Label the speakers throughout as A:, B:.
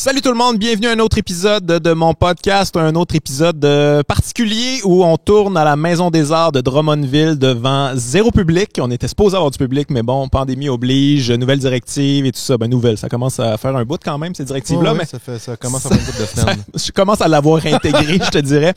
A: Salut tout le monde, bienvenue à un autre épisode de mon podcast, un autre épisode particulier où on tourne à la Maison des Arts de Drummondville devant zéro public. On était supposé avoir du public, mais bon, pandémie oblige, nouvelles directives et tout ça. Nouvelles, ça commence à faire un bout quand même, ces directives-là.
B: Mais ça commence à faire un bout de semaines.
A: Je commence à l'avoir intégré, je te dirais.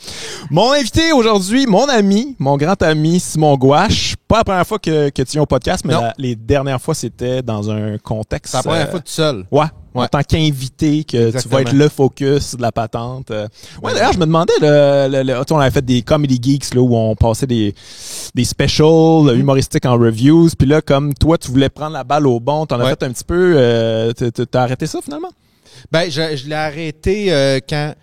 A: Mon invité aujourd'hui, mon ami, mon grand ami Simon Gouache. Pas la première fois que tu viens au podcast, mais les dernières fois, c'était dans un contexte...
B: C'est la première fois tout seul.
A: Ouais. En tant qu'invité, que
B: Exactement.
A: tu vas être le focus de la patente. Ouais, d'ailleurs, je me demandais, on avait fait des Comedy Geeks là, où on passait des specials humoristiques en reviews. Puis là, comme toi, tu voulais prendre la balle au bon, t'en as fait un petit peu. T'as arrêté ça finalement?
B: Ben, je l'ai arrêté quand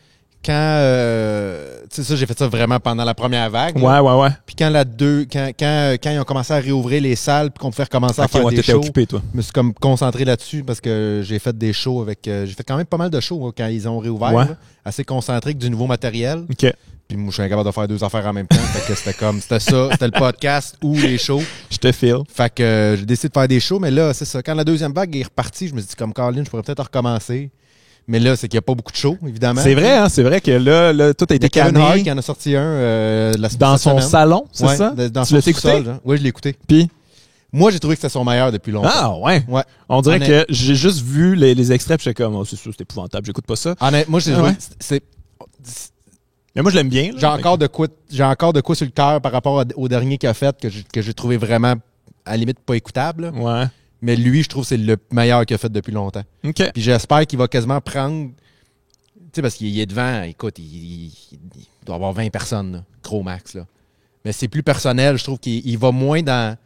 B: tu sais ça, j'ai fait ça vraiment pendant la première vague.
A: Là. Ouais.
B: Puis quand ils ont commencé à réouvrir les salles puis qu'on pouvait recommencer à faire des shows.
A: Occupé, toi.
B: Je me suis comme concentré là-dessus parce que j'ai fait des shows avec j'ai fait quand même pas mal de shows quand ils ont réouvert, là, assez concentré avec du nouveau matériel.
A: OK.
B: Puis moi je suis incapable de faire deux affaires en même temps, fait que c'était le podcast ou les shows.
A: Je te file.
B: Fait que j'ai décidé de faire des shows, mais là c'est ça, quand la deuxième vague est repartie, je me suis dit comme Caroline, je pourrais peut-être recommencer. Mais là, c'est qu'il n'y a pas beaucoup de shows, évidemment.
A: C'est vrai, hein? C'est vrai que là tout a été
B: Kevin
A: canné.
B: Hart qui en a sorti un
A: dans son salon, c'est ça?
B: Dans
A: tu l'as écouté?
B: Oui, je l'ai écouté.
A: Puis?
B: Moi, j'ai trouvé que c'était son meilleur depuis longtemps.
A: Ah, ouais. On dirait que j'ai juste vu les extraits, puis j'étais comme, c'est sûr, c'est épouvantable, j'écoute pas ça.
B: Honnêtement, moi,
A: Mais moi, je l'aime bien. Là,
B: j'ai encore de quoi sur le cœur par rapport au dernier qu'il a fait que j'ai trouvé vraiment, à la limite, pas écoutable.
A: Ouais.
B: Mais lui, je trouve que c'est le meilleur qu'il a fait depuis longtemps.
A: OK.
B: Puis j'espère qu'il va quasiment prendre... Tu sais, parce qu'il est devant, écoute, il doit y avoir 20 personnes, là, gros max. Là. Mais c'est plus personnel, je trouve qu'il va moins dans...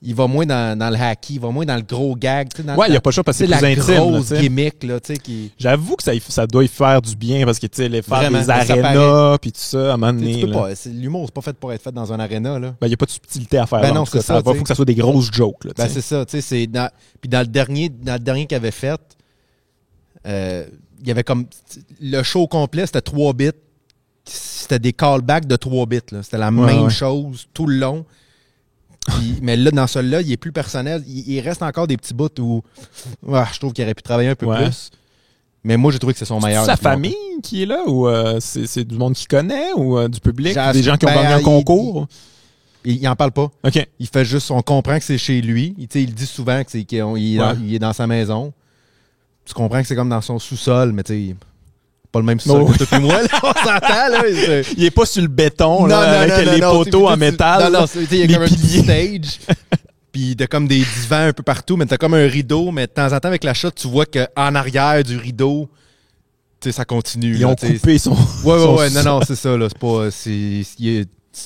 B: Il va moins dans le hacky, il va moins dans le gros gag. Il
A: n'y a pas le choix parce que c'est plus
B: la
A: intime.
B: Grosse
A: là,
B: gimmick, là, tu sais, qui...
A: J'avoue que ça doit y faire du bien parce que, tu sais, faire
B: vraiment,
A: des arénas puis tout ça, à un moment donné.
B: L'humour, c'est pas fait pour être fait dans un aréna, là.
A: Il n'y a pas de subtilité à faire.
B: Ben non, c'est ça.
A: Il faut que ça soit des grosses jokes, là.
B: Ben c'est ça, tu sais, puis dans le dernier qu'il avait fait, il y avait comme... Le show complet, c'était 3 bits. C'était des callbacks de 3 bits, là. C'était la même chose tout le long. Puis, mais là, dans celui-là, il est plus personnel. Il reste encore des petits bouts où je trouve qu'il aurait pu travailler un peu plus. Mais moi, j'ai trouvé que c'est son meilleur.
A: C'est sa famille qui est là ou c'est du monde qu'il connaît ou du public? Des gens qui ont gagné un concours?
B: Il en parle pas.
A: OK.
B: Il fait juste, on comprend que c'est chez lui. Il dit souvent qu'il est dans sa maison. Tu comprends que c'est comme dans son sous-sol, mais tu sais... Pas le même sous-sol que toi et moi, là, on s'entend, là.
A: Il est pas sur le béton, là, avec les poteaux en métal.
B: Non, il y a comme un petit stage. Puis t'as comme des divans un peu partout, mais t'as comme un rideau, mais de temps en temps, avec la shot, tu vois qu'en arrière du rideau, tu sais, ça continue.
A: Ils ont coupé son...
B: Ouais, non, c'est ça, là. C'est pas...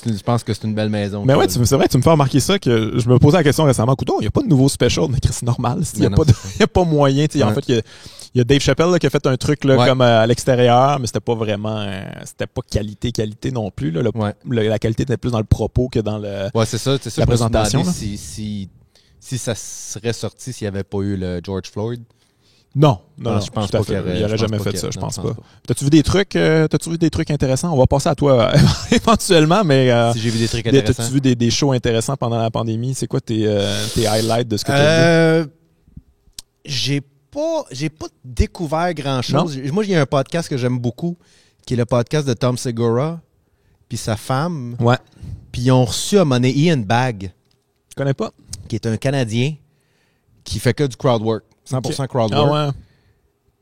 B: Je pense que c'est une belle maison.
A: Mais ouais, c'est vrai, tu me fais remarquer ça, que je me posais la question récemment. Coudon, il n'y a pas de nouveau special, mais c'est normal. Il n'y a pas moyen. En fait, il y a Dave Chappelle là, qui a fait un truc là, comme à l'extérieur, mais c'était pas vraiment... c'était pas qualité non plus. Là. La qualité était plus dans le propos que dans
B: c'est ça,
A: la présentation.
B: Si ça serait sorti s'il n'y avait pas eu le George Floyd.
A: Non,
B: je pense pas qu'il
A: aurait jamais fait ça, je pense pas. T'as-tu vu des trucs intéressants? On va passer à toi éventuellement, mais
B: si j'ai vu des trucs intéressants.
A: T'as-tu vu des shows intéressants pendant la pandémie? C'est quoi tes highlights de ce que tu as vu?
B: J'ai pas découvert grand-chose. Moi, il y a un podcast que j'aime beaucoup, qui est le podcast de Tom Segura, puis sa femme.
A: Ouais.
B: Puis ils ont reçu à monnaie Ian Bagg.
A: Je connais pas.
B: Qui est un Canadien qui fait que du crowd work. 100% crowd work.
A: Ah ouais.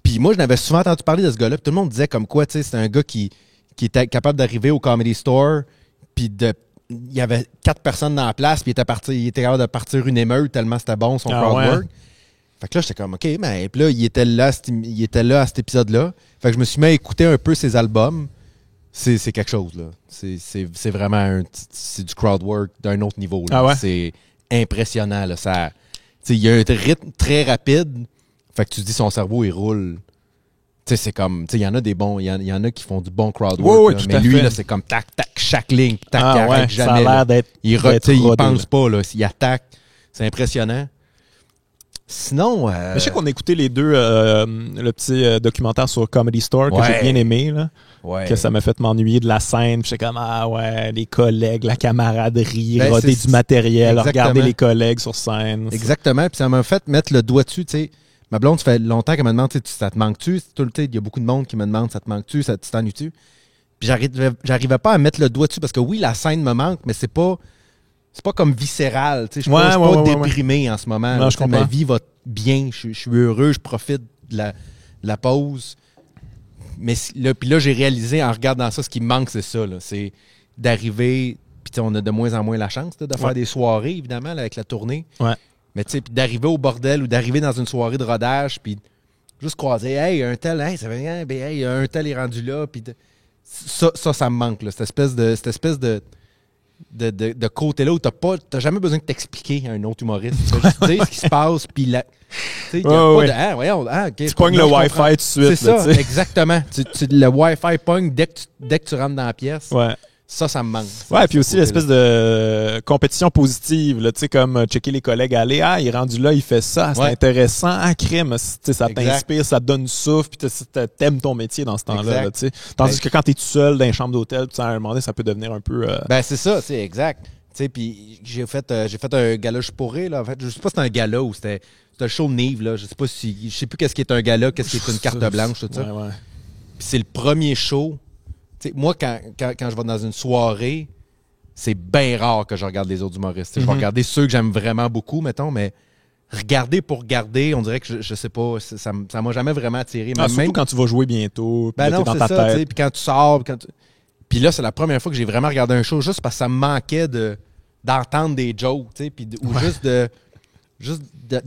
B: Puis moi, je n'avais souvent entendu parler de ce gars-là. Puis tout le monde disait comme quoi, tu sais, c'est un gars qui était capable d'arriver au Comedy Store, puis il y avait 4 personnes dans la place, puis il était capable de partir une émeute tellement c'était bon son crowd work. Fait que là, j'étais comme, OK, mais puis là, il était là à cet épisode-là. Fait que je me suis mis à écouter un peu ses albums. C'est quelque chose, là. C'est vraiment c'est du crowd work d'un autre niveau, là.
A: Ah ouais?
B: C'est impressionnant, là. Il y a un rythme très rapide. Fait que tu te dis, son cerveau, il roule. Tu sais, c'est comme, il y en a des bons, il y en a qui font du bon crowd work.
A: Oui,
B: mais lui, là, c'est comme tac, tac, chaque ligne, tac, il arrête jamais.
A: Ça a l'air d'être.
B: Il pense pas, là. Il attaque. C'est impressionnant. Sinon...
A: Mais je sais qu'on a écouté les deux, le petit documentaire sur Comedy Store que j'ai bien aimé, là.
B: Ouais.
A: Que ça m'a fait m'ennuyer de la scène. J'étais comme, les collègues, la camaraderie, roder du matériel, regarder les collègues sur scène.
B: Exactement. Puis ça m'a fait mettre le doigt dessus, tu sais. Ma blonde, ça fait longtemps qu'elle me demande, ça te manque-tu? Il y a beaucoup de monde qui me demande, ça te manque-tu? Ça tu t'ennuies-tu? Puis j'arrivais pas à mettre le doigt dessus parce que oui, la scène me manque, mais c'est pas comme viscéral. Je suis pas déprimé en ce moment.
A: Non, je comprends.
B: Ma vie va bien, je suis heureux, je profite de la pause. Mais puis là, j'ai réalisé en regardant ça, ce qui me manque, c'est ça. Là, c'est d'arriver, puis on a de moins en moins la chance de faire des soirées, évidemment, là, avec la tournée.
A: Ouais.
B: Mais tu sais, puis d'arriver au bordel ou d'arriver dans une soirée de rodage, puis juste croiser, hey, un tel, hey, ça va bien, hey, un tel est rendu là, puis ça me manque, là, cette espèce de côté-là où t'as jamais besoin de t'expliquer à un autre humoriste. Tu vas juste dire ce qui se passe, puis là. Tu sais, okay,
A: tu pognes le Wi-Fi tout de suite.
B: C'est ça, exactement. Le Wi-Fi pogne dès que tu rentres dans la pièce.
A: Ouais.
B: Ça me manque.
A: Ouais, puis aussi l'espèce de compétition positive, là, tu sais, comme checker les collègues aller, il est rendu là, il fait ça, c'est intéressant, crime, ça t'inspire, ça te donne du souffle, puis t'aimes ton métier dans ce temps-là, là, tu sais. Tandis que quand t'es tout seul dans une chambre d'hôtel, à un moment donné, ça peut devenir un peu...
B: Ben, c'est ça, c'est exact. Tu sais, puis j'ai fait un gala, je pourrais, là, en fait, je sais pas si c'était un gala ou c'était le show de Nive, là, je sais plus qu'est-ce qui est un gala, qu'est-ce qui est une carte blanche, tout ça.
A: Ouais.
B: Puis c'est le premier show. T'sais, moi, quand je vais dans une soirée, c'est bien rare que je regarde les autres humoristes. Je vais regarder ceux que j'aime vraiment beaucoup, mettons, mais regarder pour regarder, on dirait que je sais pas, ça m'a jamais vraiment attiré.
A: Surtout quand tu vas jouer bientôt, puis
B: non,
A: t'es dans
B: c'est
A: ta
B: ça,
A: tête.
B: Puis quand tu sors, puis là, c'est la première fois que j'ai vraiment regardé un show juste parce que ça me manquait d'entendre des jokes, ou juste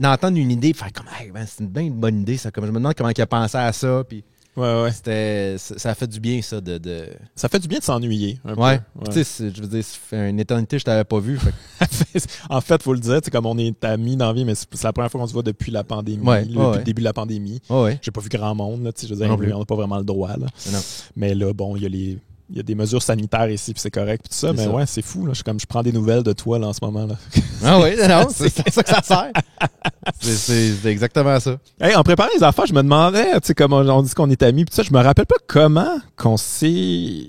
B: d'entendre une idée, faire comme, hey, ben, c'est bien une bonne idée, ça. Comme je me demande comment il a pensé à ça, puis...
A: Ouais.
B: Ça a fait du bien, ça.
A: Ça fait du bien de s'ennuyer. Un
B: peu.
A: Tu
B: sais, je veux dire, ça fait une éternité que je t'avais pas vu.
A: En fait, faut le dire, comme on est amis dans la vie, mais c'est la première fois qu'on se voit depuis la pandémie, depuis le début de la pandémie.
B: J'ai
A: pas vu grand monde, là, je veux dire, on n'a pas vraiment le droit. Là.
B: Non.
A: Mais là, bon, il y a des mesures sanitaires ici, puis c'est correct, puis tout ça. Mais ouais, c'est fou. Là. Je prends des nouvelles de toi là, en ce moment. Là.
B: Ah oui, non, c'est ça que ça sert. C'est exactement ça.
A: Hey, en préparant les affaires, je me demandais, tu sais, comme on dit qu'on est amis, puis ça, je me rappelle pas comment qu'on s'est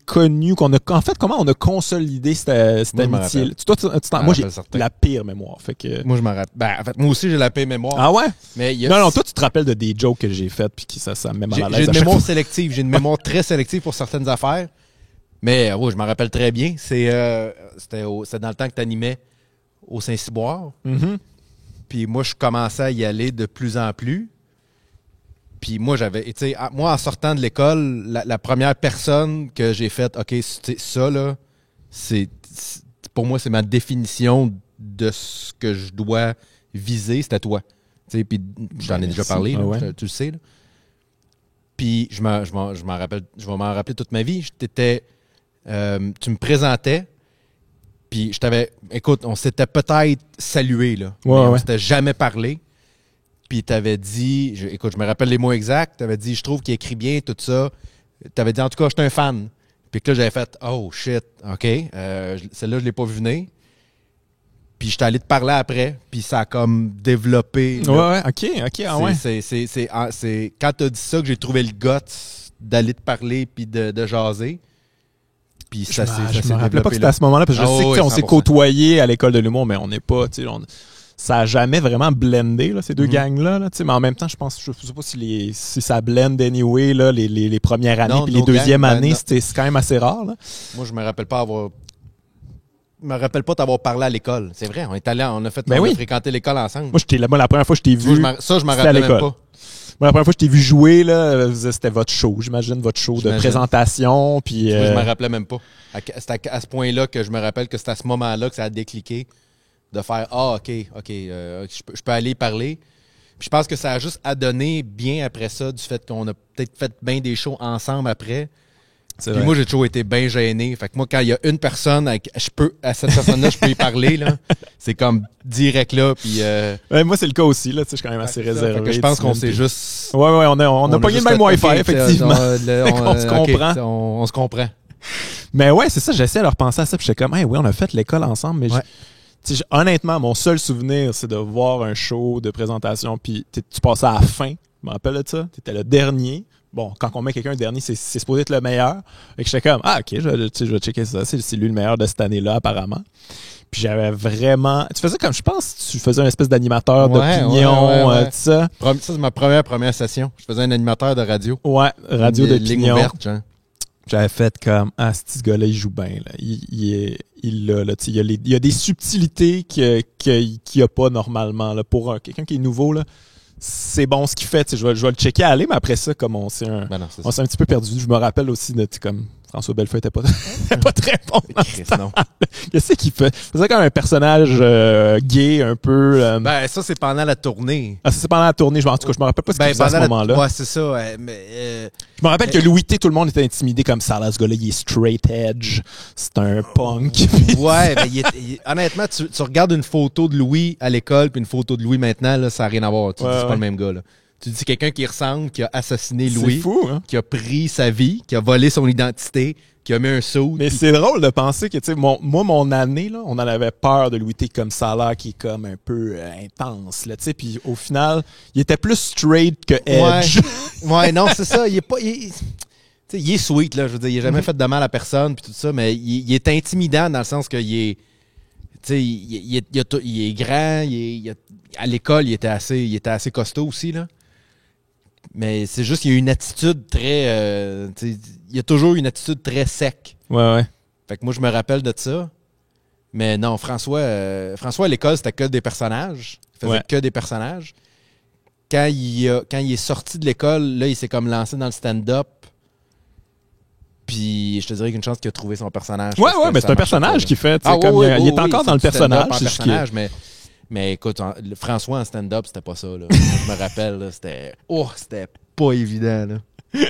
A: connus, en fait, comment on a consolidé cette amitié. Moi, j'ai la pire mémoire. Fait que...
B: Moi, je m'en rappelle. Ben, en fait, moi aussi, j'ai la pire mémoire.
A: Ah ouais?
B: Mais
A: Non, toi, tu te rappelles de des jokes que j'ai faites, puis ça me met mal à l'aise.
B: J'ai une mémoire sélective. J'ai une mémoire très sélective pour certaines affaires. Mais oui, je m'en rappelle très bien. C'était dans le temps que tu animais au Saint-Cyboire.
A: Mm-hmm.
B: Puis moi, je commençais à y aller de plus en plus. Puis moi, moi, en sortant de l'école, la première personne que j'ai faite, OK, ça, là, pour moi, c'est ma définition de ce que je dois viser, c'était toi. Puis j'en ai déjà parlé, là, tu le sais. Là. Puis je vais m'en rappeler toute ma vie. Tu me présentais, puis écoute, on s'était peut-être salué, là. Mais on s'était jamais parlé. Puis t'avais dit, écoute, je me rappelle les mots exacts, t'avais dit, je trouve qu'il écrit bien, tout ça. T'avais dit, en tout cas, je suis un fan. Puis que là, j'avais fait, oh shit, OK, celle-là, je l'ai pas vu venir. Puis j'étais allé te parler après, puis ça a comme développé.
A: Là. OK,
B: c'est quand t'as dit ça que j'ai trouvé le guts d'aller te parler puis de jaser. Puis ça s'est développé.
A: Je me rappelais pas que c'était à ce moment-là, parce que je sais qu'on s'est côtoyés à l'école de l'humour, mais on n'est pas, tu sais, ça a jamais vraiment blendé, là, ces deux gangs-là, là, tu sais, mais en même temps, je sais pas si ça blend anyway, là, les premières années, puis les deuxièmes années, c'est quand même assez rare, là.
B: Moi, je me rappelle pas t'avoir parlé à l'école. C'est vrai, on a fréquenté l'école ensemble.
A: Moi, la première fois que je t'ai vu,
B: je m'en rappelle même pas.
A: Moi, la première fois que je t'ai vu jouer, là, c'était votre show, j'imagine, votre show de présentation. Puis,
B: je me rappelais même pas. C'est à ce point-là que je me rappelle que c'est à ce moment-là que ça a décliqué de faire « Ah, OK, je peux aller parler ». Puis je pense que ça a juste adonné bien après ça du fait qu'on a peut-être fait bien des shows ensemble après. Puis moi, j'ai toujours été bien gêné. Fait que moi, quand il y a une personne, à cette personne-là, je peux y parler, là. C'est comme direct là. Puis,
A: moi, c'est le cas aussi, là. Tu sais, je suis quand même assez réservé.
B: Fait que je pense qu'on s'est juste.
A: Ouais, on a pogné le même Wi-Fi, effectivement. On se comprend.
B: On se comprend.
A: Mais ouais, c'est ça, j'essaie de repenser à ça. Puis j'étais comme, hey, oui, on a fait l'école ensemble. Mais honnêtement, mon seul souvenir, c'est de voir un show de présentation. Puis tu passais à la fin. Je me rappelle de ça. Tu étais le dernier. Bon, quand on met quelqu'un dernier, c'est supposé être le meilleur. Et que j'étais comme, OK, je vais checker ça. C'est lui le meilleur de cette année-là, apparemment. Puis Puis j'avais vraiment... Tu faisais comme, je pense, tu faisais une espèce d'animateur d'opinion, tout ça.
B: Ça, c'est ma première session. Je faisais un animateur de radio.
A: Ouais, radio d'opinion.
B: Ouverte, genre.
A: J'avais fait comme, ce gars-là, il joue bien. Là. Il y a des subtilités qu'il n'y a pas normalement. Là. Pour quelqu'un qui est nouveau, là, c'est bon ce qu'il fait. Je vais le checker à aller, mais après ça, comme on s'est un petit peu perdu. Je me rappelle aussi de comme François Bellefeuille était pas très bon dans ce temps. Qu'est-ce qu'il fait? Il faisait comme un personnage gay, un peu...
B: ça, c'est pendant la tournée.
A: Ah, ça, c'est pendant la tournée. En tout cas, je me rappelle pas ce qu'il faisait à ce moment-là.
B: Ouais, c'est ça.
A: Je me rappelle que Louis T, tout le monde était intimidé comme ça. Là, ce gars-là, il est straight edge. C'est un punk.
B: Ouais, mais honnêtement, tu regardes une photo de Louis à l'école puis une photo de Louis maintenant, là, ça n'a rien à voir. Tu dis, c'est pas le même gars, là. Tu dis quelqu'un qui ressemble, qui a assassiné Louis, qui a pris sa vie, qui a volé son identité, qui a mis un saut.
A: Mais c'est drôle de penser que, tu sais, mon année, là, on en avait peur de Louis T comme ça là, qui est comme un peu intense, là, tu sais. Puis au final, il était plus straight que edge.
B: Ouais, non, c'est ça. Il est pas... il est sweet, là. Je veux dire, il n'a jamais fait de mal à personne, puis tout ça, mais il est intimidant dans le sens qu'il est... Tu sais, il est grand, à l'école, il était assez costaud aussi, là. Mais c'est juste qu'il y a une attitude très... il y a toujours une attitude très sec.
A: Ouais.
B: Fait que moi, je me rappelle de ça. Mais non, François à l'école, c'était que des personnages. Il faisait que des personnages. Quand il est sorti de l'école, là, il s'est comme lancé dans le stand-up. Puis je te dirais qu'une chance qu'il a trouvé son personnage.
A: Ouais, mais c'est un personnage qu'il fait. Il est encore dans le personnage.
B: Mais écoute, François en stand-up, c'était pas ça. Là. Je me rappelle, là, c'était pas évident. Là.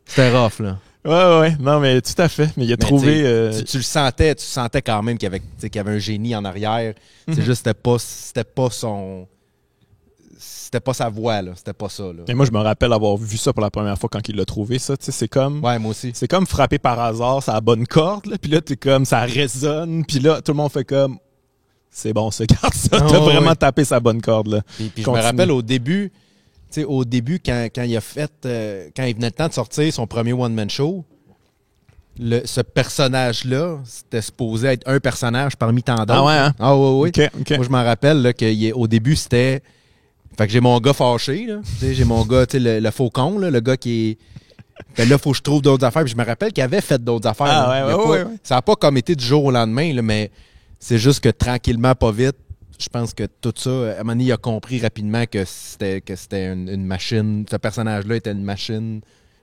B: C'était rough, là.
A: Ouais. Non, mais tout à fait. Mais il a trouvé...
B: Tu le sentais quand même qu'il y avait un génie en arrière. C'est juste, c'était pas son... C'était pas sa voix, là. C'était pas ça, là.
A: Et moi, je me rappelle avoir vu ça pour la première fois quand il l'a trouvé, ça. Tu sais, c'est comme...
B: Ouais, moi aussi.
A: C'est comme frapper par hasard, ça a la bonne corde, là. Puis là, t'es comme, ça résonne. Puis là, tout le monde fait comme... C'est bon, ça, garde ça. T'as vraiment tapé sa bonne corde, là.
B: Puis je me rappelle au début, quand il a fait... quand il venait le temps de sortir son premier one-man show, ce personnage-là, c'était supposé être un personnage parmi tant d'autres.
A: Ah ouais, hein?
B: Ah oui.
A: Okay.
B: Moi, je m'en rappelle là, qu'au début, c'était... Fait que j'ai mon gars fâché, là. J'ai mon gars, le faucon, là, le gars qui est... Ben là, il faut que je trouve d'autres affaires. Puis je me rappelle qu'il avait fait d'autres affaires.
A: Ouais.
B: Ça n'a pas comme été du jour au lendemain, là, mais c'est juste que tranquillement, pas vite, je pense que tout ça, à un moment donné, il a compris rapidement que c'était une machine. Ce personnage-là était une machine,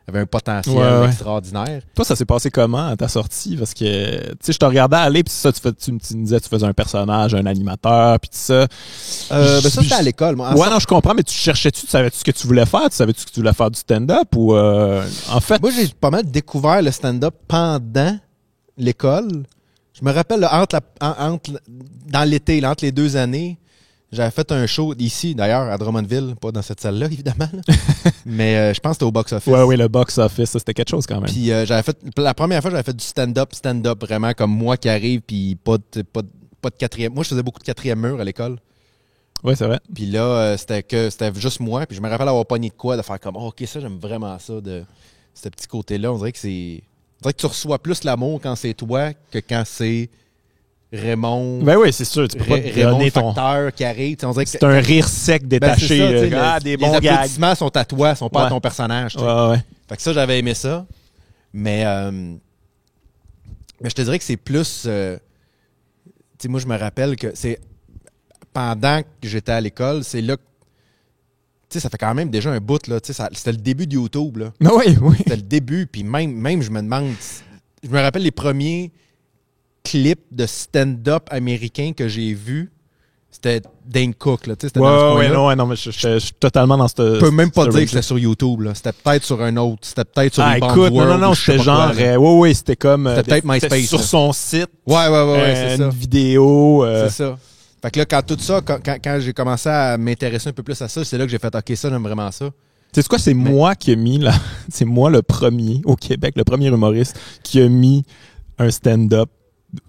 B: avait un potentiel extraordinaire.
A: Toi, ça s'est passé comment à ta sortie? Parce que, tu sais, je te regardais aller, puis ça, tu me disais que tu faisais un personnage, un animateur, puis tout ça.
B: Ça, c'était à l'école. Moi,
A: non, je comprends, mais tu savais-tu ce que tu voulais faire? Tu savais-tu que tu voulais faire du stand-up? Ou en fait...
B: Moi, j'ai pas mal découvert le stand-up pendant l'école. Je me rappelle, là, dans l'été, là, entre les 2 années, j'avais fait un show ici, d'ailleurs, à Drummondville, pas dans cette salle-là, évidemment. Là. Mais je pense que c'était au box-office.
A: Oui, le box-office, ça, c'était quelque chose quand même.
B: Puis la première fois, j'avais fait du stand-up, vraiment comme moi qui arrive, puis pas de quatrième. Moi, je faisais beaucoup de quatrième mur à l'école.
A: Oui, c'est vrai.
B: Puis là, c'était juste moi, puis je me rappelle avoir pogné de quoi, de faire comme, OK, ça, j'aime vraiment ça, de ce petit côté-là. On dirait que tu reçois plus l'amour quand c'est toi que quand c'est Raymond.
A: Ben oui, c'est sûr. Tu peux pas
B: Raymond Facteur qui arrive. On dirait que
A: c'est un rire sec détaché.
B: Des bons les applaudissements sont à toi, sont pas à ton personnage.
A: Ouais.
B: Fait que ça, j'avais aimé ça. Mais je te dirais que c'est plus... moi, je me rappelle que c'est... Pendant que j'étais à l'école, c'est là que... ça fait quand même déjà un bout, là. C'était le début de YouTube, là.
A: Oui.
B: C'était le début, puis même, je me demande... Je me rappelle les premiers clips de stand-up américain que j'ai vus. C'était Dane Cook, là. C'était dans ce coin-là.
A: Non, mais je suis totalement dans cette...
B: Je peux même pas dire que c'était sur YouTube, là. C'était peut-être sur un autre. C'était peut-être sur les bandes World.
A: Non, c'était genre... c'était comme...
B: C'était peut-être MySpace.
A: Sur son site.
B: Ouais, c'est ça.
A: Une vidéo.
B: C'est ça. Fait que là, quand j'ai commencé à m'intéresser un peu plus à ça, c'est là que j'ai fait « OK, ça, j'aime vraiment ça ».
A: Tu sais quoi, c'est moi qui ai mis c'est moi le premier au Québec, le premier humoriste qui a mis un stand-up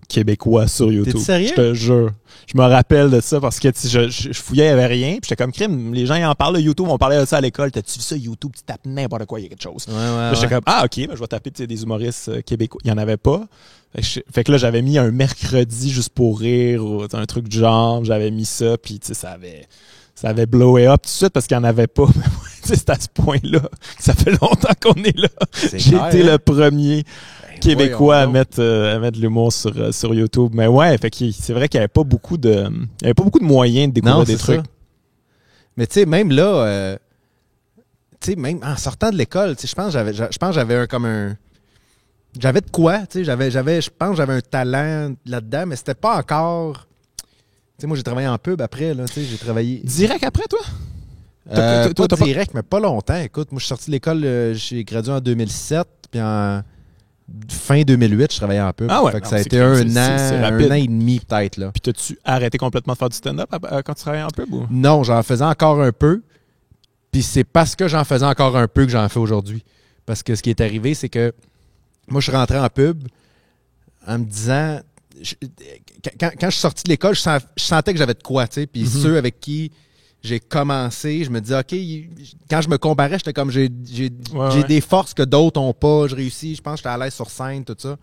A: québécois sur YouTube.
B: T'es sérieux?
A: Je te jure. Je me rappelle de ça parce que je fouillais, il n'y avait rien. Puis j'étais comme crime. Les gens, ils en parlent de YouTube. On parlait de ça à l'école. T'as-tu vu ça, YouTube? Tu tapes n'importe quoi, il y a quelque chose. J'étais comme, ok, je vais taper des humoristes québécois. Il n'y en avait pas. Fait que là, j'avais mis un mercredi juste pour rire ou un truc du genre. J'avais mis ça. Puis ça avait blowé up tout de suite parce qu'il n'y en avait pas. C'est à ce point-là. Ça fait longtemps qu'on est là. J'ai été le premier québécois à mettre de l'humour sur YouTube. Mais ouais, fait que c'est vrai qu'il n'y avait pas beaucoup de moyens de découvrir des trucs. Ça.
B: Mais tu sais, même là, même en sortant de l'école, je pense que j'avais j'avais de quoi, tu sais, je pense que j'avais un talent là-dedans, mais c'était pas encore. Tu sais, moi, j'ai travaillé en pub après, là, tu sais, j'ai travaillé.
A: Direct après, toi?
B: Pas direct, mais pas longtemps. Écoute, moi, je suis sorti de l'école, j'ai gradué en 2007, puis en fin 2008, je travaillais en pub.
A: Ah ouais,
B: fait que ça a été un an et demi, peut-être, là.
A: Puis t'as-tu arrêté complètement de faire du stand-up quand tu travaillais en pub, ou?
B: Non, j'en faisais encore un peu, puis c'est parce que j'en faisais encore un peu que j'en fais aujourd'hui. Parce que ce qui est arrivé, c'est que moi, je suis rentré en pub en me disant... Quand je suis sorti de l'école, je sentais que j'avais de quoi, tu sais. Puis ceux avec qui j'ai commencé, je me disais, OK, quand je me comparais, j'étais comme, j'ai des forces que d'autres n'ont pas. Je réussis, je pense que j'étais à l'aise sur scène, tout ça.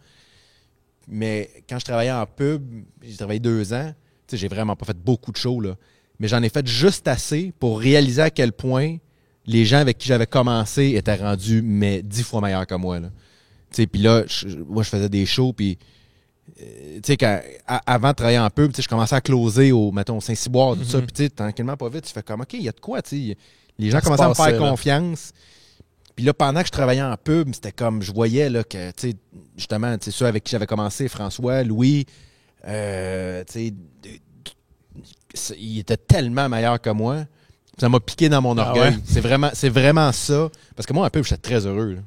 B: Mais quand je travaillais en pub, j'ai travaillé 2 ans, tu sais, j'ai vraiment pas fait beaucoup de shows, là. Mais j'en ai fait juste assez pour réaliser à quel point les gens avec qui j'avais commencé étaient rendus, mais 10 fois meilleurs que moi, là. Puis là, moi, je faisais des shows, puis tu sais, avant de travailler en pub, je commençais à closer au, mettons, Saint-Cyboire, tout ça, puis tu sais, tranquillement, pas vite, tu fais comme, OK, il y a de quoi, tu sais. Les gens commençaient à me faire confiance. Puis là, pendant que je travaillais en pub, c'était comme, je voyais, là, que, tu sais, justement, tu sais, ceux avec qui j'avais commencé, François, Louis, tu sais, il était tellement meilleur que moi. Ça m'a piqué dans mon orgueil. Ouais. C'est vraiment ça. Parce que moi, un peu, j'étais très heureux.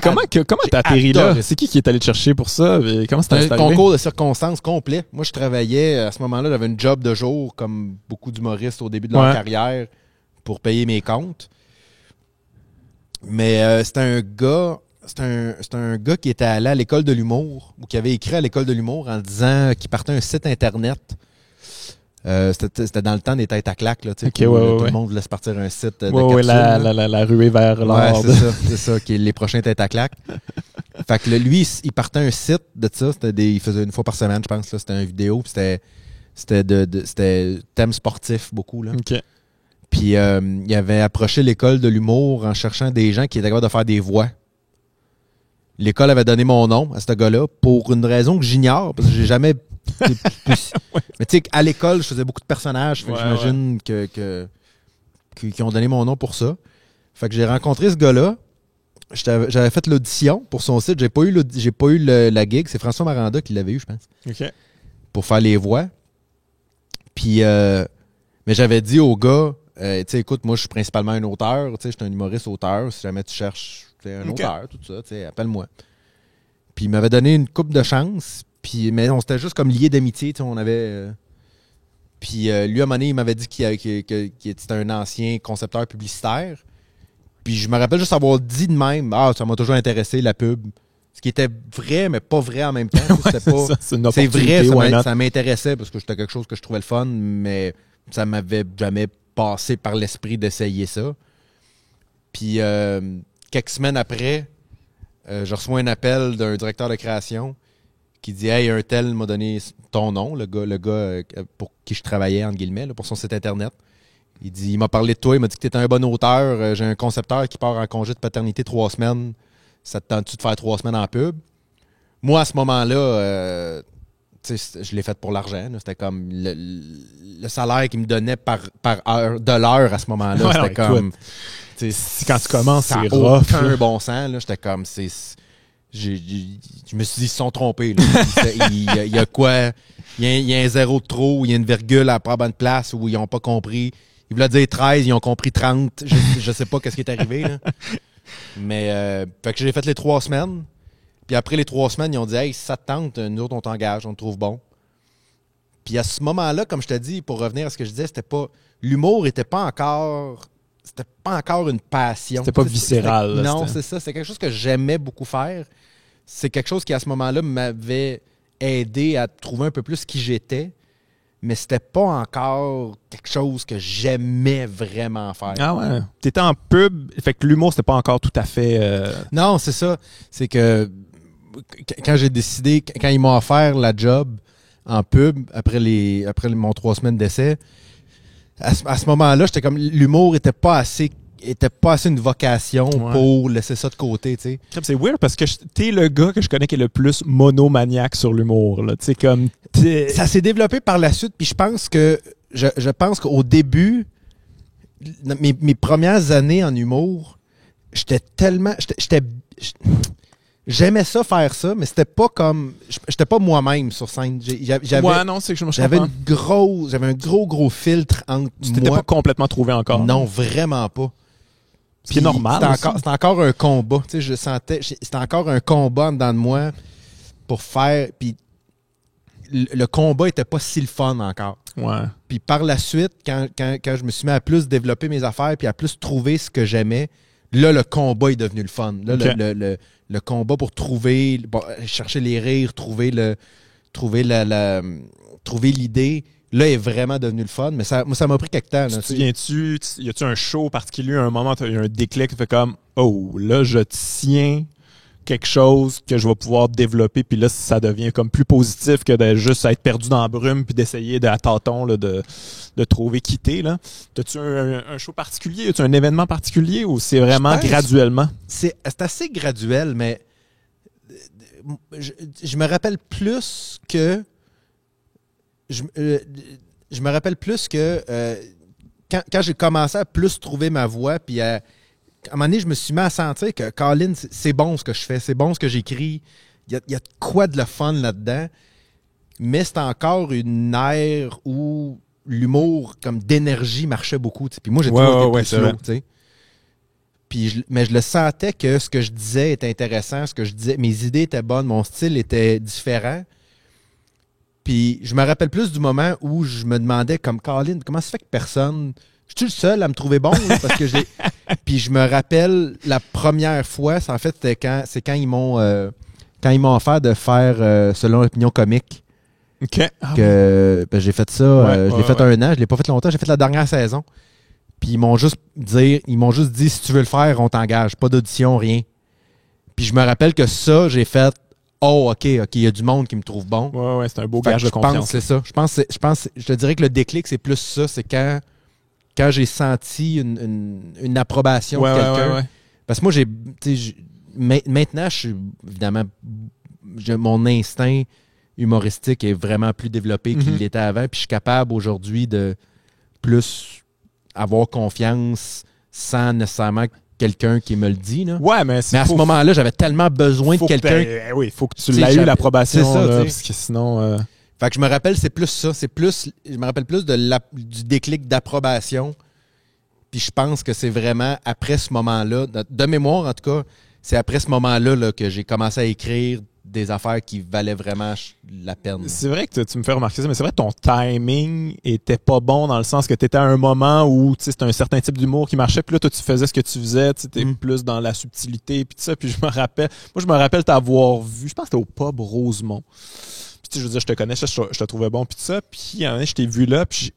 A: Comment t'as atterri là? C'est qui est allé te chercher pour ça? Comment c'est arrivé?
B: Un concours de circonstances complet. Moi, je travaillais, à ce moment-là, j'avais une job de jour, comme beaucoup d'humoristes au début de leur carrière, pour payer mes comptes. Mais c'était un gars qui était allé à l'école de l'humour, ou qui avait écrit à l'école de l'humour en disant qu'il partait un site Internet. C'était dans le temps des têtes à claques, là, tout le monde voulait se partir un site de capsule.
A: La ruée vers l'or.
B: C'est ça, qui est les prochains têtes à claques. Fait que lui, il partait un site de ça, il faisait une fois par semaine, je pense, là, c'était une vidéo, puis c'était thème sportif beaucoup, là.
A: Okay.
B: Puis il avait approché l'école de l'humour en cherchant des gens qui étaient capables de faire des voix. L'école avait donné mon nom à ce gars-là pour une raison que j'ignore, parce que j'ai jamais... Mais tu sais, à l'école, je faisais beaucoup de personnages. J'imagine qu'ils ont donné mon nom pour ça. Fait que j'ai rencontré ce gars-là. J'avais fait l'audition pour son site. J'ai pas eu la gig. C'est François Maranda qui l'avait eu, je pense.
A: Okay.
B: Pour faire les voix. Puis, mais j'avais dit au gars, tu sais, écoute, moi, je suis principalement un auteur. Tu sais, je suis un humoriste-auteur. Si jamais tu cherches un auteur, tout ça, tu sais, appelle-moi. Puis il m'avait donné une couple de chances. Mais on s'était juste comme liés d'amitié, tu sais, on avait... Puis lui, à un moment donné, il m'avait dit qu'il était un ancien concepteur publicitaire. Puis je me rappelle juste avoir dit de même, ça m'a toujours intéressé, la pub. Ce qui était vrai, mais pas vrai en même temps. C'est vrai, ça m'intéressait parce que c'était quelque chose que je trouvais le fun, mais ça m'avait jamais passé par l'esprit d'essayer ça. Puis quelques semaines après, je reçois un appel d'un directeur de création qui dit « Hey, un tel m'a donné ton nom, le gars pour qui je travaillais, entre guillemets, là, pour son site Internet. Il dit, il m'a parlé de toi, il m'a dit que tu étais un bon auteur. J'ai un concepteur qui part en congé de paternité 3 semaines. Ça te tente-tu de faire 3 semaines en pub? » Moi, à ce moment-là, je l'ai fait pour l'argent. C'était comme le salaire qu'il me donnait par heure, de l'heure à ce moment-là. C'était comme...
A: Quand tu commences, c'est rough.
B: Aucun bon sens. J'étais comme... Je me suis dit, ils se sont trompés. Là. Il y a quoi? Il y a un zéro de trop, il y a une virgule à pas bonne place où ils n'ont pas compris. Ils voulaient dire 13, ils ont compris 30. Je sais pas qu'est-ce qui est arrivé. Là. Mais fait que j'ai fait les 3 semaines. Puis après les 3 semaines, ils ont dit, hey, si ça te tente, nous autres, on t'engage, on te trouve bon. Puis à ce moment-là, comme je te dis, pour revenir à ce que je disais, c'était pas... L'humour était pas encore une passion.
A: C'était pas viscéral.
B: Non, c'est ça. C'est quelque chose que j'aimais beaucoup faire. C'est quelque chose qui, à ce moment-là, m'avait aidé à trouver un peu plus qui j'étais, mais c'était pas encore quelque chose que j'aimais vraiment faire.
A: Ah ouais. T'étais en pub, fait que l'humour, c'était pas encore tout à fait...
B: Non, c'est ça. C'est que quand j'ai décidé, quand ils m'ont offert la job en pub, après mon 3 semaines d'essai, à ce moment-là, j'étais comme, l'humour était pas assez une vocation pour laisser ça de côté, tu sais.
A: C'est weird parce que t'es le gars que je connais qui est le plus monomaniaque sur l'humour, là. Tu sais, comme...
B: Ça s'est développé par la suite, puis je pense qu'au début, mes premières années en humour, j'aimais ça faire ça, mais c'était pas comme... J'étais pas moi-même sur scène.
A: Non, c'est que je me
B: J'avais un gros filtre entre
A: tu t'étais pas complètement trouvé encore.
B: Non, vraiment pas.
A: C'est normal.
B: C'était encore un combat. Tu sais, je sentais... C'était encore un combat en dedans de moi pour faire... Puis le combat était pas si le fun encore.
A: Ouais.
B: Puis par la suite, quand je me suis mis à plus développer mes affaires puis à plus trouver ce que j'aimais, là, le combat est devenu le fun. Là, le combat pour chercher les rires, trouver l'idée, là, est vraiment devenu le fun. Mais ça m'a pris quelque temps.
A: Y a-tu un show particulier, un moment, il y a un déclic, tu fais comme, oh, là, je tiens quelque chose que je vais pouvoir développer, puis là, ça devient comme plus positif que de juste être perdu dans la brume puis d'essayer à tâtons là, de trouver quitter, là. T'as-tu un show particulier? As-tu un événement particulier ou c'est vraiment graduellement?
B: C'est assez graduel, mais je me rappelle plus que je me rappelle plus que quand j'ai commencé à plus trouver ma voix, puis à un moment donné, je me suis mis à sentir que, Colin, c'est bon ce que je fais, c'est bon ce que j'écris. Il y a de quoi de le fun là-dedans. Mais c'est encore une ère où l'humour, comme d'énergie, marchait beaucoup. T'sais. Puis moi, j'ai toujours été plus slow. T'sais. Mais je le sentais que ce que je disais était intéressant, mes idées étaient bonnes, mon style était différent. Puis je me rappelle plus du moment où je me demandais, comme, Colin, comment ça fait que personne... Je suis le seul à me trouver bon, là, parce que Puis je me rappelle la première fois, c'est quand ils m'ont offert de faire Selon l'opinion comique.
A: OK.
B: J'ai fait ça, je l'ai fait un an, je l'ai pas fait longtemps, j'ai fait la dernière saison. Puis ils m'ont juste dit si tu veux le faire, on t'engage, pas d'audition, rien. Puis je me rappelle que ça, j'ai fait oh, OK, il y a du monde qui me trouve bon.
A: Ouais, c'est un beau gage de confiance.
B: Je pense que c'est ça. Je te dirais que le déclic, c'est plus ça, c'est quand j'ai senti une approbation de quelqu'un.
A: Ouais.
B: Parce que moi, maintenant, je suis évidemment, mon instinct humoristique est vraiment plus développé qu'il l'était avant. Puis je suis capable aujourd'hui de plus avoir confiance sans nécessairement quelqu'un qui me le dit. Là.
A: Ouais, mais
B: à ce moment-là, j'avais tellement besoin de quelqu'un.
A: Il faut que tu l'aies eu l'approbation.
B: C'est ça,
A: là, parce que sinon.
B: Fait que je me rappelle, c'est plus ça. Je me rappelle plus du déclic d'approbation. Puis je pense que c'est vraiment après ce moment-là, de mémoire en tout cas, c'est après ce moment-là là, que j'ai commencé à écrire des affaires qui valaient vraiment la peine.
A: C'est vrai que tu me fais remarquer ça, mais c'est vrai que ton timing était pas bon dans le sens que tu étais à un moment où c'était un certain type d'humour qui marchait, puis là, toi, tu faisais ce que tu faisais, tu étais plus dans la subtilité, puis tout ça, puis je me rappelle t'avoir vu, je pense que c'était au pub Rosemont. Puis je veux dire, je te connais, je te trouvais bon, puis tout ça, puis à un moment donné, je t'ai vu là, puis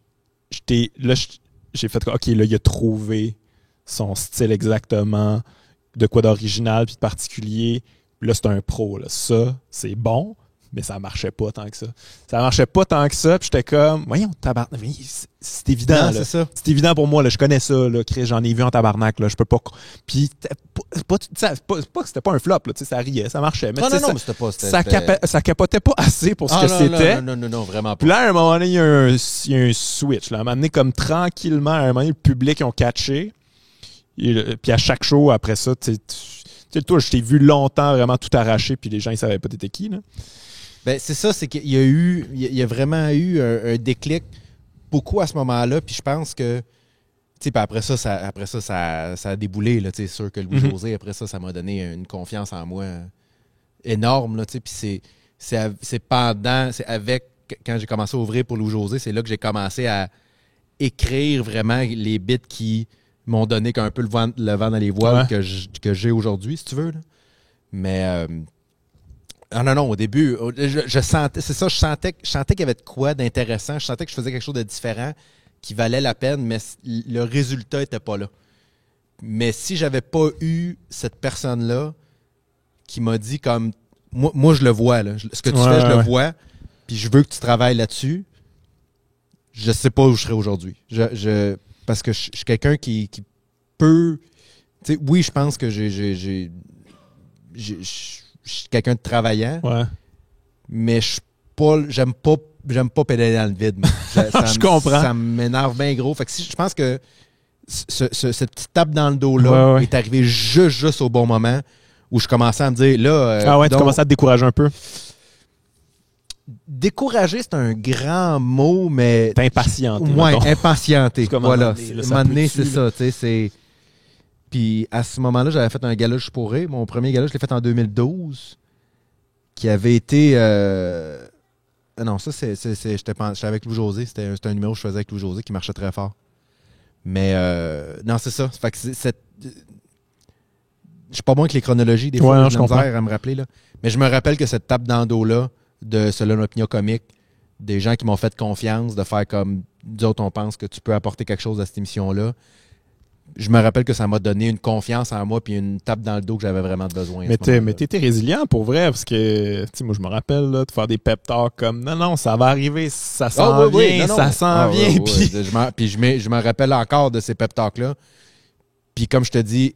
A: j'ai fait, OK, là, il a trouvé son style exactement, de quoi d'original, puis de particulier. Là, c'est un pro. Là. Ça, c'est bon, mais ça marchait pas tant que ça. Ça marchait pas tant que ça, puis j'étais comme, voyons, tabarnak, c'est évident.
B: Non,
A: là.
B: c'est ça.
A: C'est évident pour moi, là. Je connais ça, là, Chris, j'en ai vu en tabarnak, là. Je peux pas. Puis, c'est pas que c'était pas un flop, là. Ça riait, ça marchait. Mais
B: non,
A: mais
B: c'était pas.
A: Ça capotait pas assez pour ce que c'était.
B: Non, vraiment pas.
A: Puis là, à un moment donné, il y a un switch, là. À un moment donné, comme tranquillement, à un moment donné, le public ont catché. Puis à chaque show, après ça, tu sais, toi, je t'ai vu longtemps vraiment tout arraché, puis les gens, ils savaient pas t'étais qui, là.
B: Ben, c'est ça, c'est qu'il y a vraiment eu un déclic beaucoup à ce moment-là, puis je pense que, tu sais, après ça, ça a déboulé, là, tu sais, sûr que Louis-José, après ça m'a donné une confiance en moi énorme, là, tu sais, puis c'est avec, quand j'ai commencé à ouvrir pour Louis-José, c'est là que j'ai commencé à écrire vraiment les bits qui m'ont donné qu'un peu le vent dans les voiles que j'ai aujourd'hui, si tu veux. Là. Mais Ah non, au début, je sentais, c'est ça, je sentais qu'il y avait de quoi d'intéressant, je sentais que je faisais quelque chose de différent qui valait la peine, mais le résultat était pas là. Mais si j'avais pas eu cette personne-là qui m'a dit comme, moi je le vois, là, ce que tu fais, je le vois, puis je veux que tu travailles là-dessus, je sais pas où je serais aujourd'hui. Parce que je suis quelqu'un qui peut, tu sais, oui, je pense que je suis quelqu'un de travaillant, mais j'aime pas pédaler dans le vide.
A: Je comprends.
B: Ça m'énerve bien gros. Fait que je pense que cette petite tape dans le dos-là est arrivée juste au bon moment où je commençais à me dire, là...
A: tu commençais à te décourager un peu?
B: Décourager, c'est un grand mot, mais...
A: T'es impatienté.
B: Impatienté. Voilà. À un moment donné, c'est ça, tu sais, c'est... Puis à ce moment-là, j'avais fait un gala Je pourrais. Mon premier gala, je l'ai fait en 2012, qui avait été... Non, ça, j'étais avec Louis-José. C'était un numéro que je faisais avec Louis-José qui marchait très fort. Mais non, c'est ça. Fait que je suis pas bon avec les chronologies. Des fois, j'ai de la misère à me rappeler. Là. Mais je me rappelle que cette tape dans le dos-là, de Selon l'opinion comique, des gens qui m'ont fait confiance, de faire comme d'autres, on pense que tu peux apporter quelque chose à cette émission-là. Je me rappelle que ça m'a donné une confiance en moi puis une tape dans le dos que j'avais vraiment besoin.
A: Mais t'étais résilient pour vrai, parce que moi je me rappelle là, de faire des pep talks comme non, ça va arriver, ça s'en vient, ça s'en vient.
B: Puis je me rappelle encore de ces pep talks-là. Puis comme je te dis,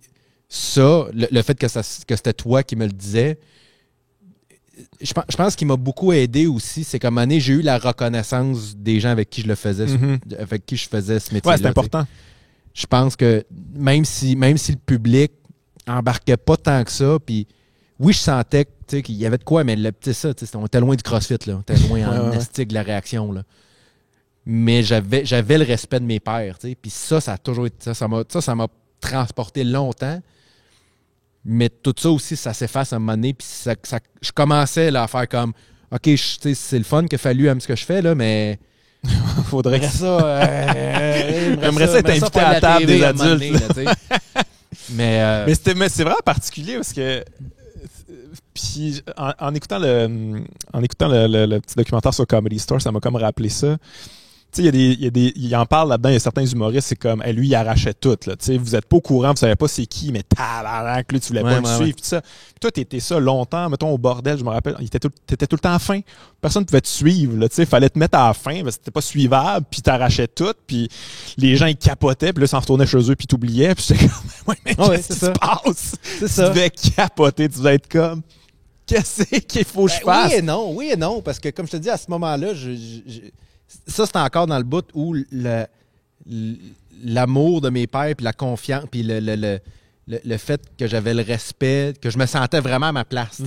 B: ça, le fait que c'était toi qui me le disais, je pense qu'il m'a beaucoup aidé aussi. C'est qu'à un moment donné, j'ai eu la reconnaissance des gens avec qui je le faisais, avec qui je faisais ce métier-là.
A: Ouais, c'est important.
B: Je pense que même si le public embarquait pas tant que ça, puis oui, je sentais qu'il y avait de quoi, mais on était loin du CrossFit, là. On était loin en estique de la réaction, là. Mais j'avais le respect de mes pairs, puis ça a toujours été ça m'a transporté longtemps. Mais tout ça aussi, ça s'efface à un moment donné, puis je commençais là, à faire comme OK, c'est le fun qu'il a fallu à ce que je fais, là, mais
A: faudrait que
B: ça.
A: J'aimerais ça être invité à la table des adultes.
B: Mais
A: c'est vraiment particulier parce que puis en écoutant le petit documentaire sur Comedy Store, ça m'a comme rappelé ça. Tu sais, il en parle là-dedans, il y a certains humoristes, c'est comme, lui, il arrachait tout, là. Tu sais, vous êtes pas au courant, vous savez pas c'est qui, mais tabarnak, là, tu voulais pas le suivre, pis ça. Puis toi, t'étais ça longtemps, mettons, au bordel, je me rappelle, t'étais tout le temps à fin. Personne pouvait te suivre, là, tu sais, fallait te mettre à la fin, parce que c'était pas suivable, puis t'arrachais tout, puis les gens, ils capotaient, puis là, s'en retournaient chez eux, puis t'oubliais, puis j'étais comme, qu'est-ce qui se passe? C'est ça. Tu devais capoter, tu devais être comme, qu'est-ce qu'il faut que je fasse?
B: Oui et non, parce que, comme je te dis, à ce moment-là, ça, c'était encore dans le bout où l'amour de mes pères, puis la confiance, puis le fait que j'avais le respect, que je me sentais vraiment à ma place.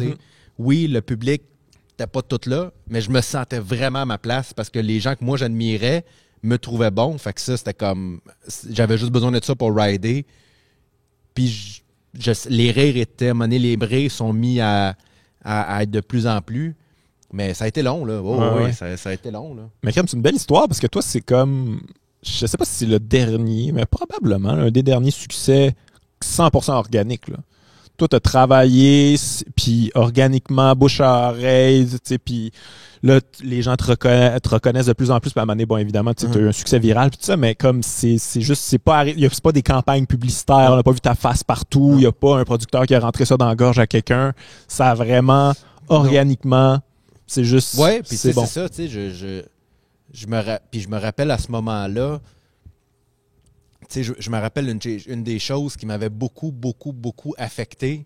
B: Oui, le public n'était pas tout là, mais je me sentais vraiment à ma place parce que les gens que moi j'admirais me trouvaient bon. Fait que ça, c'était comme... J'avais juste besoin de ça pour rider. Puis les rires étaient... À un moment donné, les rires sont mis à être de plus en plus. Mais ça a été long, là. Ça a été long, là.
A: Mais comme c'est une belle histoire, parce que toi, c'est comme... Je sais pas si c'est le dernier, mais probablement un des derniers succès 100% organiques, là. Toi, t'as travaillé, puis organiquement, bouche à oreille, tu sais, puis là, les gens te reconnaissent de plus en plus. Puis à un moment donné, bon, évidemment, tu as eu un succès viral, puis tout ça, mais comme c'est juste, c'est pas des campagnes publicitaires, on n'a pas vu ta face partout, il y a pas un producteur qui a rentré ça dans la gorge à quelqu'un. Ça a vraiment, organiquement... C'est juste.
B: Oui, puis c'est
A: bon.
B: ça, tu sais, je me rappelle à ce moment-là, tu sais, je me rappelle une des choses qui m'avait beaucoup, beaucoup, beaucoup affecté.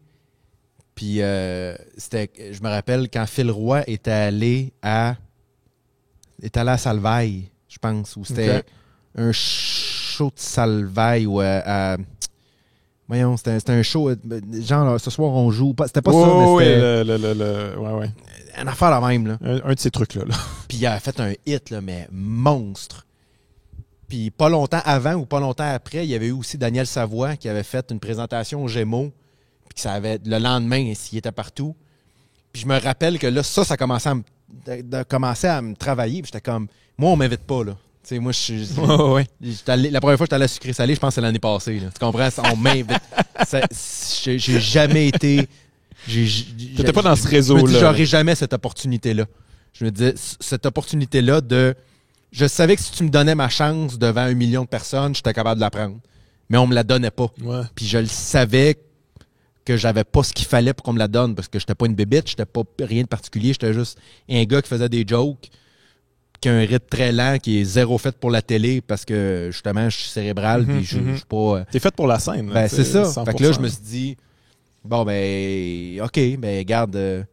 B: Puis je me rappelle quand Phil Roy était allé à Salvaille, je pense, où c'était un show de Salvaille ou voyons, c'était un show, genre, ce soir, on joue. C'était pas ça, mais c'était...
A: ouais.
B: Une affaire la même, là.
A: Un de ces trucs-là. Là.
B: Puis il a fait un hit, là, mais monstre. Puis pas longtemps avant ou pas longtemps après, il y avait eu aussi Daniel Savoie qui avait fait une présentation aux Gémeaux. Puis que ça avait, le lendemain, il était partout. Puis je me rappelle que là, ça commençait à me travailler. Puis j'étais comme, moi, on m'invite pas, là. Tu sais, moi, la première fois que j'étais allé à Sucré Salé, je pense que c'est l'année passée. Là. Tu comprends? On m'invite. J'ai jamais été...
A: T'étais pas dans ce réseau-là.
B: Je me dis, j'aurais jamais cette opportunité-là. Je me disais, cette opportunité-là de... Je savais que si tu me donnais ma chance devant 1 million de personnes, j'étais capable de la prendre. Mais on me la donnait pas.
A: Ouais.
B: Puis je le savais que j'avais pas ce qu'il fallait pour qu'on me la donne parce que j'étais pas une bébite, j'étais pas rien de particulier, j'étais juste un gars qui faisait des jokes, qui a un rythme très lent, qui est zéro fait pour la télé parce que justement je suis cérébral puis je suis pas...
A: T'es fait pour la scène.
B: Ben c'est ça.
A: 100%.
B: Fait que là je me suis dit bon ben OK, ben regarde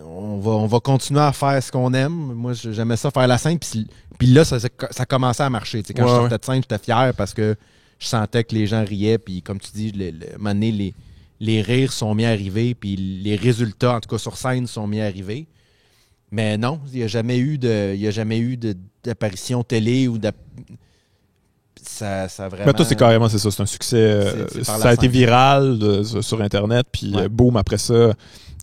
B: on va continuer à faire ce qu'on aime. Moi j'aimais ça faire la scène puis là ça commençait à marcher. T'sais, quand je sortais de scène, j'étais fier parce que je sentais que les gens riaient puis comme tu dis à un moment donné, les rires sont mis à arriver, puis les résultats, en tout cas sur scène, sont mis à arriver. Mais non, il n'y a jamais eu d'apparition télé ou ça vraiment...
A: Ben toi, c'est carrément, c'est ça, c'est un succès. Ça a été viral sur Internet, puis boum, après ça,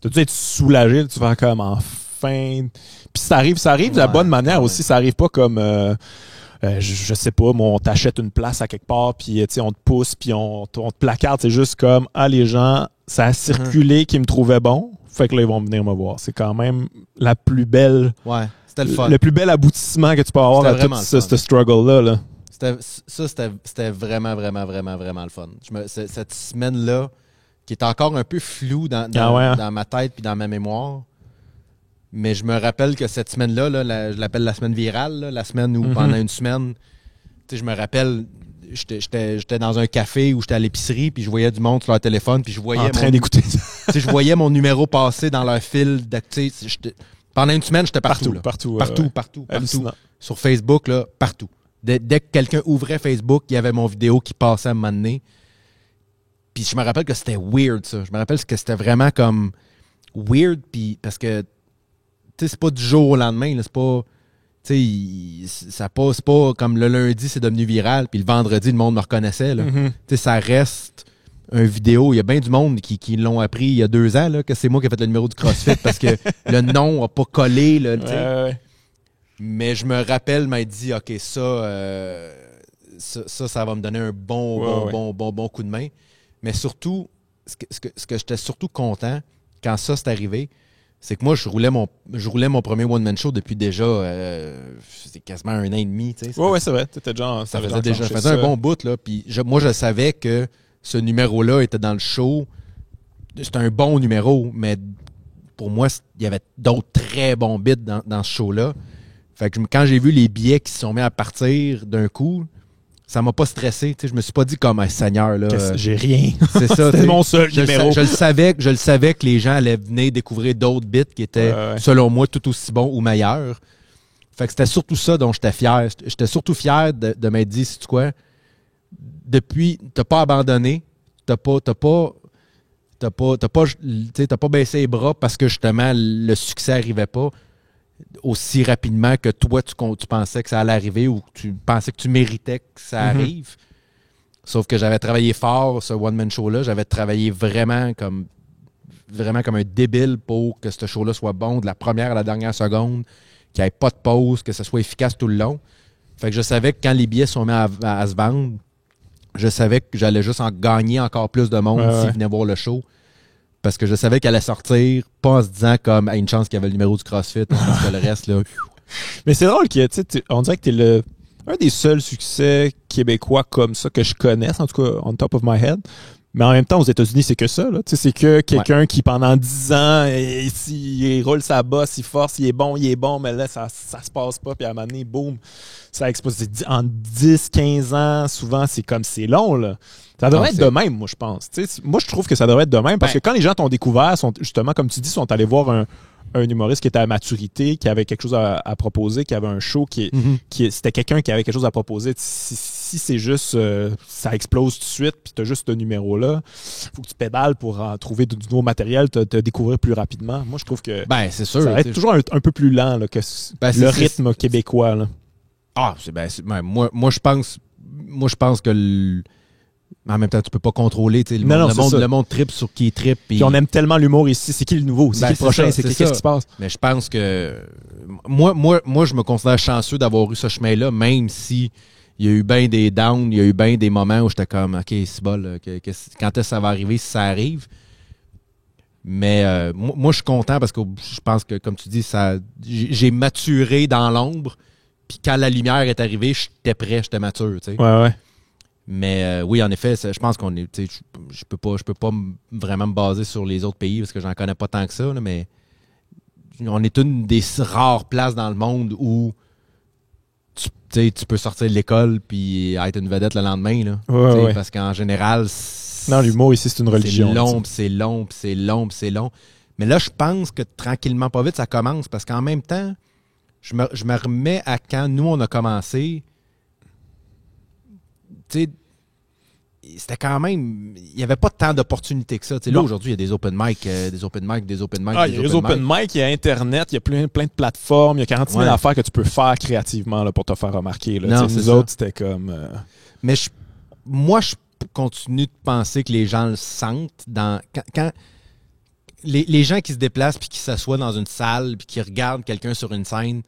A: tu as dû être soulagé, tu vas comme enfin... Puis ça arrive de la bonne manière aussi, ça arrive pas comme... je sais pas, moi, on t'achète une place à quelque part, puis on te pousse, puis on te placarde. C'est juste comme, les gens, ça a circulé qui me trouvaient bon, fait que là, ils vont venir me voir. C'est quand même la plus belle...
B: Ouais, c'était le fun.
A: Le plus bel aboutissement que tu peux avoir à tout ce struggle-là. Là.
B: C'était vraiment, vraiment, vraiment, vraiment le fun. Cette semaine-là, qui est encore un peu floue dans ma tête puis dans ma mémoire, mais je me rappelle que cette semaine-là, je l'appelle la semaine virale, la semaine où pendant une semaine, je me rappelle, j'étais dans un café où j'étais à l'épicerie, puis je voyais du monde sur leur téléphone, puis je voyais...
A: En train d'écouter.
B: Je voyais mon numéro passer dans leur fil d'activité. Pendant une semaine, j'étais partout. Partout. Sur Facebook, là, partout. Dès que quelqu'un ouvrait Facebook, il y avait mon vidéo qui passait à un moment donné. Puis je me rappelle que c'était weird, ça. Je me rappelle que c'était vraiment comme weird, puis parce que c'est pas du jour au lendemain, là, c'est pas... ça passe pas comme le lundi, c'est devenu viral, puis le vendredi, le monde me reconnaissait. Là. Ça reste une vidéo. Il y a bien du monde qui l'ont appris il y a 2 ans, là, que c'est moi qui ai fait le numéro du CrossFit parce que le nom n'a pas collé. Là, Mais je me rappelle m'être dit, OK, ça va me donner un bon coup de main. Mais surtout, ce que j'étais surtout content quand ça s'est arrivé, c'est que moi, je roulais mon premier one-man show depuis déjà c'est quasiment 1 an et demi.
A: Ouais, c'est vrai. Ça
B: faisait un bon bout. Là, puis moi, je savais que ce numéro-là était dans le show. C'était un bon numéro, mais pour moi, il y avait d'autres très bons bits dans ce show-là. Fait que quand j'ai vu les billets qui se sont mis à partir d'un coup, ça m'a pas stressé. Je me suis pas dit comme un seigneur. Là,
A: j'ai rien.
B: C'est ça.
A: C'était mon seul numéro.
B: Je le savais que les gens allaient venir découvrir d'autres bits qui étaient, selon moi, tout aussi bons ou meilleurs. Fait que c'était surtout ça dont j'étais fier. J'étais surtout fier de m'être dit, sais-tu quoi, depuis, t'as pas abandonné, t'as pas baissé les bras parce que justement le succès arrivait pas aussi rapidement que toi tu pensais que ça allait arriver ou que tu pensais que tu méritais que ça arrive. Sauf que j'avais travaillé fort ce one-man show-là, j'avais travaillé vraiment comme un débile pour que ce show-là soit bon de la première à la dernière seconde, qu'il n'y ait pas de pause, que ce soit efficace tout le long. Fait que je savais que quand les billets sont mis à se vendre, je savais que j'allais juste en gagner encore plus de monde s'ils venaient voir le show. Parce que je savais qu'elle allait sortir, pas en se disant comme une chance qu'il y avait le numéro du CrossFit, parce que le reste, là...
A: Mais c'est drôle on dirait que t'es un des seuls succès québécois comme ça que je connaisse, en tout cas, on top of my head. Mais en même temps, aux États-Unis, c'est que ça, là. C'est que quelqu'un qui, pendant 10 ans, il roule sa bosse, il force, il est bon, mais là, ça se passe pas, puis à un moment donné, boum, ça explose. En 10, 15 ans, souvent, c'est comme c'est long, là. Ça devrait être de même, moi, je pense. Moi, je trouve que ça devrait être de même, parce que quand les gens t'ont découvert, justement, comme tu dis, sont allés voir un humoriste qui était à maturité, qui avait quelque chose à proposer, qui avait un show, c'était quelqu'un qui avait quelque chose à proposer. Si c'est juste ça explose tout de suite, puis t'as juste ce numéro-là, faut que tu pédales pour en trouver du nouveau matériel, te découvrir plus rapidement. Moi, je trouve que
B: c'est sûr,
A: ça va être toujours un peu plus lent là, que le rythme québécois. Là.
B: Moi, je pense que en même temps, tu peux pas contrôler. Le monde trippe sur qui trippe.
A: Puis on aime tellement l'humour ici. C'est qui le nouveau? C'est qui le prochain? Qu'est-ce qui se passe?
B: Mais je pense que... Moi, je me considère chanceux d'avoir eu ce chemin-là, même si il y a eu bien des downs, il y a eu bien des moments où j'étais comme, OK, c'est bon, quand est-ce que ça va arriver, si ça arrive? Mais moi, je suis content parce que je pense que, comme tu dis, j'ai maturé dans l'ombre. Puis quand la lumière est arrivée, j'étais prêt, j'étais mature. Tu sais.
A: Ouais.
B: Mais oui, en effet, je pense qu'on est. Je peux pas vraiment me baser sur les autres pays parce que j'en connais pas tant que ça, là, mais on est une des rares places dans le monde où tu peux sortir de l'école puis être une vedette le lendemain. Là,
A: ouais.
B: Parce qu'en général,
A: non, l'humour ici, c'est une religion.
B: C'est long. Mais là, je pense que tranquillement, pas vite, ça commence parce qu'en même temps, je me remets à quand nous, on a commencé. Tu sais, c'était quand même... Il n'y avait pas tant d'opportunités que ça. Là, aujourd'hui, il y a des open mic.
A: Il y a des open mic, il y a Internet, il y a plein de plateformes, il y a 40 000 affaires que tu peux faire créativement là, pour te faire remarquer. Là. Nous autres, c'était comme...
B: Mais moi, je continue de penser que les gens le sentent quand les gens qui se déplacent puis qui s'assoient dans une salle puis qui regardent quelqu'un sur une scène,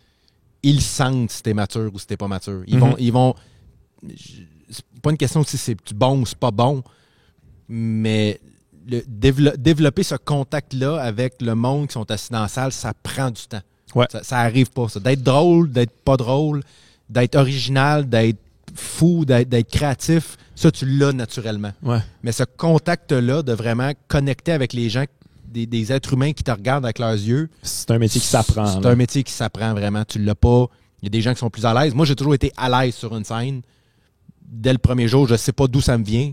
B: ils sentent si t'es mature ou si t'es pas mature. Ils vont c'est pas une question si c'est bon ou c'est pas bon, mais développer ce contact-là avec le monde qui sont assis dans la salle, ça prend du temps.
A: Ouais.
B: Ça arrive pas, ça. D'être drôle, d'être pas drôle, d'être original, d'être fou, d'être créatif, ça, tu l'as naturellement.
A: Ouais.
B: Mais ce contact-là, de vraiment connecter avec les gens, des êtres humains qui te regardent avec leurs yeux.
A: C'est un métier qui s'apprend.
B: C'est un métier qui s'apprend vraiment. Tu l'as pas. Il y a des gens qui sont plus à l'aise. Moi, j'ai toujours été à l'aise sur une scène. Dès le premier jour, je sais pas d'où ça me vient.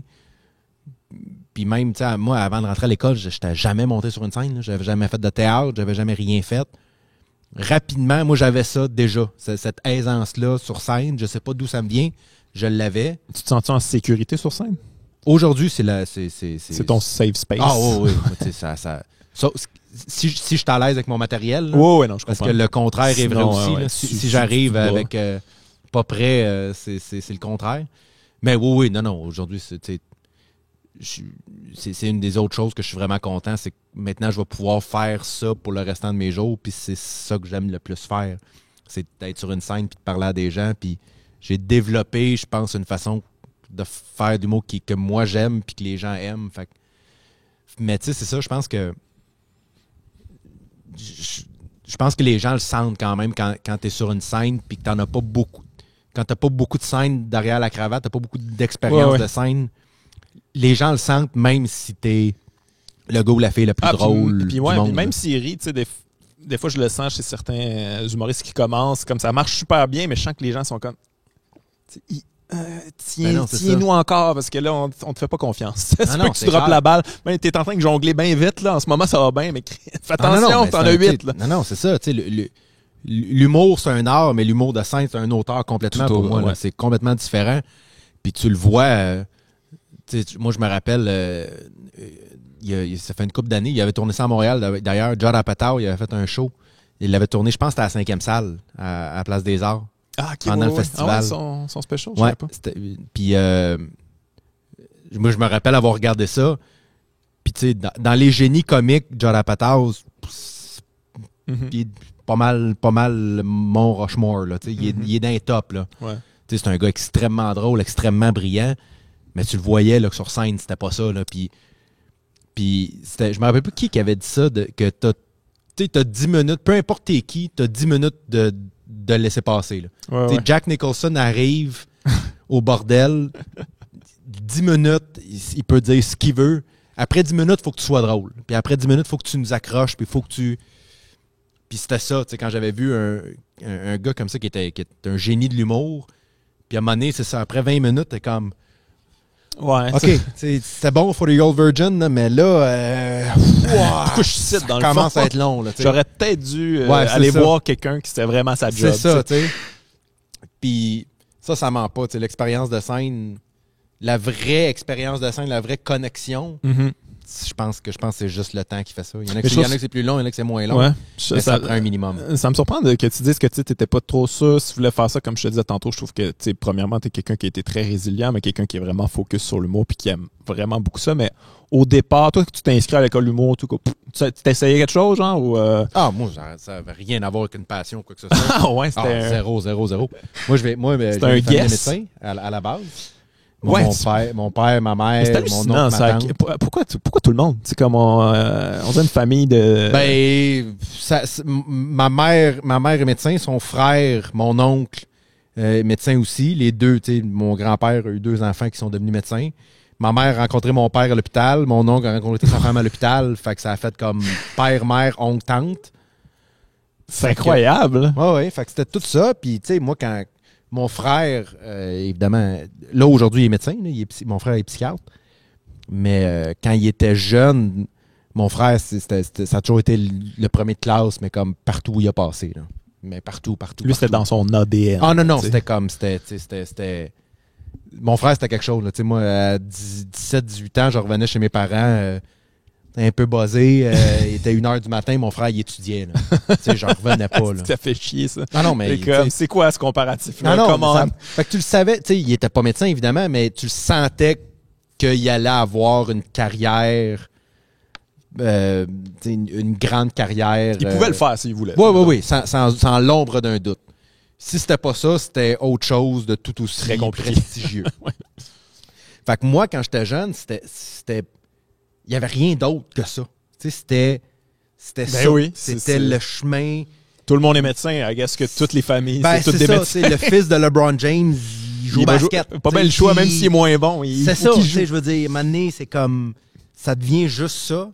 B: Puis même, tu sais, moi, avant de rentrer à l'école, je n'étais jamais monté sur une scène. J'avais jamais fait de théâtre, j'avais jamais rien fait. Rapidement, moi, j'avais ça déjà. Cette aisance-là sur scène, je sais pas d'où ça me vient. Je l'avais.
A: Tu te sens en sécurité sur scène?
B: Aujourd'hui, c'est
A: ton safe space.
B: Ah oui. Si je suis à l'aise avec mon matériel, là,
A: non, je comprends.
B: Parce que le contraire est vrai aussi. Si j'arrive avec pas prêt, c'est le contraire. Mais oui, non. Aujourd'hui, c'est une des autres choses que je suis vraiment content. C'est que maintenant, je vais pouvoir faire ça pour le restant de mes jours. Puis c'est ça que j'aime le plus faire. C'est d'être sur une scène puis de parler à des gens. Puis j'ai développé, je pense, une façon de faire du mot que moi j'aime puis que les gens aiment. Mais tu sais, c'est ça, je pense que les gens le sentent quand même quand tu es sur une scène puis que tu n'en as pas beaucoup. Quand tu n'as pas beaucoup de scènes derrière la cravate, tu n'as pas beaucoup d'expérience de scène, les gens le sentent même si tu es le gars ou la fille le plus drôle du monde.
A: Puis même s'il rit, tu sais, des fois je le sens chez certains humoristes qui commencent, comme ça marche super bien, mais je sens que les gens sont comme... Tiens-nous encore, parce que là, on te fait pas confiance. C'est que tu droppes la balle. Ben, t'es en train de jongler bien vite, là. En ce moment, ça va bien, mais fais attention, t'en as 8, là.
B: Non, c'est ça. L'humour, c'est un art, mais l'humour de scène, c'est un auteur complètement pour moi. Là. C'est complètement différent. Puis tu le vois. Moi, je me rappelle, ça fait une couple d'années, il avait tourné ça à Montréal. D'ailleurs, Judd Apatow, il avait fait un show. Il l'avait tourné, je pense, c'était à la 5e salle, à Place des Arts. Pendant le festival.
A: Son special, je
B: sais
A: pas.
B: Puis moi, je me rappelle avoir regardé ça. Puis tu sais, dans les génies comiques, Judd Apatow, il est pas mal Mont Rushmore. Là, il est dans les tops. Là.
A: Ouais.
B: C'est un gars extrêmement drôle, extrêmement brillant. Mais tu le voyais là, que sur scène, c'était pas ça. Là. Puis je me rappelle plus qui avait dit ça, que t'as 10 minutes, peu importe t'es qui, t'as 10 minutes de laisser passer. Là. Ouais. Jack Nicholson arrive au bordel, 10 minutes, il peut dire ce qu'il veut. Après 10 minutes, il faut que tu sois drôle. Puis après 10 minutes, il faut que tu nous accroches. Puis il faut que tu... Puis c'était ça, quand j'avais vu un gars comme ça qui était un génie de l'humour. Puis à un moment donné, c'est ça, après 20 minutes, t'es comme...
A: Ouais.
B: OK, c'était bon for the old virgin, là, mais là...
A: Pourquoi je cite dans le fond?
B: Ça commence à être long. Là,
A: j'aurais peut-être dû aller voir quelqu'un qui c'était vraiment sa job.
B: C'est ça, tu sais. Puis ça ment pas. L'expérience de scène, la vraie expérience de scène, la vraie connexion, je pense que c'est juste le temps qui fait ça. Il y en a que c'est plus long, il y en a que c'est moins long. Ouais. Mais ça prend un minimum.
A: Ça me surprend que tu dises que tu n'étais pas trop sûr si tu voulais faire ça. Comme je te disais tantôt, je trouve que premièrement, tu es quelqu'un qui a été très résilient, mais quelqu'un qui est vraiment focus sur l'humour puis qui aime vraiment beaucoup ça. Mais au départ, toi, tu t'es inscrit à l'école d'humour, tu t'essayais quelque chose, genre? Ou
B: moi, ça n'avait rien à voir avec une passion ou quoi que ce soit.
A: Ouais, c'était...
B: 0. Moi, c'était un
A: guess
B: médecin à la base. Mon père, ma mère,
A: c'est
B: mon
A: hallucinant,
B: oncle, ma tante.
A: pourquoi tout le monde? C'est comme on a une famille de...
B: Ben, ma mère est médecin, son frère, mon oncle, médecin aussi. Les deux, tu sais, mon grand-père a eu 2 enfants qui sont devenus médecins. Ma mère a rencontré mon père à l'hôpital. Mon oncle a rencontré sa femme à l'hôpital. Fait que ça a fait comme père, mère, oncle, tante.
A: C'est incroyable.
B: Ouais, fait que c'était tout ça. Puis, tu sais, moi, quand mon frère, évidemment, là, aujourd'hui, il est médecin. Là, mon frère est psychiatre. Mais quand il était jeune, mon frère, ça a toujours été le premier de classe, mais comme partout où il a passé. Là. Mais partout.
A: Lui, c'était dans son ADN.
B: Ah non, c'était comme, c'était... Mon frère, c'était quelque chose. Là. Moi, à 17-18 ans, je revenais chez mes parents, un peu buzzé. Il était 1h du matin, mon frère, il étudiait. Je revenais pas. Là.
A: Ça fait chier, ça.
B: Ah non, mais...
A: C'est quoi ce comparatif?
B: Non, fait que tu le savais. Il était pas médecin, évidemment, mais tu le sentais qu'il allait avoir une carrière... une grande carrière.
A: Il pouvait le faire s'il voulait.
B: Oui, sans l'ombre d'un doute. Si c'était pas ça, c'était autre chose de tout aussi
A: très
B: prestigieux.
A: Ouais.
B: Fait que moi, quand j'étais jeune, c'était il y avait rien d'autre que ça. C'était ça.
A: Oui,
B: c'était le chemin.
A: Tout le monde est médecin, I guess que toutes les familles, c'est toutes des médecins.
B: Le fils de LeBron James, il joue au basket.
A: Pas mal le choix, même s'il est moins bon.
B: C'est ça, tu sais, je veux dire, maintenant, c'est comme ça devient juste ça.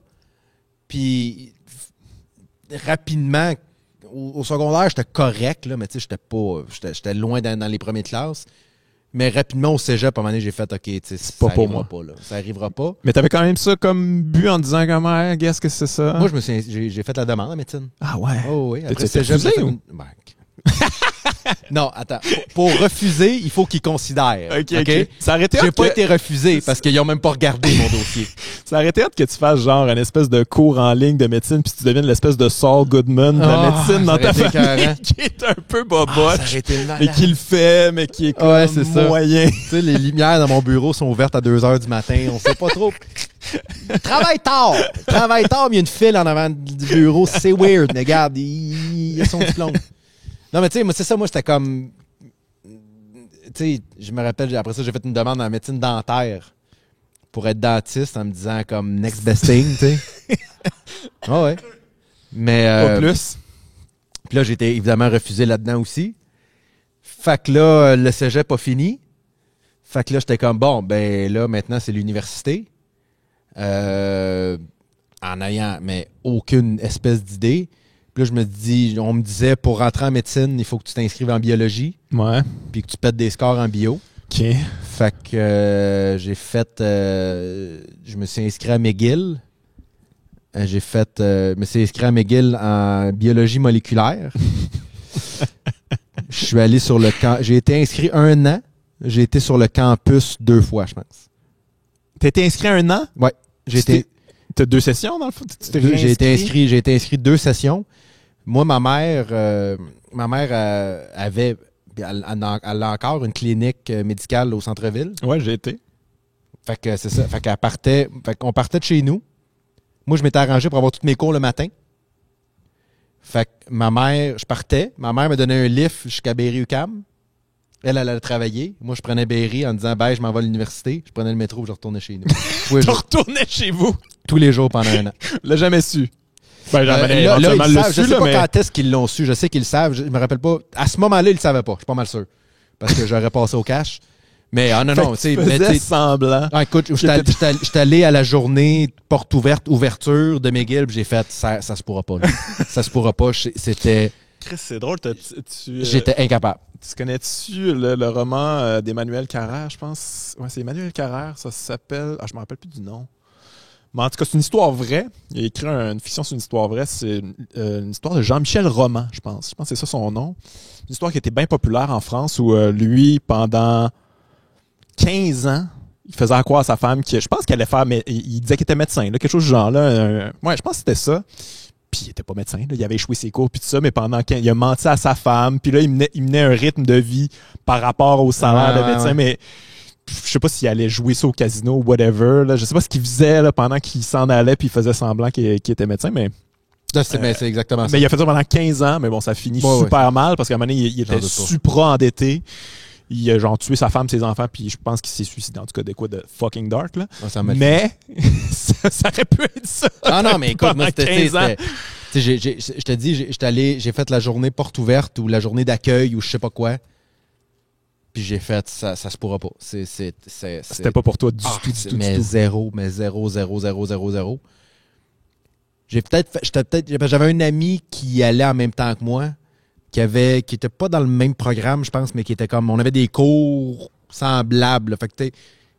B: Puis rapidement, au secondaire, j'étais correct, là, mais tu sais, j'étais loin dans les premières classes. Mais rapidement, au cégep, à un moment donné, j'ai fait, OK, tu sais, c'est pas pour moi. Pas, là. Ça arrivera pas.
A: Mais t'avais quand même ça comme but en disant comment, qu'est-ce que c'est ça?
B: Moi, j'ai fait la demande en médecine.
A: Ah ouais?
B: Oh oui.
A: Après cégep,
B: Non, attends. Pour refuser, il faut qu'ils considèrent.
A: OK. Ça aurait été
B: J'ai pas été refusé parce qu'ils ont même pas regardé mon dossier.
A: Ça aurait été hâte que tu fasses genre une espèce de cours en ligne de médecine puis tu deviennes l'espèce de Saul Goodman de la médecine dans ta famille qui est un peu boboche, mais qui le fait, mais qui est comme moyen.
B: Tu sais, les lumières dans mon bureau sont ouvertes à 2h du matin. On sait pas trop. Travaille tard, mais il y a une file en avant du bureau. C'est weird. Mais regarde, il a son diplôme. Non, mais tu sais, moi, c'est ça, moi, j'étais comme... Tu sais, je me rappelle, après ça, j'ai fait une demande en médecine dentaire pour être dentiste en me disant comme next best thing, tu sais. Ah ouais. Mais...
A: Pas plus.
B: Puis là, j'ai été évidemment refusé là-dedans aussi. Fait que là, le cégep pas fini. Fait que là, j'étais comme, bon, ben là, maintenant, c'est l'université. En ayant, mais aucune espèce d'idée. Puis là, on me disait, pour rentrer en médecine, il faut que tu t'inscrives en biologie.
A: Ouais. Puis
B: que tu pètes des scores en bio.
A: OK.
B: Fait que j'ai fait... je me suis inscrit à McGill. Je me suis inscrit à McGill en biologie moléculaire. Je suis allé sur le camp... J'ai été inscrit 1 an. J'ai été sur le campus 2 fois, je pense.
A: T'as été inscrit 1 an?
B: Ouais.
A: T'as 2 sessions, dans le fond?
B: J'ai été inscrit 2 sessions. Moi, ma mère avait... Elle a encore une clinique médicale au centre-ville.
A: Ouais, j'ai été.
B: Fait que c'est ça. Fait qu'on partait de chez nous. Moi, je m'étais arrangé pour avoir tous mes cours le matin. Fait que je partais. Ma mère me donnait un lift jusqu'à Berry-UQAM. Elle allait travailler. Moi, je prenais Berry en disant, je m'en vais à l'université. Je prenais le métro et je retournais chez nous.
A: Tu retournais chez vous?
B: Tous les jours pendant 1 an.
A: Je l'ai jamais su.
B: Là, je sais pas quand est-ce qu'ils l'ont su. Je sais qu'ils le savent. Je me rappelle pas. À ce moment-là, ils le savaient pas. Je suis pas mal sûr. Parce que j'aurais passé au cash. Mais non, tu sais.
A: Semblant.
B: Écoute, j'étais allé à la journée porte ouverte, ouverture de McGill, puis j'ai fait ça se pourra pas. Là. Ça se pourra pas. C'était.
A: Chris, c'est drôle.
B: J'étais incapable.
A: Tu connais-tu le roman d'Emmanuel Carrère, je pense? Ouais, c'est Emmanuel Carrère. Ça s'appelle. Je me rappelle plus du nom. Mais en tout cas, c'est une histoire vraie. Il a écrit une fiction sur une histoire vraie. C'est une histoire de Jean-Michel Roman, je pense. Je pense que c'est ça son nom. Une histoire qui était bien populaire en France où lui, pendant 15 ans, il faisait croire à sa femme que je pense qu'elle allait faire, mais il disait qu'il était médecin, là, quelque chose du genre là. Ouais, je pense que c'était ça. Puis il était pas médecin, là, il avait échoué ses cours puis tout ça, mais pendant qu'il a menti à sa femme, puis là il menait un rythme de vie par rapport au salaire de médecin, mais je sais pas s'il allait jouer ça au casino ou whatever. Là. Je sais pas ce qu'il faisait là, pendant qu'il s'en allait puis il faisait semblant qu'il était médecin, mais...
B: c'est exactement ça.
A: Mais il a fait ça pendant 15 ans, mais bon, ça finit super mal parce qu'à un moment donné, il était supra-endetté. il a genre tué sa femme, ses enfants, puis je pense qu'il s'est suicidé. En tout cas, des quoi de fucking dark, là.
B: Ça
A: mais ça aurait pu être ça.
B: Non, mais écoute, moi,
A: je
B: te dis, j'ai fait la journée porte ouverte ou la journée d'accueil ou je sais pas quoi. Puis j'ai fait, ça se pourra pas.
A: C'était pas pour toi du tout.
B: Mais zéro. J'avais un ami qui allait en même temps que moi, qui était pas dans le même programme, je pense, mais qui était comme, on avait des cours semblables. Fait que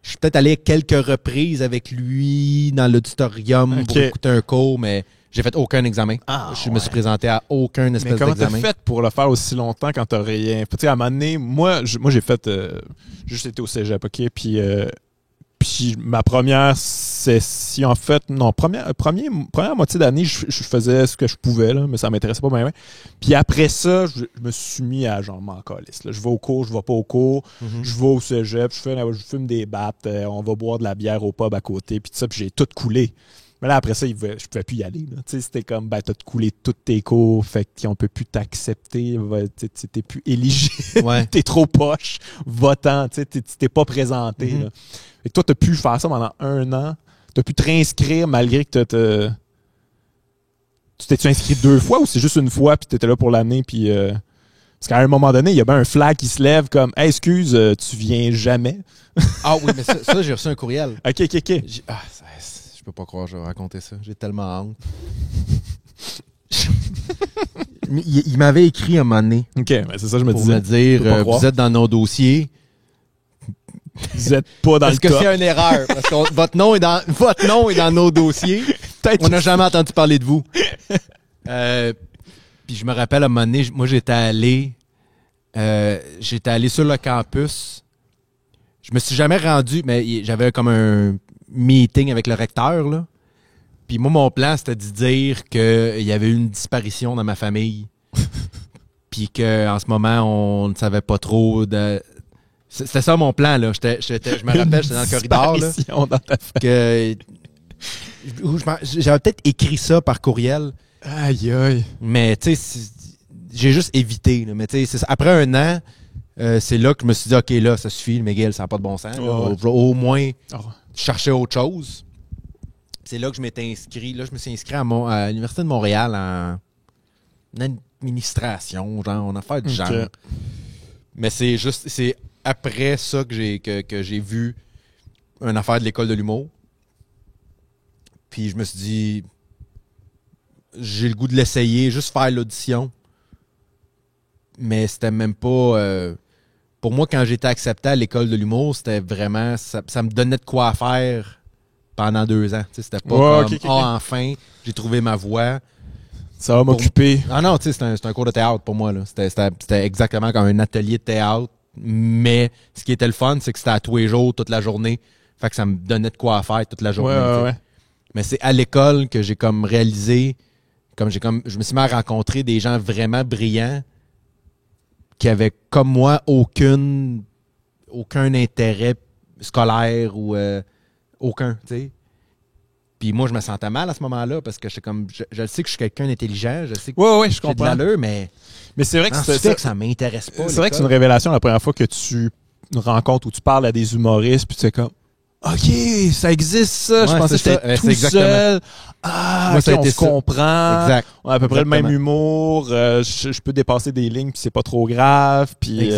B: je suis peut-être allé quelques reprises avec lui dans l'auditorium pour écouter un cours, mais j'ai fait aucun examen. Je me suis présenté à aucun espèce d'examen.
A: Mais comment t'as fait pour le faire aussi longtemps quand t'as rien? Tu sais, à un moment donné, moi j'ai fait... juste été au cégep, OK? Puis ma première session, en fait, non, première moitié d'année, je faisais ce que je pouvais, là, mais ça m'intéressait pas bien. Puis après ça, je me suis mis à genre m'en calisse. Je vais au cours, je vais pas au cours, je vais au cégep, je fume des battes, on va boire de la bière au pub à côté, puis tout ça, puis j'ai tout coulé. Mais là, après ça, je pouvais plus y aller. C'était comme, t'as coulé toutes tes cours, fait qu'on peut plus t'accepter, t'es plus éligible, t'es trop poche, votant, t'es pas présenté. Là. Fait que toi, t'as pu faire ça pendant 1 an, t'as pu te réinscrire malgré que tu t'es-tu inscrit 2 fois ou c'est juste une fois puis t'étais là pour l'année puis... Parce qu'à un moment donné, il y a bien un flag qui se lève comme « Hey, excuse, tu viens jamais. »
B: Ah oui, mais ça j'ai reçu un courriel.
A: OK.
B: Je peux pas croire que je vais raconter ça. J'ai tellement honte. il m'avait écrit à un moment donné.
A: OK, ben c'est ça je me
B: pour
A: disais.
B: Me dire, vous êtes dans nos dossiers.
A: Vous êtes pas dans le top.
B: Est-ce que c'est une erreur? Parce que votre nom est dans nos dossiers. On n'a jamais entendu parler de vous. Puis je me rappelle à un moment donné, moi j'étais allé sur le campus. Je me suis jamais rendu, mais j'avais comme un meeting avec le recteur, là. Puis moi, mon plan, c'était de dire qu'il y avait eu une disparition dans ma famille. Puis qu'en ce moment, on ne savait pas trop de... C'était ça mon plan, là. Je me rappelle, j'étais dans le corridor, là.
A: Dans ta famille.
B: J'avais peut-être écrit ça par courriel.
A: Aïe.
B: Mais, tu sais, j'ai juste évité, là. Mais, tu sais, après 1 an... c'est là que je me suis dit, OK, là, ça suffit, Miguel, ça n'a pas de bon sens. Au moins, chercher autre chose. C'est là que je m'étais inscrit. Là, je me suis inscrit à l'Université de Montréal en administration, genre, en affaires du genre. Mais c'est après ça que j'ai vu une affaire de l'école de l'humour. Puis je me suis dit, j'ai le goût de l'essayer, juste faire l'audition. Mais c'était même pas... pour moi, quand j'étais accepté à l'école de l'humour, c'était vraiment... Ça me donnait de quoi faire pendant 2 ans. T'sais, c'était pas enfin, j'ai trouvé ma voie.
A: Ça va m'occuper.
B: Ah non, tu sais, c'est un cours de théâtre pour moi. Là. C'était exactement comme un atelier de théâtre. Mais ce qui était le fun, c'est que c'était à tous les jours, toute la journée. Fait que ça me donnait de quoi faire toute la journée.
A: Ouais.
B: Mais c'est à l'école que j'ai comme réalisé... je me suis mis à rencontrer des gens vraiment brillants qui avaient, comme moi, aucun intérêt scolaire ou aucun, tu sais. Puis moi, je me sentais mal à ce moment-là parce que je sais que je suis quelqu'un d'intelligent, je sais que
A: je comprends.
B: j'ai de l'allure, mais
A: c'est vrai que
B: ça m'intéresse pas.
A: C'est vrai que c'est une révélation la première fois que tu rencontres ou tu parles à des humoristes puis tu sais comme OK, ça existe ça. Je pensais que j'étais tout seul. Moi, on se comprend.
B: Exact.
A: On a à peu près le même humour. Je peux dépasser des lignes puis c'est pas trop grave. Puis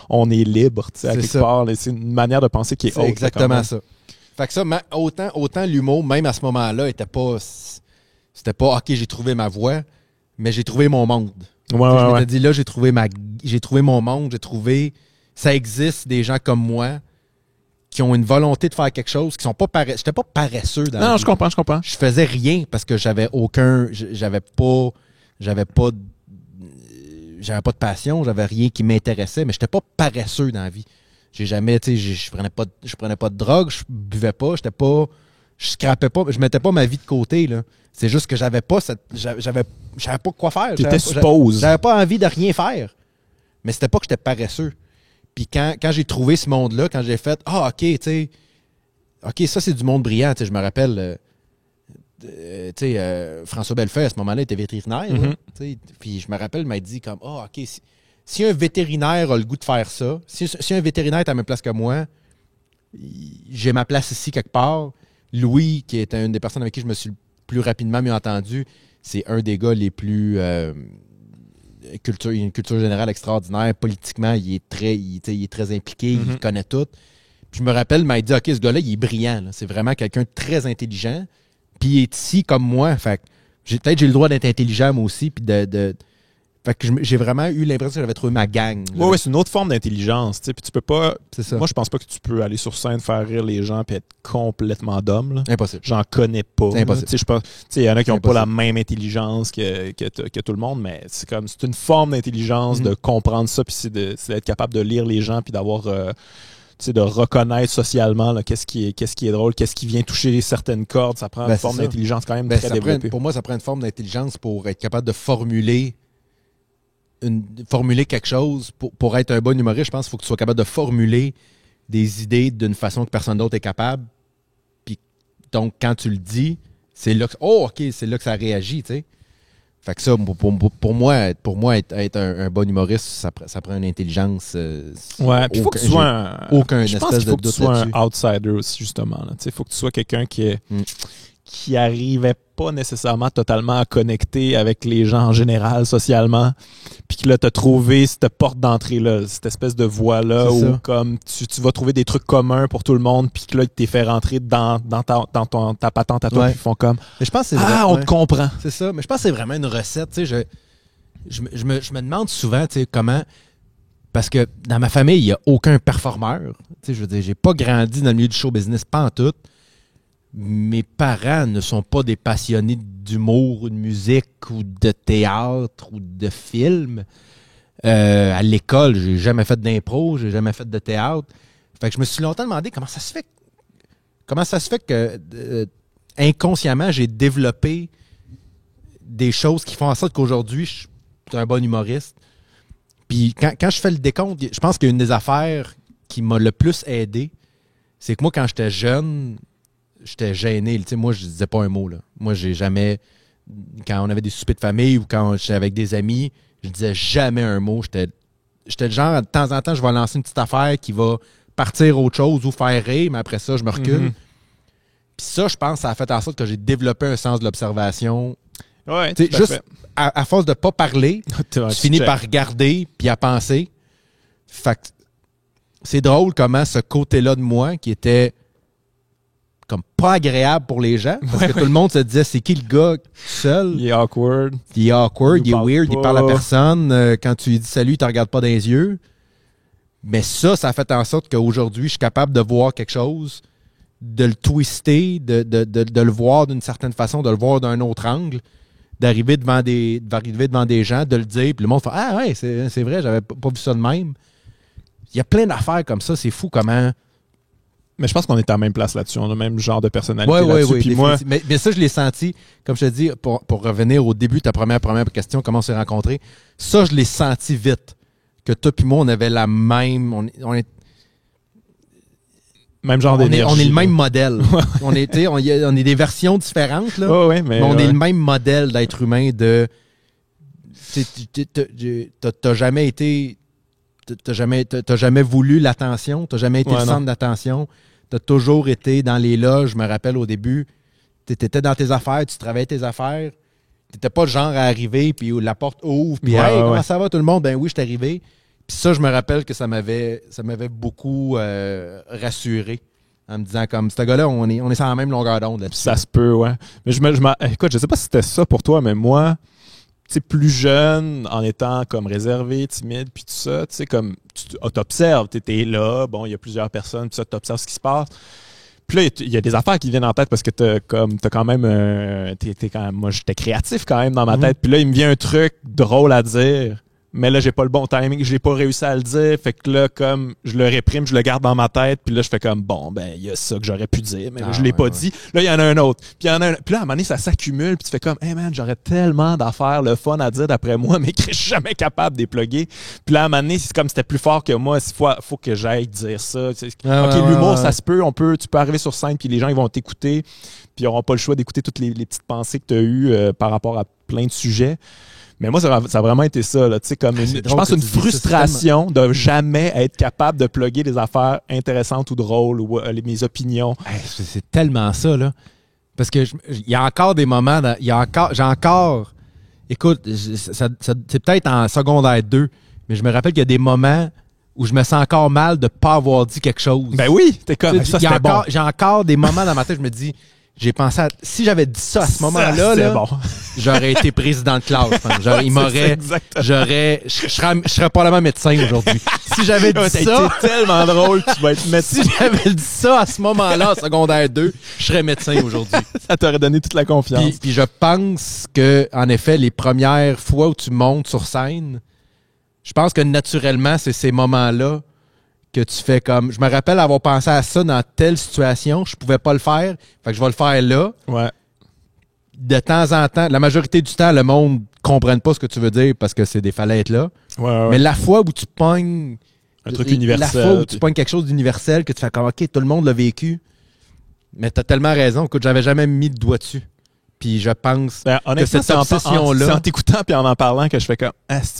A: on est libre, tu sais, à quelque part. C'est une manière de penser qui est haute.
B: C'est exactement ça. Fait que ça, autant l'humour, même à ce moment-là, c'était pas OK, j'ai trouvé ma voie, mais j'ai trouvé mon monde. Je m'étais dit là, j'ai trouvé mon monde, ça existe des gens comme moi qui ont une volonté de faire quelque chose, qui sont pas j'étais pas paresseux dans la vie.
A: Je comprends.
B: Je faisais rien parce que j'avais pas de passion, j'avais rien qui m'intéressait, mais j'étais pas paresseux dans la vie. J'ai jamais, tu sais, je prenais pas de drogue, je buvais pas, je scrapais pas, je mettais pas ma vie de côté, là. C'est juste que j'avais pas quoi faire.
A: T'étais suppose.
B: J'avais pas envie de rien faire. Mais c'était pas que j'étais paresseux. Puis quand j'ai trouvé ce monde-là, quand j'ai fait OK, tu sais, OK, ça c'est du monde brillant, tu sais, je me rappelle François Bellefeuille à ce moment-là était vétérinaire, tu sais, puis je me rappelle, il m'a dit comme OK, si un vétérinaire a le goût de faire ça, si un vétérinaire est à la même place que moi, j'ai ma place ici quelque part. Louis, qui est une des personnes avec qui je me suis le plus rapidement mieux entendu, c'est un des gars les plus... il a une culture générale extraordinaire. Politiquement, il est très impliqué, il connaît tout. Puis je me rappelle, il m'a dit, OK, ce gars-là, il est brillant. Là. C'est vraiment quelqu'un de très intelligent. Puis il est ici comme moi. Fait que peut-être j'ai le droit d'être intelligent moi aussi. Puis fait que j'ai vraiment eu l'impression que j'avais trouvé ma gang.
A: Oui, c'est une autre forme d'intelligence. Puis tu peux pas.
B: C'est ça.
A: Moi, je pense pas que tu peux aller sur scène, faire rire les gens puis être complètement d'homme.
B: Impossible.
A: J'en connais pas.
B: C'est impossible.
A: Il y en a qui n'ont pas la même intelligence que tout le monde, mais c'est une forme d'intelligence de comprendre ça, puis c'est d'être capable de lire les gens, puis d'avoir. De reconnaître socialement là, qu'est-ce qui est drôle, qu'est-ce qui vient toucher certaines cordes. Ça prend une forme d'intelligence quand même très développée.
B: Pour moi, ça prend une forme d'intelligence pour être capable de formuler quelque chose. Pour être un bon humoriste, je pense qu'il faut que tu sois capable de formuler des idées d'une façon que personne d'autre est capable. Puis donc, quand tu le dis, c'est là que c'est là que ça réagit, tu sais. Fait que ça, pour moi, être un bon humoriste, ça prend une intelligence.
A: Ouais, puis il faut que tu sois
B: je pense qu'il faut que tu sois
A: un outsider aussi, justement. Il faut que tu sois quelqu'un qui arrivait pas nécessairement totalement à connecter avec les gens en général, socialement, puis que là, t'as trouvé cette porte d'entrée-là, cette espèce de voie-là, où comme tu vas trouver des trucs communs pour tout le monde, puis que là, t'es fait rentrer dans ta patente à toi, puis ils font comme
B: mais je pense que
A: on te comprend.
B: C'est ça, mais je pense que c'est vraiment une recette, tu sais, je me demande souvent, tu sais, comment... Parce que dans ma famille, il n'y a aucun performeur. Tu sais, je veux dire, j'ai pas grandi dans le milieu du show business, pas en tout. Mes parents ne sont pas des passionnés d'humour ou de musique ou de théâtre ou de film. À l'école, j'ai jamais fait d'impro, j'ai jamais fait de théâtre. Fait que je me suis longtemps demandé comment ça se fait que inconsciemment, j'ai développé des choses qui font en sorte qu'aujourd'hui, je suis un bon humoriste. Puis quand je fais le décompte, je pense qu'une des affaires qui m'a le plus aidé, c'est que moi, quand j'étais jeune... J'étais gêné. Tu sais, moi, je disais pas un mot. Là. Moi, j'ai jamais... Quand on avait des soupers de famille ou quand j'étais avec des amis, je disais jamais un mot. J'étais le genre, de temps en temps, je vais lancer une petite affaire qui va partir autre chose ou faire rire, mais après ça, je me recule. Puis ça, je pense, ça a fait en sorte que j'ai développé un sens de l'observation.
A: Ouais,
B: tu sais, juste à force de pas parler, tu finis par regarder puis à penser. Fait que c'est drôle comment ce côté-là de moi, qui était... comme pas agréable pour les gens, parce que tout le monde se disait, c'est qui le gars seul?
A: Il est awkward.
B: Il est weird, il parle à personne. Quand tu lui dis salut, il te regarde pas dans les yeux. Mais ça a fait en sorte qu'aujourd'hui, je suis capable de voir quelque chose, de le twister, de le voir d'une certaine façon, de le voir d'un autre angle, d'arriver devant des gens, de le dire, puis le monde fait « Ah ouais, c'est vrai, j'avais pas vu ça de même. » Il y a plein d'affaires comme ça, c'est fou comment...
A: Mais je pense qu'on est à la même place là-dessus. On a le même genre de personnalité là-dessus.
B: Oui. Mais ça, je l'ai senti, comme je te dis, pour revenir au début de ta première question, comment on s'est rencontrés, ça, je l'ai senti vite. Que toi puis moi, on avait la même... On est
A: même genre d'énergie.
B: On est le même modèle. on est des versions différentes, là.
A: Mais
B: on est le même modèle d'être humain de... T'as jamais été... T'as jamais voulu l'attention, t'as jamais été le centre d'attention, t'as toujours été dans les loges. Je me rappelle au début, t'étais dans tes affaires, tu travaillais tes affaires, t'étais pas le genre à arriver, puis la porte ouvre, puis hey, comment ça va tout le monde? Ben oui, je suis arrivé. Puis ça, je me rappelle que ça m'avait beaucoup rassuré, en me disant comme, ce gars-là, on est sur la même longueur d'onde là-dessus.
A: Ça se peut, ouais. Mais écoute, je sais pas si c'était ça pour toi, mais moi... Tu sais, plus jeune, en étant comme réservé, timide, puis tout ça, tu sais, comme tu t'observes, t'es là, bon, il y a plusieurs personnes, puis ça, t'observes ce qui se passe. Puis là, il y a des affaires qui viennent en tête parce que t'as quand même, moi, j'étais créatif quand même dans ma tête. Puis là, il me vient un truc drôle à dire, mais là, j'ai pas le bon timing, j'ai pas réussi à le dire. Fait que là, comme, je le réprime, je le garde dans ma tête, puis là, je fais comme, bon, ben, il y a ça que j'aurais pu dire, mais là, je l'ai pas dit. Là, il y en a un autre. Puis là, à un moment donné, ça s'accumule, puis tu fais comme, hey man, j'aurais tellement d'affaires, le fun à dire d'après moi, mais que je suis jamais capable de les plugger. Puis là, à un moment donné, c'est comme c'était plus fort que moi, faut que j'aille dire ça. L'humour, ça se peut, tu peux arriver sur scène, puis les gens, ils vont t'écouter, puis ils n'auront pas le choix d'écouter toutes les petites pensées que tu as eues par rapport à plein de sujets. Mais moi, ça a vraiment été ça, là. Tu sais, comme je pense une frustration de jamais être capable de plugger des affaires intéressantes ou drôles ou mes opinions.
B: C'est tellement ça, là. Parce que il y a encore des moments, écoute, c'est peut-être en secondaire 2, mais je me rappelle qu'il y a des moments où je me sens encore mal de pas avoir dit quelque chose.
A: Ben oui, t'es comme ça, c'était bon.
B: J'ai encore des moments dans ma tête, je me dis, j'ai pensé si j'avais dit ça à ce moment-là, là,
A: bon.
B: j'aurais été président de classe. Je serais probablement médecin aujourd'hui. Si j'avais dit ça,
A: c'est tellement drôle, tu vas être médecin.
B: Si j'avais dit ça à ce moment-là, en secondaire 2, je serais médecin aujourd'hui.
A: Ça t'aurait donné toute la confiance.
B: Puis je pense que, en effet, les premières fois où tu montes sur scène, je pense que naturellement, c'est ces moments-là que tu fais comme... Je me rappelle avoir pensé à ça dans telle situation, je pouvais pas le faire, fait que je vais le faire là.
A: Ouais.
B: De temps en temps, la majorité du temps, le monde ne comprenne pas ce que tu veux dire parce que c'est des fallait être là.
A: Ouais.
B: Mais la fois où tu pognes...
A: Un truc universel.
B: La fois où tu pognes quelque chose d'universel, que tu fais comme, OK, tout le monde l'a vécu. Mais t'as tellement raison. Écoute, j'avais jamais mis de doigt dessus. Puis je pense que cette obsession-là...
A: C'est en t'écoutant puis en parlant que je fais comme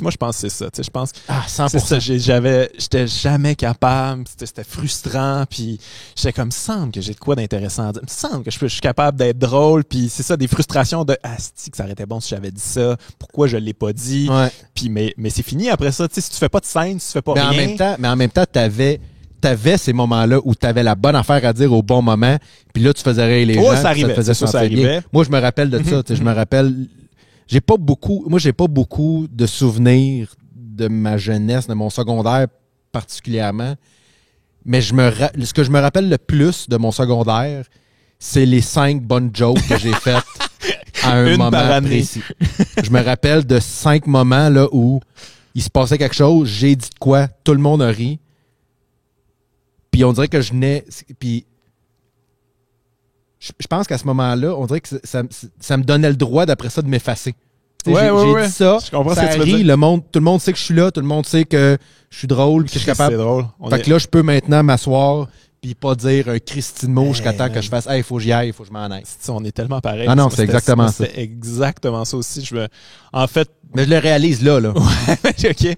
A: moi je pense que c'est ça, tu sais, je pense
B: 100%.
A: C'est ça, j'étais jamais capable, c'était frustrant, puis j'étais comme semble que j'ai de quoi d'intéressant à dire, me semble que je suis capable d'être drôle, puis c'est ça, des frustrations de que ça aurait été bon si j'avais dit ça, pourquoi je l'ai pas dit.
B: Ouais.
A: Puis mais c'est fini après ça, tu sais, si tu fais pas de scène, si tu fais pas rien.
B: Mais en même temps t'avais ces moments-là où t'avais la bonne affaire à dire au bon moment, puis là, tu faisais rire les gens,
A: ça arrivait,
B: te faisait
A: ça
B: sentir bien.
A: arrivait.
B: Moi, je me rappelle de ça, je me rappelle... J'ai pas beaucoup de souvenirs de ma jeunesse, de mon secondaire particulièrement, mais ce que je me rappelle le plus de mon secondaire, c'est les 5 bonnes jokes que j'ai faites à un moment précis. Je me rappelle de 5 moments là où il se passait quelque chose, j'ai dit de quoi, tout le monde a ri. Puis on dirait que je venais... Puis je pense qu'à ce moment-là, on dirait que ça me donnait le droit d'après ça de m'effacer. J'ai dit ça,
A: je comprends
B: ça
A: ce que tu veux
B: rit,
A: dire.
B: tout le monde sait que je suis là, tout le monde sait que je suis drôle, que je suis capable.
A: C'est drôle.
B: Fait que là, je peux maintenant m'asseoir puis pas dire un Christy de mot jusqu'à temps que je fasse « Hey, il faut que j'y aille, il faut que je m'en aille. »
A: On est tellement pareil.
B: Non, c'est exactement ça.
A: C'est exactement ça aussi. En fait...
B: Mais je le réalise là.
A: Ouais, OK.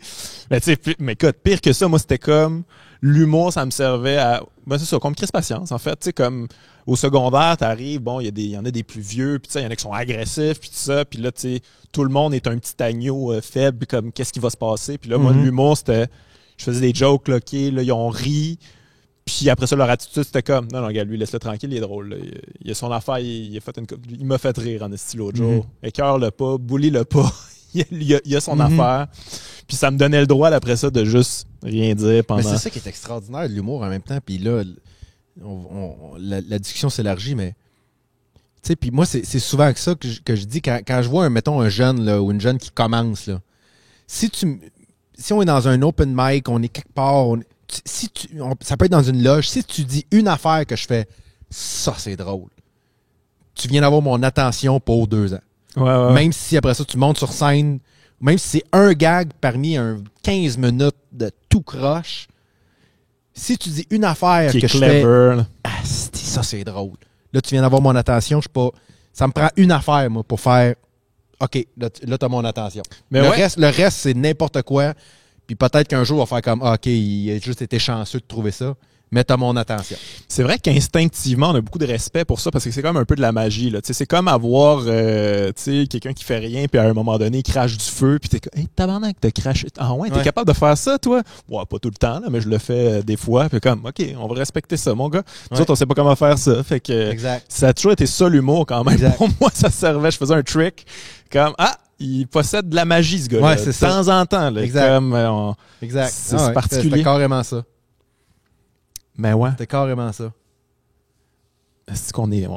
A: Mais écoute, pire que ça, moi, c'était comme... L'humour, ça me servait à... Ben, c'est ça, comme Chris Patience, en fait. Tu sais, comme au secondaire, t'arrives, bon, il y en a des plus vieux, puis tu sais, il y en a qui sont agressifs, puis tout ça. Puis là, tu sais, tout le monde est un petit agneau faible, comme qu'est-ce qui va se passer. Puis là, moi, l'humour, c'était... Je faisais des jokes, là, OK, là, ils ont ri. Puis après ça, leur attitude, c'était comme, non, gars, lui, laisse-le tranquille, il est drôle. Là. Il a son affaire, il m'a fait rire en style l'autre jour. Écœure-le pas, bully-le pas. il a son affaire. Puis ça me donnait le droit, après ça, de juste rien dire pendant...
B: Mais c'est ça qui est extraordinaire de l'humour en même temps. Puis là, la discussion s'élargit, mais... Tu sais, puis moi, c'est souvent ça que je dis quand je vois, mettons, un jeune là, ou une jeune qui commence. Là, si on est dans un open mic, on est quelque part... ça peut être dans une loge. Si tu dis une affaire que je fais, ça, c'est drôle. Tu viens d'avoir mon attention pour 2 ans.
A: Ouais.
B: Même si après ça, tu montes sur scène, même si c'est un gag parmi 15 minutes de tout croche, si tu dis une affaire
A: qui
B: que
A: est
B: je
A: clever,
B: fais, ça, c'est drôle. Là, tu viens d'avoir mon attention. Ça me prend une affaire, moi, pour faire OK, là, tu as mon attention.
A: Mais
B: le reste, c'est n'importe quoi. Puis peut-être qu'un jour, on va faire comme OK, il a juste été chanceux de trouver ça. Mais t'as mon attention.
A: C'est vrai qu'instinctivement, on a beaucoup de respect pour ça parce que c'est comme un peu de la magie. Là. C'est comme avoir quelqu'un qui fait rien puis à un moment donné, il crache du feu puis t'es comme « Hey, tabarnak, t'as craché. Ah ouais, t'es capable de faire ça, toi? » Ouais, pas tout le temps, là, mais je le fais des fois. Puis comme « OK, on va respecter ça, mon gars. » Nous autres, on sait pas comment faire ça. Fait que
B: exact.
A: Ça a toujours été ça l'humour quand même.
B: Exact.
A: Pour moi, ça servait. Je faisais un trick comme « Ah! » Il possède de la magie, ce gars-là.
B: Ouais, c'est
A: de temps en temps. Là,
B: exact.
A: Comme,
B: exact.
A: C'est particulier.
B: C'était carrément ça.
A: Mais ouais.
B: C'était carrément ça.
A: C'est qu'on est...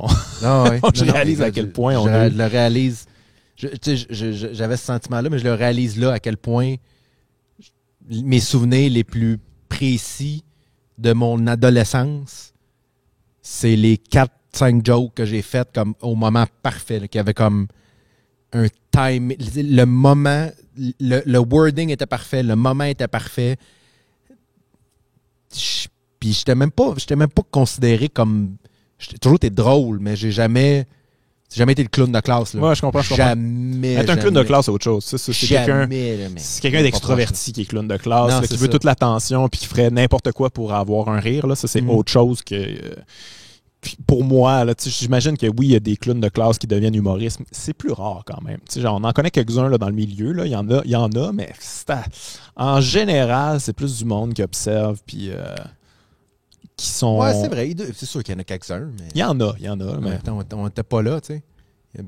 B: Je
A: réalise à quel point on est...
B: Je le réalise. J'avais ce sentiment-là, mais je le réalise là à quel point mes souvenirs les plus précis de mon adolescence, c'est les 4-5 jokes que j'ai faites comme au moment parfait, là, qui avait comme un time, le moment, le wording était parfait, le moment était parfait. Puis j'étais même pas considéré comme... J'ai toujours été drôle, mais j'ai jamais J'ai jamais été le clown de classe. Là.
A: Ouais, je comprends.
B: Jamais.
A: Être un clown de classe, c'est autre chose. C'est quelqu'un d'extroverti qui est clown de classe,
B: Non,
A: là, qui veut toute l'attention puis qui ferait n'importe quoi pour avoir un rire. Là. Ça, c'est autre chose que... pour moi, là, j'imagine que oui, il y a des clowns de classe qui deviennent humoristes. C'est plus rare quand même. Genre, on en connaît quelques-uns là, dans le milieu. Là. Il y en a, mais en général, c'est plus du monde qui observe puis qui sont...
B: Ouais, c'est vrai. C'est sûr qu'il y en a quelques-uns. Mais...
A: Il y en a. Mais...
B: On n'était pas là, tu sais.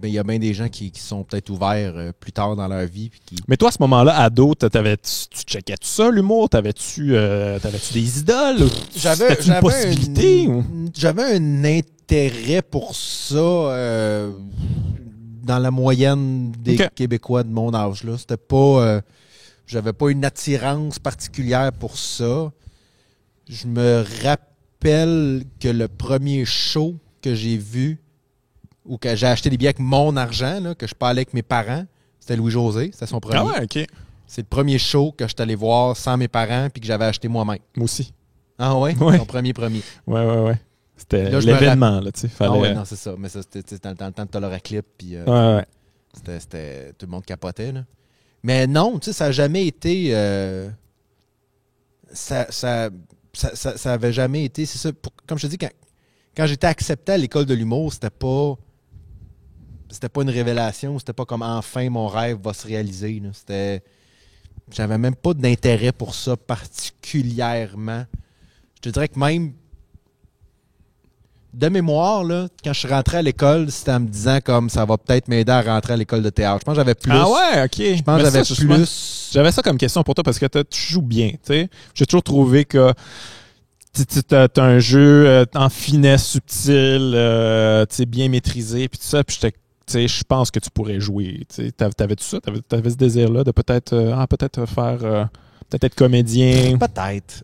B: Il y a bien des gens qui sont peut-être ouverts plus tard dans leur vie. Puis qui...
A: Mais toi, à ce moment-là, ado, tu checkais tout ça, l'humour? T'avais-tu des idoles? J'avais une possibilité?
B: J'avais un intérêt pour ça dans la moyenne des Québécois de mon âge. Là. C'était pas... j'avais pas une attirance particulière pour ça. Je me rappelle que le premier show que j'ai vu ou que j'ai acheté des billets avec mon argent, là, que je parlais avec mes parents, c'était Louis-José, c'était son premier.
A: Ah ouais, OK.
B: C'est le premier show que je suis allé voir sans mes parents puis que j'avais acheté moi-même.
A: Moi aussi.
B: Ah ouais?
A: Ouais.
B: Son premier.
A: Ouais. C'était l'événement, là, tu sais.
B: Ah ouais, non, c'est ça. Mais ça, c'était dans le temps de Toloraclip, puis
A: ouais.
B: C'était... Tout le monde capotait, là. Mais non, tu sais, ça n'a jamais été... Ça avait jamais été... C'est ça, comme je te dis, quand j'étais accepté à l'école de l'humour, c'était pas une révélation, c'était pas comme enfin mon rêve va se réaliser. Là. J'avais même pas d'intérêt pour ça particulièrement. Je te dirais que même de mémoire, là, quand je suis rentré à l'école, c'était en me disant comme ça va peut-être m'aider à rentrer à l'école de théâtre. Je pense que j'avais plus.
A: Ah ouais, ok.
B: Je pense que j'avais plus.
A: J'avais ça comme question pour toi parce que tu joues bien. T'sais. J'ai toujours trouvé que t'as un jeu en finesse subtile, bien maîtrisé, puis tout ça, puis je pense que tu pourrais jouer. T'avais-tu ça? T'avais ce désir-là de peut-être faire... peut-être être comédien?
B: Peut-être.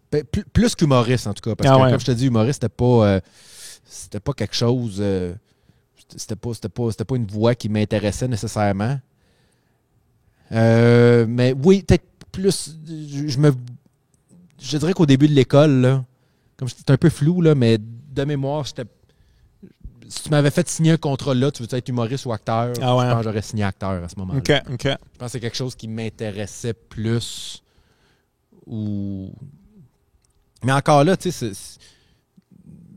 B: Plus qu'humoriste, en tout cas. Parce que, comme je te dis, humoriste, c'était pas quelque chose... c'était pas une voix qui m'intéressait nécessairement. Mais oui, peut-être plus... Je dirais qu'au début de l'école, là, comme c'était un peu flou, là, mais de mémoire, si tu m'avais fait signer un contrat là, tu veux être humoriste ou acteur, je pense que j'aurais signé acteur à ce moment-là.
A: OK.
B: Je pense que c'est quelque chose qui m'intéressait plus. Mais encore là, tu sais,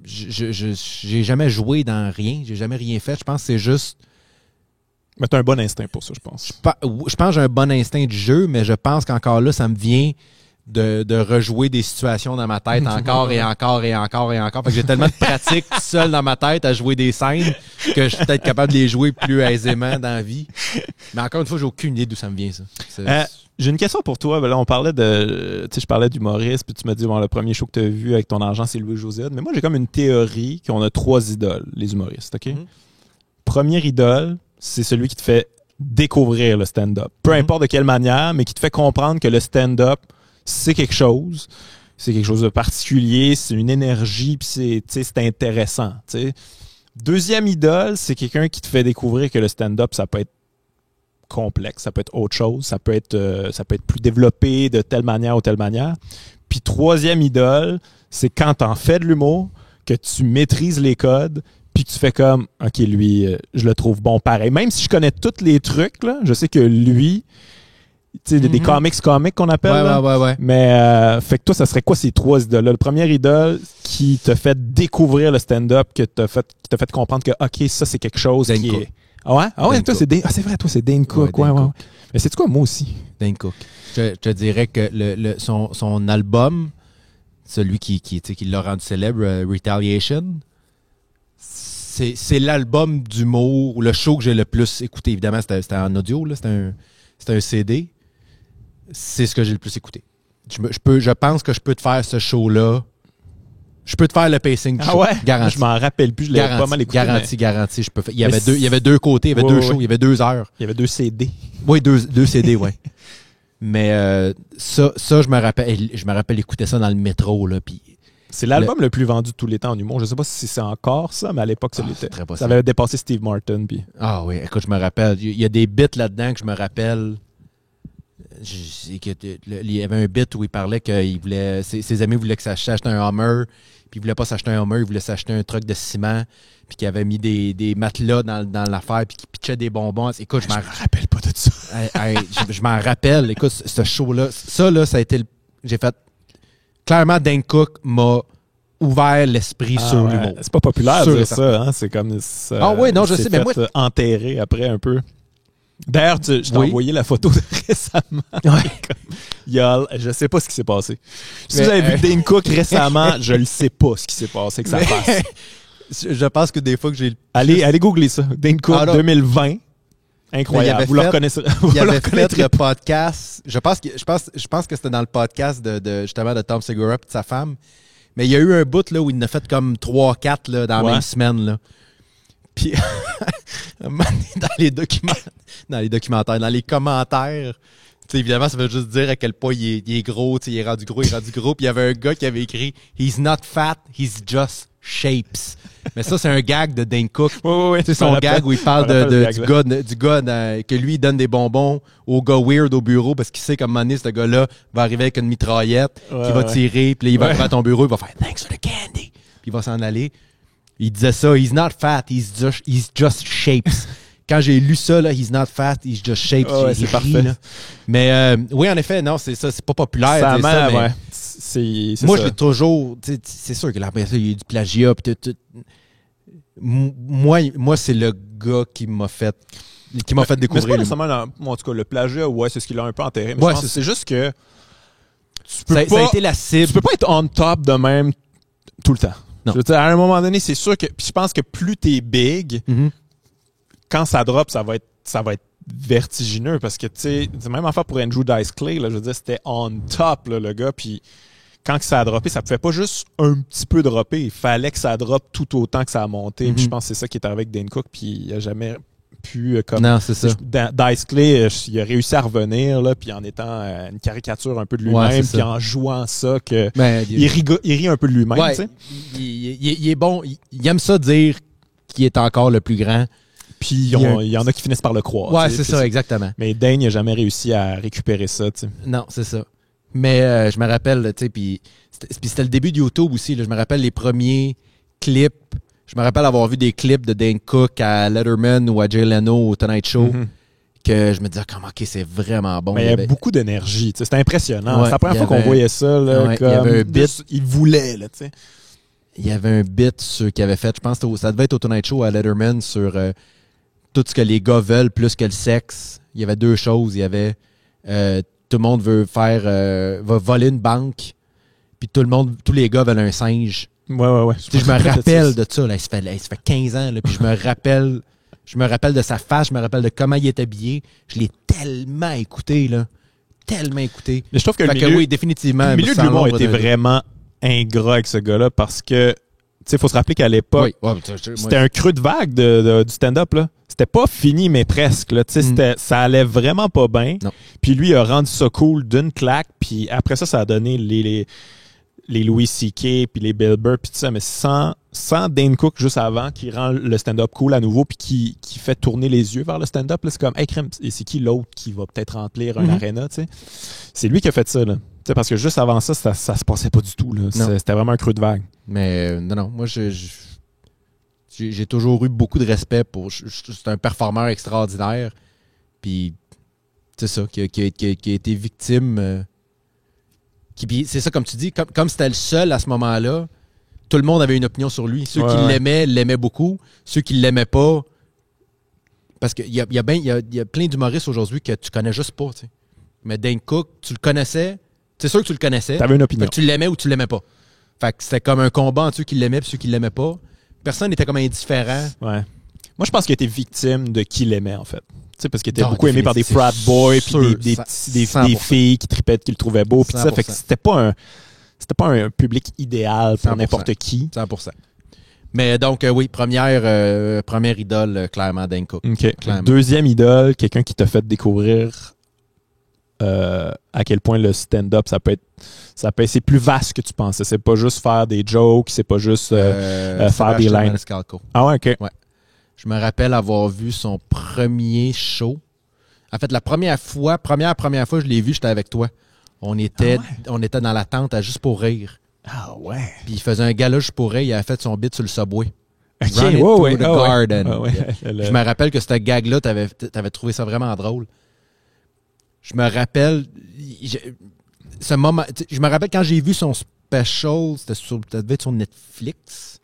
B: j'ai jamais joué dans rien, j'ai jamais rien fait. Je pense que c'est juste...
A: Mais t'as un bon instinct pour ça, je pense.
B: Je pense que j'ai un bon instinct du jeu, mais je pense qu'encore là, ça me vient... De rejouer des situations dans ma tête encore et encore et encore et encore. Fait que j'ai tellement de pratique tout seul dans ma tête à jouer des scènes que je suis peut-être capable de les jouer plus aisément dans la vie. Mais encore une fois, j'ai aucune idée d'où ça me vient, ça.
A: J'ai une question pour toi. Là, on parlait je parlais d'humoriste, puis tu m'as dit, bon, le premier show que tu as vu avec ton argent, c'est Louis-José. Mais moi, j'ai comme une théorie qu'on a 3 idoles, les humoristes, OK? Première idole, c'est celui qui te fait découvrir le stand-up. Peu importe de quelle manière, mais qui te fait comprendre que le stand-up, c'est quelque chose de particulier, c'est une énergie, puis c'est intéressant. T'sais. Deuxième idole, c'est quelqu'un qui te fait découvrir que le stand-up, ça peut être complexe, ça peut être autre chose, ça peut être plus développé de telle manière ou telle manière. Puis troisième idole, c'est quand t'en fais de l'humour, que tu maîtrises les codes, puis que tu fais comme, OK, lui, je le trouve bon pareil. Même si je connais tous les trucs, là, je sais que lui... des comics qu'on appelle.
B: Ouais.
A: Mais fait que toi, ça serait quoi ces 3 idoles-là? Le premier idole qui te fait découvrir le stand-up, qui t'a fait comprendre que OK, ça c'est quelque chose
B: Dane
A: qui
B: Cook.
A: est. Ah ouais? Ah ouais, toi c'est c'est vrai, toi c'est Dane Cook. Ouais. Mais c'est quoi moi aussi?
B: Dane Cook. Je te dirais que son album, celui qui l'a rendu célèbre, Retaliation, c'est l'album d'humour, le show que j'ai le plus écouté. Évidemment, c'était en audio, là, c'était un CD. C'est ce que j'ai le plus écouté. Je pense que je peux te faire ce show-là. Je peux te faire le pacing du show.
A: Ouais?
B: Garanti.
A: Je m'en rappelle plus, je l'ai pas mal écouté.
B: Garanti. Je peux faire. Il y avait 2 côtés, il y avait 2 shows, il y avait 2 heures.
A: Il y avait 2 CD.
B: Oui, 2 CD, ouais. Mais ça, je me rappelle écouter ça dans le métro, là, puis...
A: C'est l'album le plus vendu de tous les temps en humour. Je sais pas si c'est encore ça, mais à l'époque, ça l'était.
B: Très
A: ça avait dépassé Steve Martin. Puis...
B: Ah oui, écoute, je me rappelle. Il y a des bits là-dedans que je me rappelle il y avait un bit où il parlait que ses amis voulaient que ça s'achète un Hummer, puis il voulait pas s'acheter un Hummer, il voulait s'acheter un truck de ciment, puis qu'il avait mis des matelas dans l'affaire, puis qu'il pitchait des bonbons. Écoute,
A: je me rappelle pas de ça.
B: Je m'en rappelle. Écoute, ce show-là, ça a été j'ai fait... Clairement, Dane Cook m'a ouvert l'esprit sur l'humour.
A: C'est pas populaire de dire ça, hein? C'est comme ça.
B: Ah oui, non, je sais, mais moi...
A: enterré après un peu. D'ailleurs, je t'ai envoyé la photo récemment.
B: Ouais.
A: Je sais pas ce qui s'est passé. Si vous avez vu Dane Cook récemment, je ne sais pas ce qui s'est passé que ça passe.
B: Je pense que des fois que j'ai...
A: Allez googler ça. Dane Cook 2020. Incroyable. Vous le reconnaissez.
B: Il avait fait le podcast. Je pense que c'était dans le podcast justement de Tom Segura et de sa femme. Mais il y a eu un bout là, où il en a fait comme 3-4 là, dans la même semaine. Là. Puis, dans les documentaires, dans les commentaires, évidemment, ça veut juste dire à quel point il est gros, il est rendu gros. Puis il y avait un gars qui avait écrit « He's not fat, he's just shapes ». Mais ça, c'est un gag de Dane Cook.
A: Oui.
B: C'est son gag où il parle du gars que lui, il donne des bonbons au gars weird au bureau parce qu'il sait qu'à un moment donné, ce gars-là va arriver avec une mitraillette, qui va tirer, puis là, il va arriver à ton bureau, il va faire « Thanks for the candy ». Puis il va s'en aller. Il disait ça, he's not fat, he's just shapes. Quand j'ai lu ça, là, he's not fat, he's just shapes.
A: C'est parfait.
B: Là. Mais oui, en effet, non, c'est ça, c'est pas populaire.
A: Ça
B: mais moi,
A: ça.
B: je l'ai toujours. C'est sûr que après ça, il y a eu du plagiat. Moi, c'est le gars qui m'a fait découvrir.
A: Mais c'est pas nécessairement, en tout cas, le plagiat, c'est ce qu'il a un peu enterré. Mais je pense que c'est juste que
B: ça a été la cible.
A: Tu peux pas être on top de même tout le temps.
B: Non.
A: Je veux dire, à un moment donné, c'est sûr que. Puis je pense que plus t'es big, quand ça drop, ça va être vertigineux parce que, tu sais, c'est même affaire pour Andrew Dice Clay, là, je veux dire, c'était on top, là, le gars, puis quand que ça a droppé, ça pouvait pas juste un petit peu dropper, il fallait que ça drop tout autant que ça a monté. Puis je pense que c'est ça qui est arrivé avec Dane Cook, puis il a jamais pu, comme...
B: Non, c'est ça.
A: Dice Clay, il a réussi à revenir, là, puis en étant une caricature un peu de lui-même, puis en jouant ça, que il rit un peu de lui-même, tu sais.
B: Il est bon, il aime ça dire qu'il est encore le plus grand.
A: Puis il y en a qui finissent par le croire.
B: Ouais, c'est ça, exactement.
A: Mais Dane n'a jamais réussi à récupérer ça, tu sais.
B: Non, c'est ça. Mais je me rappelle, tu sais, puis c'était le début de YouTube aussi. Là, je me rappelle les premiers clips. Je me rappelle avoir vu des clips de Dane Cook à Letterman ou à Jay Leno au Tonight Show. Que je me disais, comme, OK, c'est vraiment bon.
A: Mais il y avait beaucoup d'énergie. C'était impressionnant.
B: Ouais,
A: c'est la première fois qu'on voyait ça. Là,
B: il y avait un bit.
A: Il voulait, là, tu sais.
B: Il y avait un bit qu'il avait fait, je pense que ça devait être au Tonight Show à Letterman sur tout ce que les gars veulent plus que le sexe. Il y avait deux choses. Il y avait tout le monde va voler une banque, puis tous les gars veulent un singe.
A: Ouais.
B: Je me rappelle de ça. Là, il se fait 15 ans, là, puis je me rappelle de sa face, je me rappelle de comment il est habillé. Je l'ai tellement écouté, là. Tellement écouté.
A: Mais je trouve que oui,
B: définitivement.
A: Le milieu de l'humour était vraiment ingrat avec ce gars-là parce que, tu sais, il faut se rappeler qu'à l'époque, c'était un creux de vague du stand-up, là. C'était pas fini, mais presque, là. Tu sais, ça allait vraiment pas bien. Puis lui, il a rendu ça cool d'une claque. Puis après ça, ça a donné les Louis C.K. puis les Bill Burr puis tout ça. Mais sans Dane Cook juste avant, qui rend le stand-up cool à nouveau puis qui fait tourner les yeux vers le stand-up, là, c'est comme, hey, crème, et c'est qui l'autre qui va peut-être remplir un aréna, tu sais? C'est lui qui a fait ça, là. T'sais, parce que juste avant ça, ça se passait pas du tout. Là. C'était vraiment un creux de vague.
B: Mais non, moi, j'ai toujours eu beaucoup de respect pour... C'est un performeur extraordinaire. Puis, c'est ça, qui a été victime... c'est ça, comme tu dis, comme c'était le seul à ce moment-là, tout le monde avait une opinion sur lui. Ceux qui l'aimaient beaucoup. Ceux qui l'aimaient pas... Parce qu'il y a plein d'humoristes aujourd'hui que tu connais juste pas. T'sais. Mais Dane Cook, tu le connaissais... C'est sûr que tu le connaissais.
A: T'avais une opinion.
B: Fait que tu l'aimais ou tu l'aimais pas. Fait que c'était comme un combat entre ceux qui l'aimaient et ceux qui l'aimaient pas. Personne n'était comme indifférent.
A: Ouais. Moi, je pense qu'il était victime de qui l'aimait, en fait. Tu sais, parce qu'il était beaucoup aimé par des frat boys puis des filles qui tripaient, qui le trouvaient beau. Puis ça, fait que c'était pas un public idéal pour n'importe qui.
B: 100%. Mais donc, oui, première idole, clairement, Dane Cook.
A: OK. Deuxième idole, quelqu'un qui t'a fait découvrir à quel point le stand-up, c'est plus vaste que tu pensais. C'est pas juste faire des jokes, c'est pas juste faire des lines.
B: Maniscalco.
A: Ah ouais, OK.
B: Ouais. Je me rappelle avoir vu son premier show En fait, la première fois, je l'ai vu, j'étais avec toi. On était dans la tente à Juste pour rire.
A: Ah ouais.
B: Puis il faisait un gala Juste pour rire, il avait fait son beat sur le Subway.
A: OK,
B: Run it through the
A: ouais.
B: garden.
A: Ah ouais.
B: Je me rappelle que ce gag-là, t'avais trouvé ça vraiment drôle. Je me rappelle ce moment. Je me rappelle quand j'ai vu son special, ça devait être sur Netflix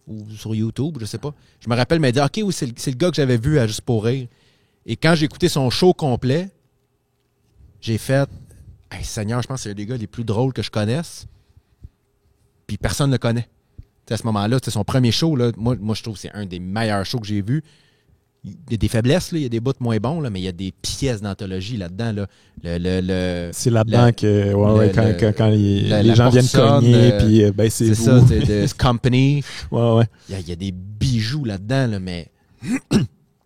B: ou sur YouTube, je sais pas. Je me rappelle m'a dit OK, oui, c'est le gars que j'avais vu à Juste pour rire. Et quand j'ai écouté son show complet, j'ai fait hey, Seigneur, je pense que c'est un des gars les plus drôles que je connaisse. Puis personne ne le connaît. T'sais, à ce moment-là, c'était son premier show. Là, moi, je trouve que c'est un des meilleurs shows que j'ai vus. Il y a des faiblesses, là, il y a des bouts moins bons, là, mais il y a des pièces d'anthologie là-dedans. Là.
A: C'est là-dedans que quand les gens viennent cogner, puis ben, c'est
B: ça, The Company.
A: Ouais.
B: Il y a des bijoux là-dedans, là, mais...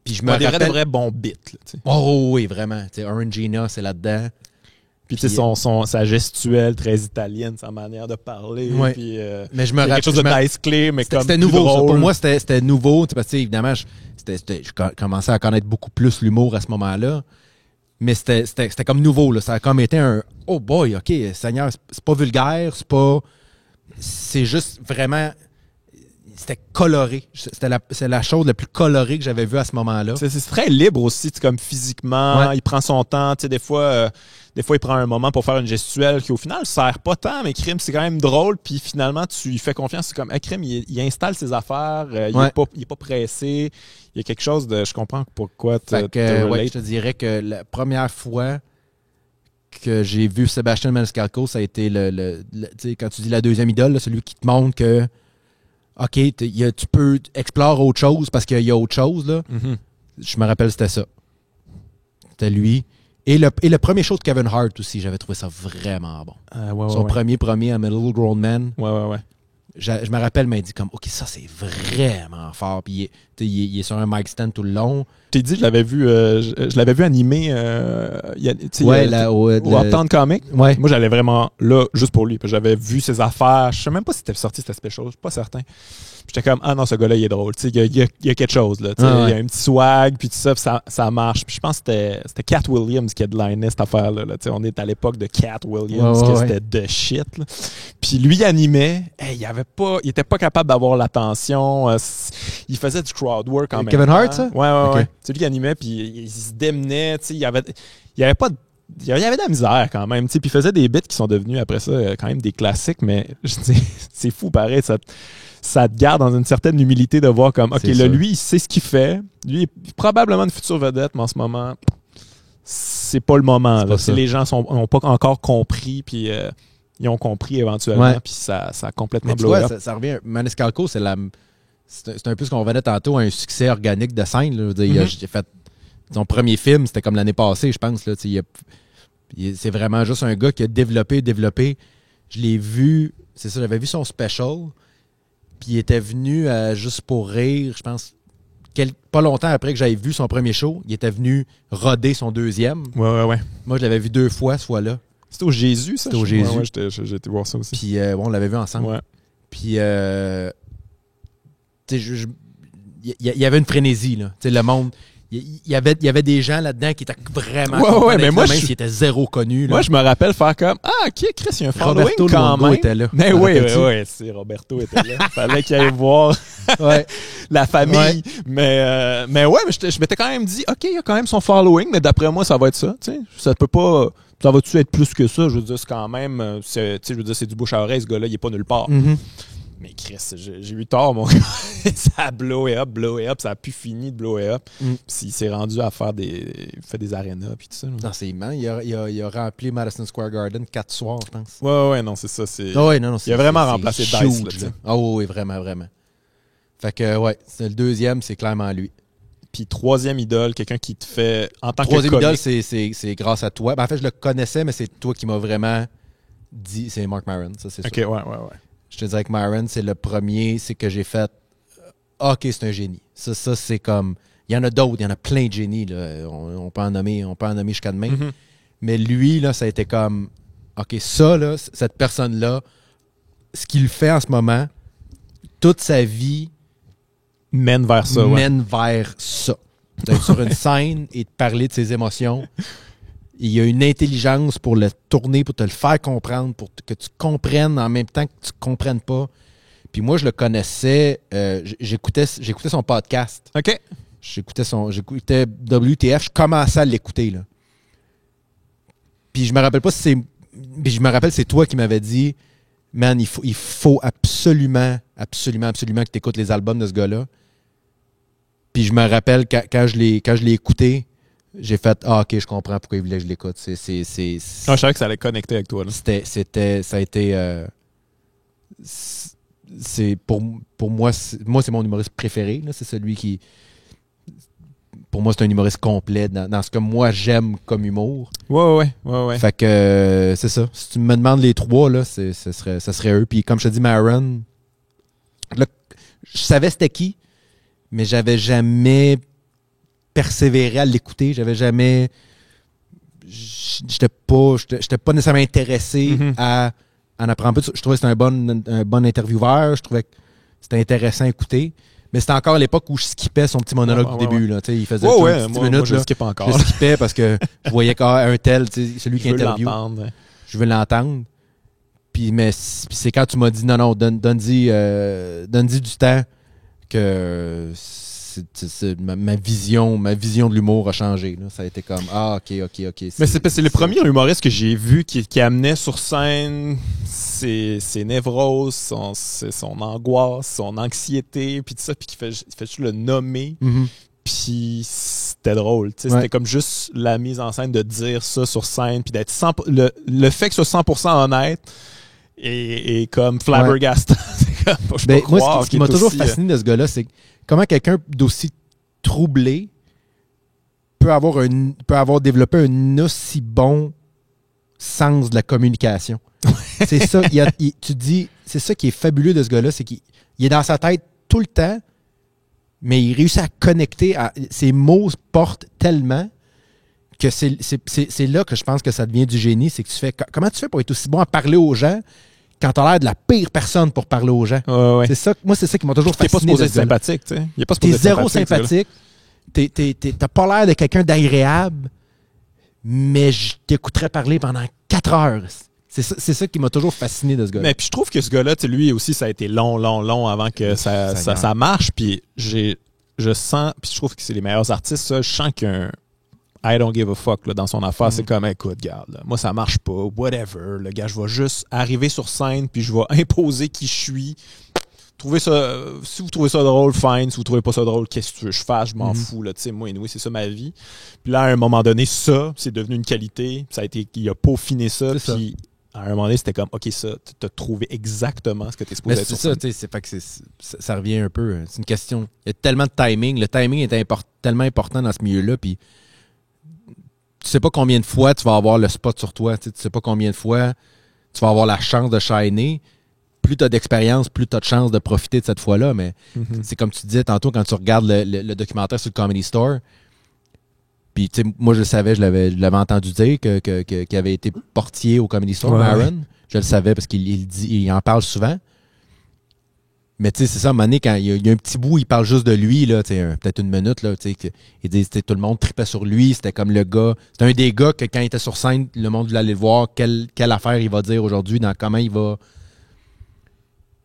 B: Puis je me
A: rappelle...
B: rappelle...
A: des vrais bons bits. Là,
B: oh oui, vraiment. Orangina, c'est là-dedans.
A: Puis tu sais, sa gestuelle très italienne, sa manière de parler.
B: Ouais.
A: Puis,
B: mais je me rappelle
A: quelque chose de nice clear, mais comme
B: c'était nouveau.
A: drôle.
B: Ça. Pour moi, c'était nouveau. Parce que évidemment, je commençais à connaître beaucoup plus l'humour à ce moment-là. Mais c'était comme nouveau. Là. Ça a comme été un « Oh boy, OK, Seigneur, c'est pas vulgaire, c'est juste vraiment... » C'était coloré. C'est la chose la plus colorée que j'avais vue à ce moment-là.
A: C'est très libre aussi, comme physiquement. Ouais. Il prend son temps. Des fois, il prend un moment pour faire une gestuelle qui, au final, ne sert pas tant, mais Crime, c'est quand même drôle. Puis finalement, tu lui fais confiance. C'est comme, Crime, il installe ses affaires. Il est pas pressé. Il y a quelque chose de... Je comprends pourquoi tu
B: je te dirais que la première fois que j'ai vu Sébastien Maniscalco, ça a été quand tu dis la deuxième idole, là, celui qui te montre que OK, tu peux explorer autre chose parce qu'il y a autre chose. Là.
A: Mm-hmm.
B: Je me rappelle, c'était ça. C'était lui. Et le premier show de Kevin Hart aussi, j'avais trouvé ça vraiment bon. Son premier, I'm a Little Grown Man.
A: Ouais.
B: Je me rappelle, m'a dit comme, OK, ça, c'est vraiment fort. Puis il est sur un mic stand tout le long.
A: Je t'ai dit, je l'avais vu animé au Uptown Comic.
B: Ouais.
A: Moi, j'allais vraiment là juste pour lui. J'avais vu ses affaires. Je sais même pas si c'était sorti cette special. Je suis pas certain. J'étais comme, ah non, ce gars-là, il est drôle. Il y a quelque chose. Là, il y a un petit swag, puis tout ça, ça marche. Puis je pense que c'était Cat Williams qui headlinait cette affaire-là. Là. On est à l'époque de Cat Williams, c'était de shit. Là. Puis lui, il animait. Il était pas capable d'avoir l'attention. Il faisait du crowd work en même temps.
B: Kevin Hart, ça?
A: Ouais. C'est lui qui animait, puis il se démenait. Il y avait de la misère quand même. Puis il faisait des bits qui sont devenus après ça quand même des classiques, mais c'est fou pareil. Ça te garde dans une certaine humilité de voir comme, OK, là, lui, il sait ce qu'il fait. Lui, il est probablement une future vedette, mais en ce moment, c'est pas le moment. Là. Les gens n'ont pas encore compris, puis ils ont compris éventuellement, puis ça a complètement blow up.
B: Ça revient. Maniscalco, c'est un peu ce qu'on venait tantôt, un succès organique de scène. Là. J'ai fait son premier film, c'était comme l'année passée, je pense. Là, c'est vraiment juste un gars qui a développé. Je l'ai vu, c'est ça, j'avais vu son special. Puis il était venu Juste pour rire, je pense, pas longtemps après que j'avais vu son premier show, il était venu roder son deuxième.
A: Ouais.
B: Moi, je l'avais vu 2 fois, ce fois-là.
A: C'était au Jésus, ça?
B: C'était au Jésus.
A: Ouais, j'ai été voir ça aussi.
B: Puis on l'avait vu ensemble.
A: Ouais.
B: Puis, il y avait une frénésie, là. Tu sais, le monde... Il y avait des gens là-dedans qui étaient vraiment
A: mais moi,
B: même s'ils étaient zéro connus. Là.
A: Moi, je me rappelle faire comme OK, Chris, il y a un following
B: Roberto
A: quand
B: Luongo
A: même.
B: était là.
A: Mais oui, Roberto était là. Fallait qu'il aille voir la famille. Ouais. Mais je m'étais quand même dit OK, il y a quand même son following, mais d'après moi, ça va être ça. T'sais. Ça peut pas. Ça va-tu être plus que ça? Je veux dire, c'est quand même. C'est du bouche à oreille, ce gars-là, il est pas nulle part.
B: Mm-hmm.
A: Mais Chris, j'ai eu tort, mon gars. Ça a blowé up. Ça a plus fini de blower up. Puis il s'est rendu à faire des arénas puis tout ça.
B: Non, c'est immense. Il a rempli Madison Square Garden 4 soirs, je pense.
A: Ouais, non, c'est ça.
B: Il
A: a vraiment remplacé Dice.
B: Oui, vraiment. Fait que, c'est le deuxième, c'est clairement lui.
A: Puis troisième idole, quelqu'un qui te fait, en tant que
B: troisième idole, c'est grâce à toi. En fait, je le connaissais, mais c'est toi qui m'as vraiment dit, c'est Marc Maron, ça, c'est
A: sûr. OK, ouais.
B: Je te dirais que Myron, c'est le premier, c'est que j'ai fait OK, c'est un génie. Ça c'est comme. Il y en a d'autres, il y en a plein de génies. Là. On peut en nommer jusqu'à demain.
A: Mm-hmm.
B: Mais lui, là, ça a été comme OK, ça, là, cette personne-là, ce qu'il fait en ce moment, toute sa vie
A: mène vers ça.
B: d'être sur une scène et de parler de ses émotions. Il y a une intelligence pour le tourner, pour te le faire comprendre, pour que tu comprennes en même temps que tu ne comprennes pas. Puis moi, je le connaissais. J'écoutais son podcast.
A: OK.
B: J'écoutais WTF. Je commençais à l'écouter, là. Puis je me rappelle pas si c'est... Puis je me rappelle, c'est toi qui m'avais dit, man, il faut absolument que tu écoutes les albums de ce gars-là. Puis je me rappelle, quand je l'ai écouté, j'ai fait, OK, je comprends pourquoi il voulait que je l'écoute.
A: Je savais que ça allait connecter avec toi. Là.
B: Ça a été... c'est pour moi, c'est mon humoriste préféré. Là. C'est celui qui... Pour moi, c'est un humoriste complet dans ce que moi, j'aime comme humour.
A: Ouais.
B: Fait que c'est ça. Si tu me demandes les trois, là, ça serait eux. Puis comme je te dis, Maron, là, je savais c'était qui, mais j'avais jamais persévéré à l'écouter. J'avais jamais... J'étais pas nécessairement intéressé à en apprendre plus. Je trouvais que c'était un bon intervieweur. Je trouvais que c'était intéressant à écouter. Mais c'était encore à l'époque où je skippais son petit monologue du début. Là. Il faisait 10 minutes.
A: Moi, je skippe encore.
B: Je skippais parce que je voyais un tel, celui qui interviewe. Je veux l'entendre. Puis c'est quand tu m'as dit non, donne-y du temps que ma vision de l'humour a changé. Là. Ça a été comme OK.
A: Mais c'est le premier humoriste que j'ai vu qui amenait sur scène ses névroses, son angoisse, son anxiété, puis tout ça, puis qui fait juste le nommer. Mm-hmm. Puis c'était drôle. C'était comme juste la mise en scène de dire ça sur scène, puis d'être le fait que ce soit 100% honnête et comme flabbergastant.
B: Moi, ce qui m'a toujours fasciné de ce gars-là, c'est comment quelqu'un d'aussi troublé peut avoir développé un aussi bon sens de la communication. C'est ça, tu dis, c'est ça qui est fabuleux de ce gars-là, c'est qu'il est dans sa tête tout le temps, mais il réussit à connecter, ses mots portent tellement que c'est là que je pense que ça devient du génie, c'est que tu fais, comment tu fais pour être aussi bon à parler aux gens quand t'as l'air de la pire personne pour parler aux gens.
A: Ouais.
B: C'est ça qui m'a toujours fasciné.
A: T'es pas supposé être sympathique, tu sais.
B: T'es zéro sympathique. T'as pas l'air de quelqu'un d'agréable, mais je t'écouterais parler pendant 4 heures. C'est ça qui m'a toujours fasciné de ce gars-là.
A: Mais puis je trouve que ce gars-là, lui aussi, ça a été long avant que ça marche. Puis je sens, puis je trouve que c'est les meilleurs artistes, ça. Je sens qu'il y a un I don't give a fuck là, dans son affaire. C'est comme, écoute, regarde, là, moi ça marche pas, whatever. Le gars, je vais juste arriver sur scène puis je vais imposer qui je suis. Trouvez ça, si vous trouvez ça drôle, fine. Si vous trouvez pas ça drôle, qu'est-ce que tu veux que je fasse? Je m'en fous. Là, moi, anyway, c'est ça ma vie. Puis là, à un moment donné, ça, c'est devenu une qualité. Il a peaufiné ça. Puis à un moment donné, c'était comme, OK, ça, tu as trouvé exactement ce que tu es supposé être.
B: C'est ça, tu sais, ça revient un peu. C'est une question. Il y a tellement de timing. Le timing est tellement important dans ce milieu-là. Puis tu sais pas combien de fois tu vas avoir le spot sur toi. Tu sais pas combien de fois tu vas avoir la chance de shiner. Plus tu as d'expérience, plus tu as de chance de profiter de cette fois-là. Mais c'est comme tu disais tantôt quand tu regardes le documentaire sur le Comedy Store. Puis, tu sais, moi, je le savais, je l'avais entendu dire qu'il avait été portier au Comedy Store, Maron. Je le savais parce il en parle souvent. Mais tu sais, c'est ça, à un moment donné, quand il y a un petit bout, il parle juste de lui, là, peut-être une minute, là, il dit que tout le monde tripait sur lui, c'était comme le gars, c'était un des gars que quand il était sur scène, le monde voulait aller le voir, quelle affaire il va dire aujourd'hui, dans comment il va...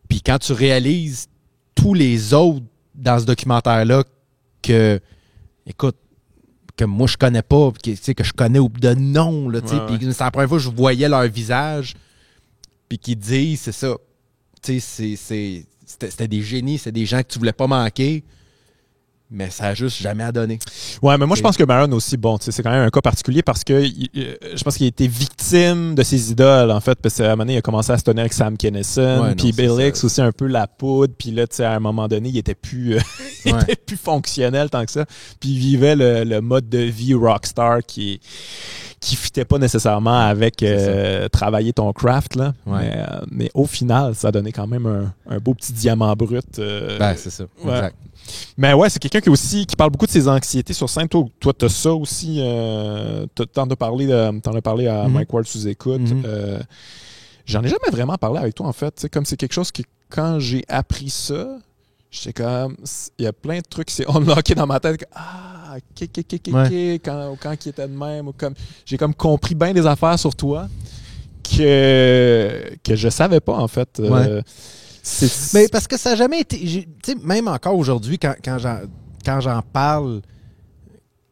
B: Puis quand tu réalises tous les autres dans ce documentaire-là que, écoute, que moi je connais pas, que je connais de nom, là, puis c'est la première fois que je voyais leur visage, puis qu'ils disent, c'est ça, tu sais, c'était des génies, c'est des gens que tu voulais pas manquer, mais ça a juste jamais donné.
A: Ouais, mais moi je pense que Maron aussi, bon, c'est quand même un cas particulier parce que je pense qu'il a été victime de ses idoles, en fait, parce qu'à un moment donné, il a commencé à se tenir avec Sam Kinison, puis Bill Hicks aussi un peu la poudre, puis là, tu sais, à un moment donné, il était plus fonctionnel tant que ça, puis il vivait le mode de vie rockstar qui fitait pas nécessairement avec travailler ton craft, là. Ouais. Mais au final, ça a donné quand même un beau petit diamant brut.
B: C'est ça.
A: Ouais.
B: Exact.
A: Mais ouais, c'est quelqu'un qui parle beaucoup de ses anxiétés sur scène. Toi, t'as ça aussi. T'en as parlé à Mike Ward sous écoute. J'en ai jamais vraiment parlé avec toi, en fait. T'sais, comme c'est quelque chose que quand j'ai appris ça, j'étais comme, il y a plein de trucs qui s'est unlocké dans ma tête. quand il était de même. Ou comme, j'ai comme compris bien des affaires sur toi que je savais pas, en fait.
B: Ouais. Mais parce que ça n'a jamais été... Tu sais, même encore aujourd'hui, quand j'en parle,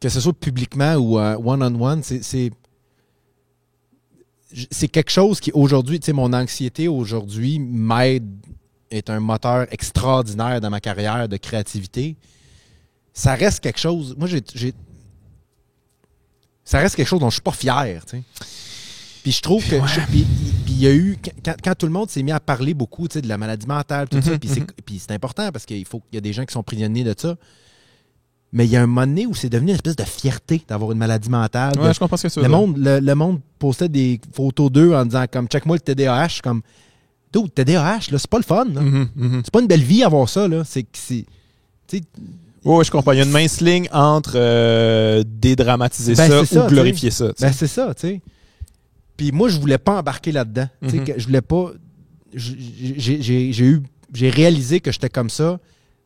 B: que ce soit publiquement ou one-on-one, c'est quelque chose qui, aujourd'hui, tu sais, mon anxiété aujourd'hui m'aide, est un moteur extraordinaire dans ma carrière de créativité. Ça reste quelque chose... Moi, ça reste quelque chose dont je suis pas fier, tu sais. Puis je trouve que... Puis il y a eu... Quand tout le monde s'est mis à parler beaucoup, tu sais, de la maladie mentale, tout ça, puis c'est important parce qu'il y a des gens qui sont prisonniers de ça. Mais il y a un moment donné où c'est devenu une espèce de fierté d'avoir une maladie mentale.
A: Ouais, je comprends ce que tu veux
B: dire. Le monde postait des photos d'eux en disant comme « Check-moi le TDAH », comme « Dude, TDAH, là, c'est pas le fun. Là. C'est pas une belle vie avoir ça. Là.
A: Oui, je comprends. Il y a une mince ligne entre dédramatiser ça ou glorifier ça.
B: Ben, c'est ça, tu sais. Puis moi, je voulais pas embarquer là-dedans. Je voulais pas... J'ai réalisé que j'étais comme ça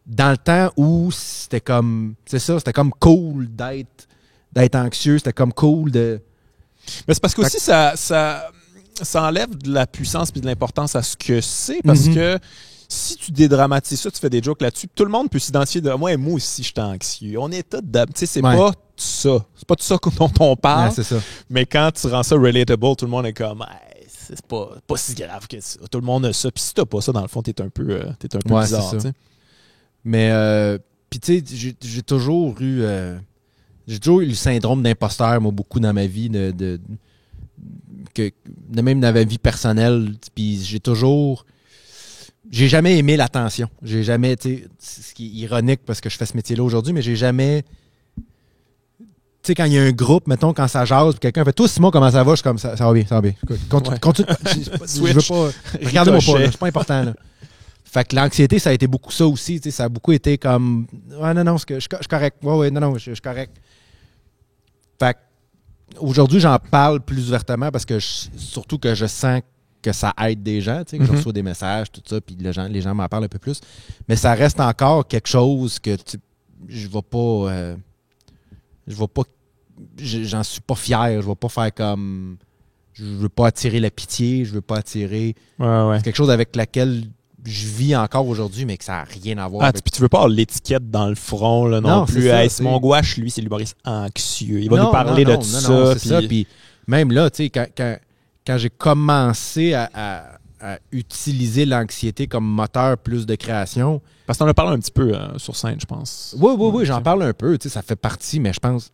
B: dans le temps où c'était comme... C'est ça, c'était comme cool d'être anxieux. C'était comme cool de...
A: Mais c'est parce que aussi ça enlève de la puissance et de l'importance à ce que c'est. Parce que si tu dédramatises ça, tu fais des jokes là-dessus, tout le monde peut s'identifier de moi aussi, je suis anxieux. On est tous tu sais, c'est pas ça. C'est pas de ça dont on parle.
B: Ouais, c'est ça.
A: Mais quand tu rends ça relatable, tout le monde est comme hey, c'est pas si grave que ça. Tout le monde a ça. Puis si t'as pas ça, dans le fond, t'es un peu bizarre.
B: Mais puis tu sais, j'ai toujours eu le syndrome d'imposteur, moi, beaucoup dans ma vie, même dans ma vie personnelle. Puis j'ai jamais aimé l'attention. J'ai jamais, tu sais, ce qui est ironique parce que je fais ce métier-là aujourd'hui, mais j'ai jamais... Tu sais, quand il y a un groupe, mettons, quand ça jase, puis quelqu'un fait « Toi, Simon, comment ça va? » Je suis comme « Ça va bien, ça va bien. » Continue. Je veux pas... Regardez-moi pas, là, c'est pas important, là. Fait que l'anxiété, ça a été beaucoup ça aussi. Tu sais, ça a beaucoup été comme « Ouais, non, je suis correct. Ouais, non, je suis correct. » Fait que aujourd'hui, j'en parle plus ouvertement parce que surtout que je sens que ça aide des gens, tu sais, que je reçois des messages, tout ça, puis les gens m'en parlent un peu plus. Mais ça reste encore quelque chose que je vais pas... j'en suis pas fier. Je vais pas faire comme... Je veux pas attirer la pitié, je veux pas attirer... C'est quelque chose avec laquelle je vis encore aujourd'hui, mais que ça n'a rien à voir avec...
A: Puis tu veux pas avoir l'étiquette dans le front là, non plus.
B: Ça,
A: Simon Gouache, lui, c'est l'humoriste anxieux. Il va nous parler de tout ça.
B: C'est ça. Puis même là, tu sais, quand j'ai commencé à utiliser l'anxiété comme moteur plus de création...
A: Parce qu'on en a parlé un petit peu sur scène, je pense.
B: Oui, j'en parle un peu. Tu sais, ça fait partie, mais je pense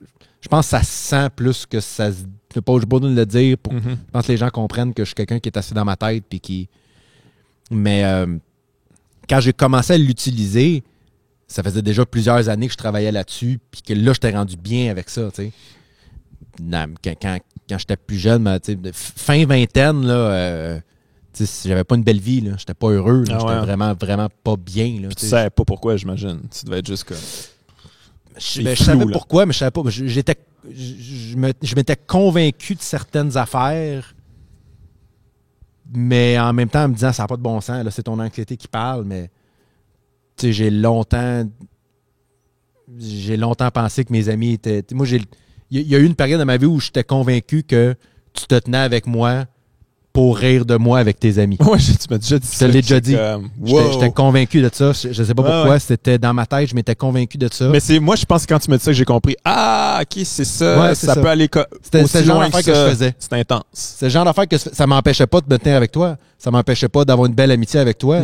B: que ça se sent plus que ça se... Je n'ai pas besoin de le dire. Je pense que les gens comprennent que je suis quelqu'un qui est assis dans ma tête puis qui... Mais quand j'ai commencé à l'utiliser, ça faisait déjà plusieurs années que je travaillais là-dessus puis que là, j'étais rendu bien avec ça, tu sais. Quand j'étais plus jeune, fin vingtaine, là, j'avais pas une belle vie, là. J'étais pas heureux, là. J'étais vraiment, vraiment pas bien. Là,
A: tu savais pas pourquoi, j'imagine. Tu devais être juste comme...
B: Je savais pourquoi, mais je savais pas. Je m'étais convaincu de certaines affaires, mais en même temps, en me disant, ça n'a pas de bon sens, là, c'est ton anxiété qui parle, mais j'ai longtemps pensé que mes amis étaient... Moi, il y a eu une période dans ma vie où j'étais convaincu que tu te tenais avec moi pour rire de moi avec tes amis.
A: Ouais, tu m'as déjà dit ça.
B: Je te l'ai déjà dit. J'étais convaincu de ça. Je sais pas pourquoi. C'était dans ma tête, je m'étais convaincu de ça.
A: Mais moi, je pense que quand tu m'as dit ça, que j'ai compris. Ah, OK, c'est ça.
B: Ouais,
A: ça peut aller
B: c'était le genre d'affaire que je faisais.
A: C'est intense.
B: C'est le genre d'affaire que ça m'empêchait pas de me tenir avec toi. Ça m'empêchait pas d'avoir une belle amitié avec toi.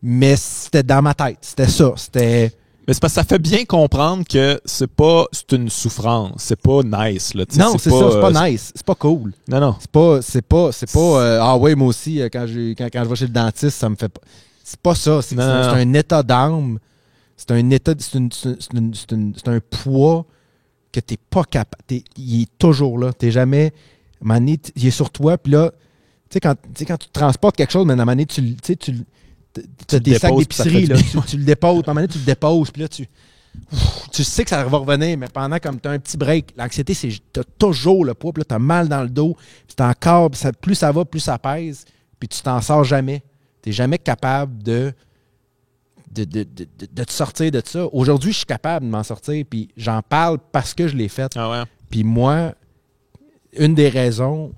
B: Mais c'était dans ma tête. C'était ça.
A: Mais c'est parce que ça fait bien comprendre que c'est une souffrance. C'est pas nice, là.
B: Non, c'est ça, c'est pas nice. C'est pas cool.
A: Non.
B: C'est pas ah ouais, moi aussi, quand je vais chez le dentiste, ça me fait pas. C'est pas ça. C'est un état d'âme. C'est un état. C'est un poids que t'es pas capable. Il est toujours là. T'es jamais. Il est sur toi, puis là, tu sais, quand tu transportes quelque chose, mais à un moment donné, tu as des sacs d'épicerie, là, tu le déposes, à un moment donné, tu le déposes, puis là, tu sais que ça va revenir, mais pendant comme tu as un petit break, l'anxiété, c'est tu as toujours le poids, puis là, tu as mal dans le dos, puis t'es encore, plus ça va, plus ça pèse, puis tu t'en sors jamais. Tu n'es jamais capable de te sortir de ça. Aujourd'hui, je suis capable de m'en sortir, puis j'en parle parce que je l'ai fait.
A: Ah ouais.
B: Puis moi, une des raisons,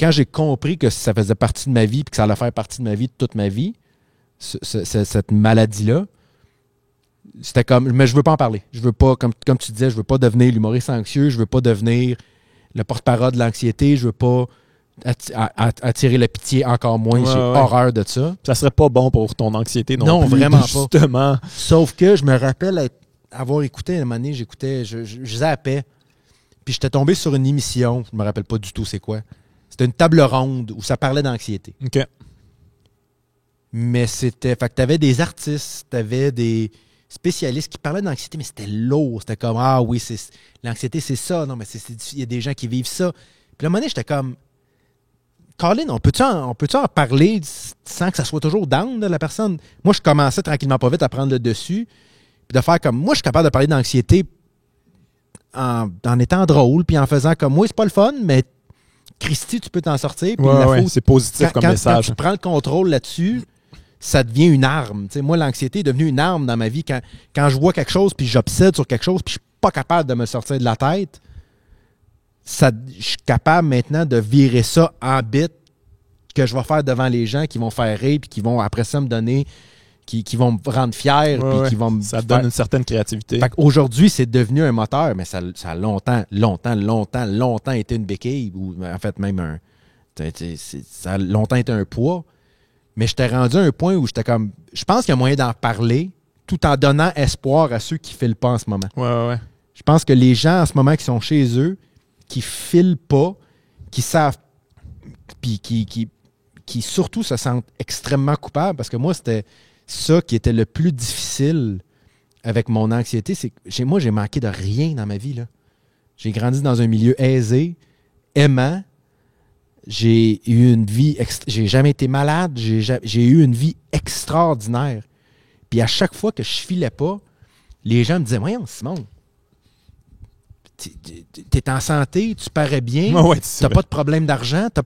B: quand j'ai compris que ça faisait partie de ma vie, puis que ça allait faire partie de ma vie, de toute ma vie, cette maladie-là, c'était comme, mais je veux pas en parler. Je veux pas, comme tu disais, je veux pas devenir l'humoriste anxieux, je veux pas devenir le porte-parole de l'anxiété, je veux pas attirer la pitié encore moins. J'ai horreur de ça.
A: Ça serait pas bon pour ton anxiété non plus. Non,
B: vraiment
A: justement.
B: Pas. Sauf que je me rappelle avoir écouté, à un moment donné, je zappais, puis j'étais tombé sur une émission, je me rappelle pas du tout c'est quoi. C'était une table ronde où ça parlait d'anxiété.
A: OK.
B: Mais c'était, fait que t'avais des artistes, t'avais des spécialistes qui parlaient d'anxiété, mais c'était lourd. C'était comme, ah oui, l'anxiété, c'est ça. Non, mais il y a des gens qui vivent ça. Puis à un moment donné, j'étais comme, Colin, on peut-tu en parler sans que ça soit toujours down de la personne? Moi, je commençais tranquillement pas vite à prendre le dessus. Puis de faire comme, moi, je suis capable de parler d'anxiété en étant drôle, puis en faisant comme, moi, c'est pas le fun, mais Christy, tu peux t'en sortir. Puis
A: c'est positif comme message.
B: Quand tu prends le contrôle là-dessus, ça devient une arme. T'sais, moi, l'anxiété est devenue une arme dans ma vie. Quand je vois quelque chose, puis j'obsède sur quelque chose, puis je suis pas capable de me sortir de la tête, je suis capable maintenant de virer ça en bit que je vais faire devant les gens qui vont faire rire, puis qui vont après ça me donner, qui vont me rendre fier, puis qui vont me
A: ça donne une certaine créativité.
B: Fait qu'aujourd'hui, c'est devenu un moteur, mais ça a longtemps été une béquille, ou en fait même ça a longtemps été un poids. Mais j'étais rendu à un point où j'étais comme, je pense qu'il y a moyen d'en parler tout en donnant espoir à ceux qui ne filent pas en ce moment.
A: Ouais.
B: Je pense que les gens en ce moment qui sont chez eux, qui filent pas, qui savent, puis qui surtout se sentent extrêmement coupables, parce que moi, c'était ça qui était le plus difficile avec mon anxiété, c'est que moi, j'ai manqué de rien dans ma vie, là. J'ai grandi dans un milieu aisé, aimant. J'ai eu une vie... J'ai jamais été malade. J'ai eu une vie extraordinaire. Puis à chaque fois que je filais pas, les gens me disaient « Voyons, Simon, t'es en santé, tu parais bien, t'as pas de problème d'argent, t'as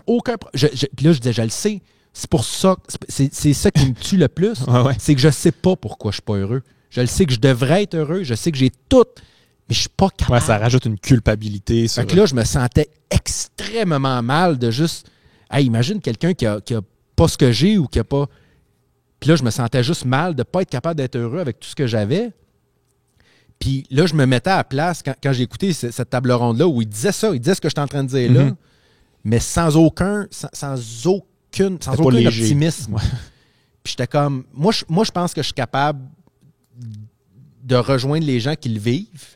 B: aucun... » Puis là, je disais « Je le sais. C'est pour ça... C'est ça qui me tue le plus. C'est que je sais pas pourquoi je suis pas heureux. Je le sais que je devrais être heureux. Je sais que j'ai tout... Mais je suis pas capable.
A: Ouais, ça rajoute une culpabilité.
B: Fait que là, je me sentais extrêmement mal de juste... Hey, imagine quelqu'un qui a pas ce que j'ai ou qui a pas... Puis là, je me sentais juste mal de pas être capable d'être heureux avec tout ce que j'avais. Puis là, je me mettais à la place quand j'ai écouté cette table ronde-là où il disait ça, il disait ce que j'étais en train de dire là, mais sans aucun optimisme. Ouais. Puis j'étais comme... Moi, je pense que je suis capable de rejoindre les gens qui le vivent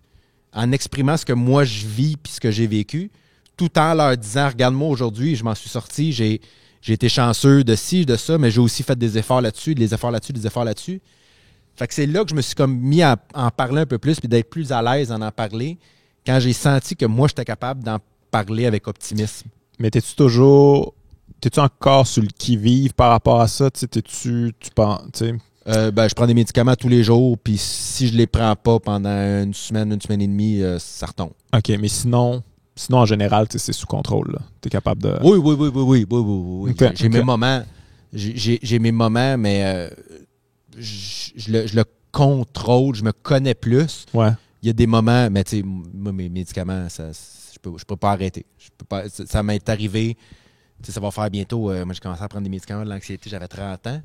B: en exprimant ce que moi je vis puis ce que j'ai vécu, tout en leur disant, regarde-moi aujourd'hui, je m'en suis sorti, j'ai été chanceux de ci, de ça, mais j'ai aussi fait des efforts là-dessus, des efforts là-dessus. Fait que c'est là que je me suis comme mis à en parler un peu plus puis d'être plus à l'aise en parler quand j'ai senti que moi, j'étais capable d'en parler avec optimisme.
A: Mais t'es-tu encore sur le qui-vive par rapport à ça? Tu penses...
B: je prends des médicaments tous les jours, puis si je les prends pas pendant une semaine et demie, ça retombe.
A: OK, mais sinon en général, c'est sous contrôle. Tu es capable de...
B: Oui. Okay, j'ai mes moments. J'ai mes moments, mais je le contrôle, je me connais plus.
A: Ouais.
B: Il y a des moments, mais tu sais, moi, mes médicaments, je peux pas arrêter. Ça m'est arrivé, ça va faire bientôt... moi, j'ai commencé à prendre des médicaments de l'anxiété, j'avais 30 ans.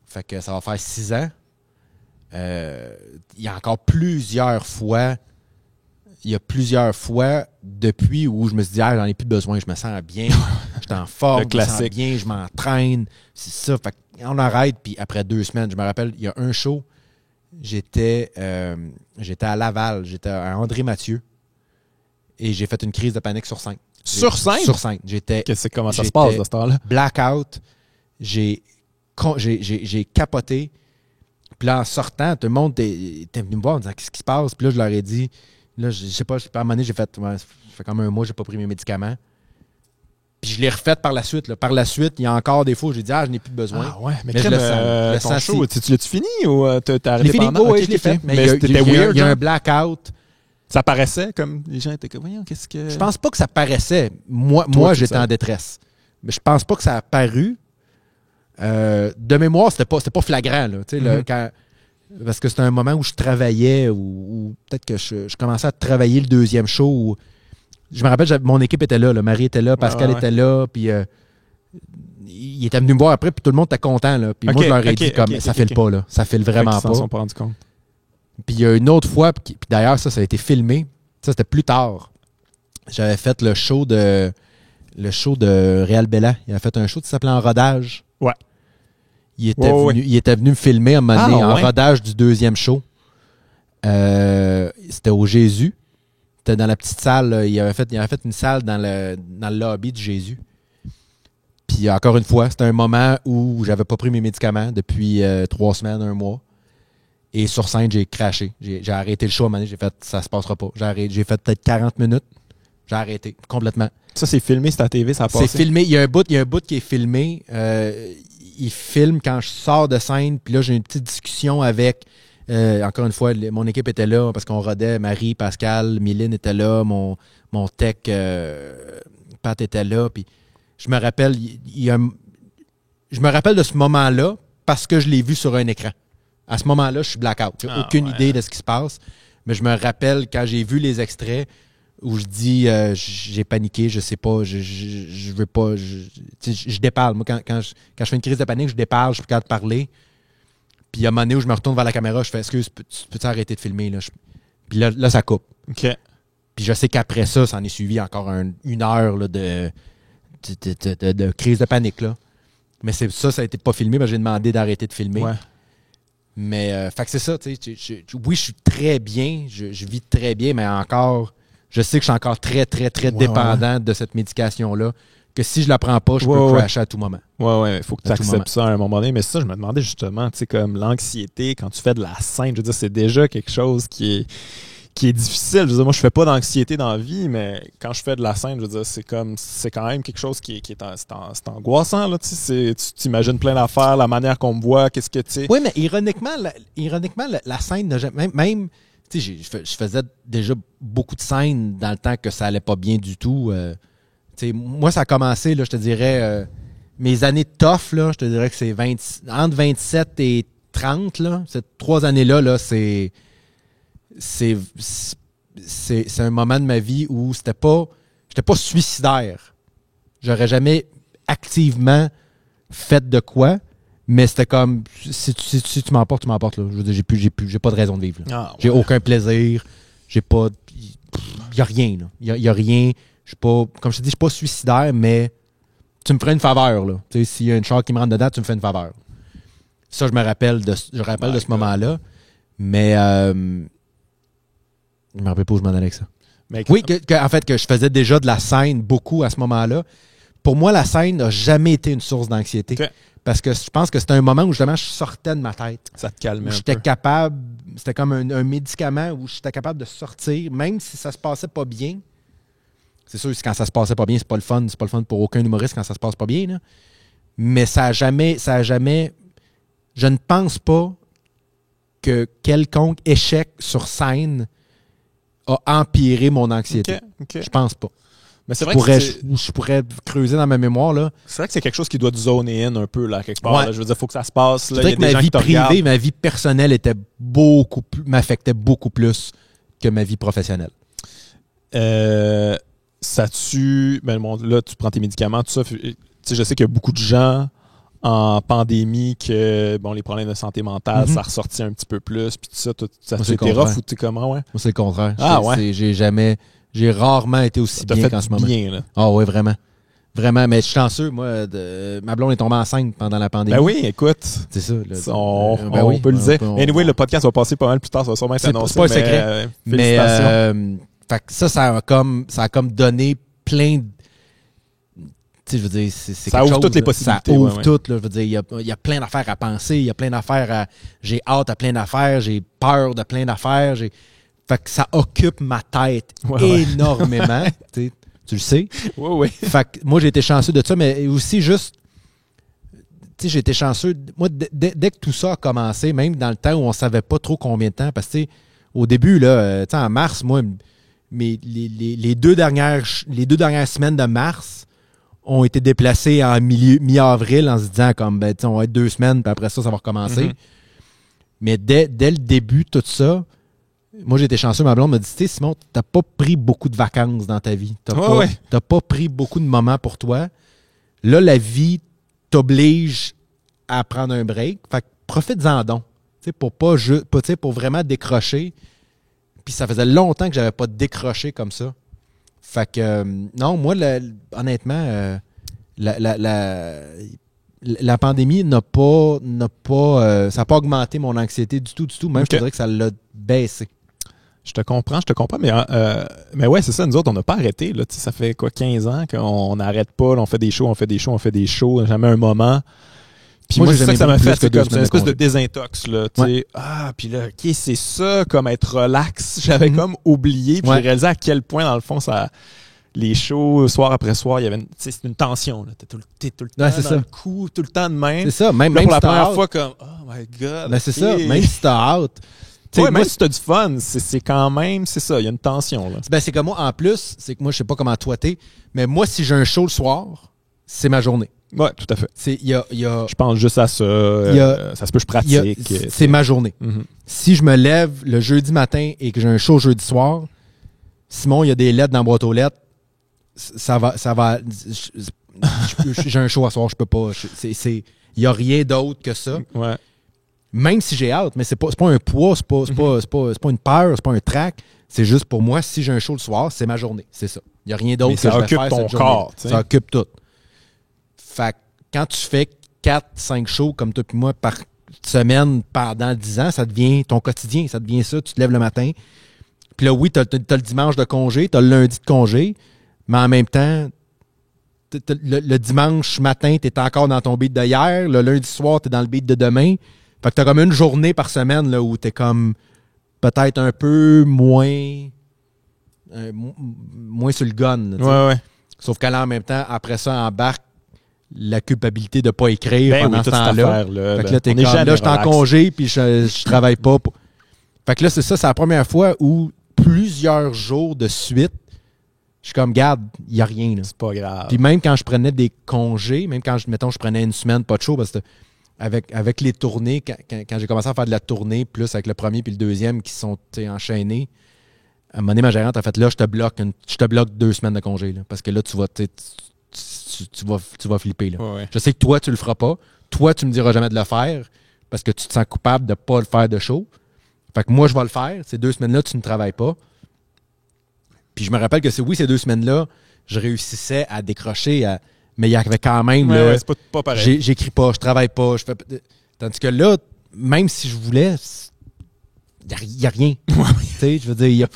B: Fait que ça va faire 6 ans. Il y a encore plusieurs fois depuis où je me suis dit, j'en ai plus besoin, je me sens bien, je suis en forme, je me sens bien, je m'entraîne. C'est ça. Fait qu'on arrête, puis après 2 semaines, je me rappelle, il y a un show, j'étais à Laval, j'étais à André Mathieu, et j'ai fait une crise de panique sur scène.
A: Sur scène?
B: Sur scène.
A: Comment ça se passe de ce temps-là?
B: Blackout. J'ai capoté. Puis là, en sortant, tout le monde était venu me voir en disant qu'est-ce qui se passe. Puis là, je leur ai dit, là, je sais pas, à un moment donné, ça fait comme un mois, j'ai pas pris mes médicaments. Puis je l'ai refait par la suite. Là. Par la suite, il y a encore des fois où j'ai dit, je n'ai plus besoin.
A: Ah ouais, mais
B: je le sens.
A: Ton show, tu l'as-tu fini ou t'as arrêté
B: pendant? Oui, je l'ai fait. Mais
A: c'était weird.
B: Il y a un blackout.
A: Ça paraissait comme les gens étaient comme, voyons, qu'est-ce que...
B: Je pense pas que ça paraissait. Moi, j'étais en détresse. Mais je pense pas que ça a paru. De mémoire, c'était pas flagrant, là. Tu sais, parce que c'était un moment où je travaillais, ou peut-être que je commençais à travailler le deuxième show. Où, je me rappelle, mon équipe était là. Marie était là, Pascal était là, puis il était venu me voir après, puis tout le monde était content. Là. Puis moi, je leur ai dit comme ça file pas, là. Ça file vraiment pas.
A: Ils s'en sont pas rendus compte.
B: Puis il y a une autre fois, puis d'ailleurs, ça a été filmé. Ça, c'était plus tard. J'avais fait le show de Réal Bella. Il avait fait un show qui s'appelait En rodage.
A: Ouais.
B: Il était venu me filmer à un moment donné en rodage du deuxième show. C'était au Jésus. C'était dans la petite salle. Là. Il avait fait une salle dans le lobby du Jésus. Puis encore une fois, c'était un moment où j'avais pas pris mes médicaments depuis 3 semaines, 1 mois. Et sur scène, j'ai craché. J'ai arrêté le show à un moment donné. J'ai fait, ça se passera pas. J'ai fait peut-être 40 minutes. J'ai arrêté complètement.
A: Ça, c'est filmé, c'est à la TV, ça a passé?
B: C'est filmé. Il y a un bout qui est filmé. Il filme quand je sors de scène. Puis là, j'ai une petite discussion avec... encore une fois, mon équipe était là parce qu'on rodait. Marie, Pascal, Mylène était là. Mon tech, Pat était là. Puis je me rappelle... je me rappelle de ce moment-là parce que je l'ai vu sur un écran. À ce moment-là, je suis blackout. J'ai aucune idée de ce qui se passe. Mais je me rappelle quand j'ai vu les extraits où je dis j'ai paniqué, je sais pas, je veux pas. Je déparle. Moi, quand je fais une crise de panique, je déparle, je suis plus capable de parler. Puis à un moment donné où je me retourne vers la caméra, je fais excuse, peux-tu arrêter de filmer? Là? Puis là, ça coupe.
A: OK.
B: Puis je sais qu'après ça, ça en est suivi encore 1 heure là, de crise de panique. Là. Mais ça a été pas filmé, mais j'ai demandé d'arrêter de filmer.
A: Ouais.
B: Mais fait que c'est ça, tu sais. Oui, je suis très bien, je vis très bien, mais encore, je sais que je suis encore très, très, très dépendant de cette médication-là. Que si je la prends pas, je peux crasher à tout moment.
A: Ouais, il faut que tu acceptes ça à un moment donné. Mais ça, je me demandais justement, tu sais, comme l'anxiété, quand tu fais de la scène, je veux dire, c'est déjà quelque chose qui est difficile. Je veux dire, moi, je fais pas d'anxiété dans la vie, mais quand je fais de la scène, je veux dire, c'est quand même quelque chose qui est c'est angoissant, là, tu sais. Tu t'imagines plein d'affaires, la manière qu'on me voit, qu'est-ce que tu sais.
B: Oui, mais ironiquement, la scène n'a jamais, même, tu sais, je faisais déjà beaucoup de scènes dans le temps que ça allait pas bien du tout. Tu sais, moi, ça a commencé, là, je te dirais, mes années de tough, là, je te dirais que c'est entre 27 et 30, là. Ces 3 années-là, là, c'est un moment de ma vie où j'étais pas suicidaire. J'aurais jamais activement fait de quoi, mais c'était comme si tu m'emportes, tu m'emportes là. Je veux dire, j'ai pas de raison de vivre. J'ai aucun plaisir. J'ai pas. Il y a rien, là. Il y a rien. Je suis pas. Comme je te dis, je suis pas suicidaire, mais tu me ferais une faveur, là. Tu sais, s'il y a une char qui me rentre dedans, tu me fais une faveur. Ça, je me rappelle de ce moment-là. Mais je me rappelle pas où je m'en allais avec ça. Oui, en fait, que je faisais déjà de la scène beaucoup à ce moment-là. Pour moi, la scène n'a jamais été une source d'anxiété. Okay. Parce que je pense que c'était un moment où justement je sortais de ma tête.
A: Ça te calmait un peu.
B: J'étais capable, c'était comme un médicament où j'étais capable de sortir, même si ça se passait pas bien. C'est sûr que quand ça se passait pas bien, c'est pas le fun. C'est pas le fun pour aucun humoriste quand ça se passe pas bien. Là. Mais ça a jamais. Je ne pense pas que quelconque échec sur scène a empiré mon anxiété.
A: Okay.
B: Je pense pas.
A: Mais c'est vrai
B: je pourrais creuser dans ma mémoire. Là.
A: C'est vrai que c'est quelque chose qui doit zoner in un peu, là, quelque part. Ouais. Là. Je veux dire, il faut que ça se passe. Là.
B: Je dirais que ma vie privée, ma vie personnelle m'affectait beaucoup plus que ma vie professionnelle.
A: Ça tue... Ben, bon, là, tu prends tes médicaments, tout ça. Tu sais, je sais qu'il y a beaucoup de gens en pandémie que bon, les problèmes de santé mentale, ça ressortit un petit peu plus, puis tout ça, ça c'était rough ou tu sais comment, ouais?
B: Moi, c'est le contraire.
A: Ouais?
B: J'ai rarement été aussi bien qu'en ce moment.
A: Bien, là.
B: Ah oui, vraiment. Vraiment, mais je suis chanceux, moi, ma blonde est tombée enceinte pendant la pandémie.
A: Ben oui, écoute.
B: C'est ça. Là,
A: on peut le dire. Anyway, le podcast va passer pas mal plus tard, ça va sûrement être annoncé.
B: C'est pas un secret. Mais fait que ça a comme donné plein de... Tu sais, je veux dire, c'est
A: ça ouvre toutes les possibilités.
B: Ça ouvre toutes, là. Je veux dire, il y a plein d'affaires à penser, il y a plein d'affaires à... J'ai hâte à plein d'affaires, j'ai peur de plein d'affaires, Fait que ça occupe ma tête énormément. Tu le sais.
A: Oui.
B: Fait que moi, j'ai été chanceux de ça, mais aussi juste... Tu sais, j'ai été chanceux. Moi, dès que tout ça a commencé, même dans le temps où on savait pas trop combien de temps, parce que, tu sais, au début, là, tu sais, en mars, moi, les 2 dernières semaines de mars ont été déplacés en mi-avril en se disant comme ben, on va être 2 semaines, puis après ça va recommencer. Mais dès le début, tout ça, moi j'ai été chanceux, ma blonde m'a dit, tu sais, Simon, t'as pas pris beaucoup de vacances dans ta vie. T'as pas pris beaucoup de moments pour toi. Là, la vie t'oblige à prendre un break. Fait que profite-en donc. Pour vraiment décrocher. Puis ça faisait longtemps que j'avais pas décroché comme ça. Fait que, non, moi, honnêtement, la pandémie ça n'a pas augmenté mon anxiété du tout. Même, je te dirais que ça l'a baissé.
A: Je te comprends, mais ouais, c'est ça, nous autres, on n'a pas arrêté, là, ça fait 15 ans qu'on n'arrête pas, là, on fait des shows, jamais un moment. Puis moi c'est ça que ça m'a fait, c'est comme une espèce de désintox, là, tu sais. Ah, puis là, OK, c'est ça, comme être relax. J'avais comme oublié, puis j'ai réalisé à quel point, dans le fond, les shows, soir après soir, il y avait c'est une tension, là. T'es tout le temps dans le coup, tout le temps de même.
B: C'est ça, même
A: pour la première fois, comme, oh my God.
B: Ben, c'est ça, même si t'as hâte.
A: Ouais, même si t'as du fun, c'est quand même, c'est ça, il y a une tension, là.
B: Ben, c'est comme moi, en plus, c'est que moi, je sais pas comment toi t'es, mais moi, si j'ai un show le soir, c'est ma journée.
A: Ouais, tout à fait.
B: Je
A: pense juste à ça. Ça se peut, je pratique.
B: C'est ma journée. Si je me lève le jeudi matin et que j'ai un show jeudi soir, Simon, il y a des lettres dans la boîte aux lettres, ça va. J'ai un show à soir, je peux pas. Il y a rien d'autre que ça.
A: Ouais.
B: Même si j'ai hâte, mais c'est pas un poids, c'est pas une peur, c'est pas un trac. C'est juste pour moi, si j'ai un show le soir, c'est ma journée. C'est ça. Il n'y a rien d'autre que je vais faire
A: ton
B: cette journée.
A: corps.
B: Ça occupe tout. Fait que quand tu fais 4-5 shows comme toi et moi par semaine pendant 10 ans, ça devient ton quotidien. Ça devient ça. Tu te lèves le matin. Puis là, oui, t'as le dimanche de congé, t'as le lundi de congé, mais en même temps, le dimanche matin, t'es encore dans ton beat d'hier. Le lundi soir, t'es dans le beat de demain. Fait que t'as comme une journée par semaine là, où t'es comme peut-être un peu moins sur le gun.
A: Ouais.
B: Sauf qu'à en même temps, après ça, embarque la culpabilité de pas écrire pendant ce temps-là. Fait que là, t'es comme, là, je suis en congé puis je travaille pas. Fait que là, c'est la première fois où plusieurs jours de suite, je suis comme, garde, il n'y a rien.
A: C'est pas grave.
B: Puis même quand je prenais des congés, même quand, mettons, je prenais une semaine, pas de show, parce que avec les tournées, quand j'ai commencé à faire de la tournée, plus avec le premier puis le deuxième qui sont enchaînés, à un moment donné, ma gérante a fait, là, je te bloque 2 semaines de congé. Là, parce que là, tu vas flipper. Là.
A: Ouais.
B: Je sais que toi, tu le feras pas. Toi, tu me diras jamais de le faire parce que tu te sens coupable de ne pas le faire de show. Fait que moi, je vais le faire. Ces 2 semaines-là, tu ne travailles pas. Puis je me rappelle que ces 2 semaines-là, je réussissais à décrocher, mais il y avait quand même...
A: Ouais, c'est pas pareil.
B: J'écris pas, je travaille pas. Tandis que là, même si je voulais, il n'y a rien. Tu sais, je veux dire,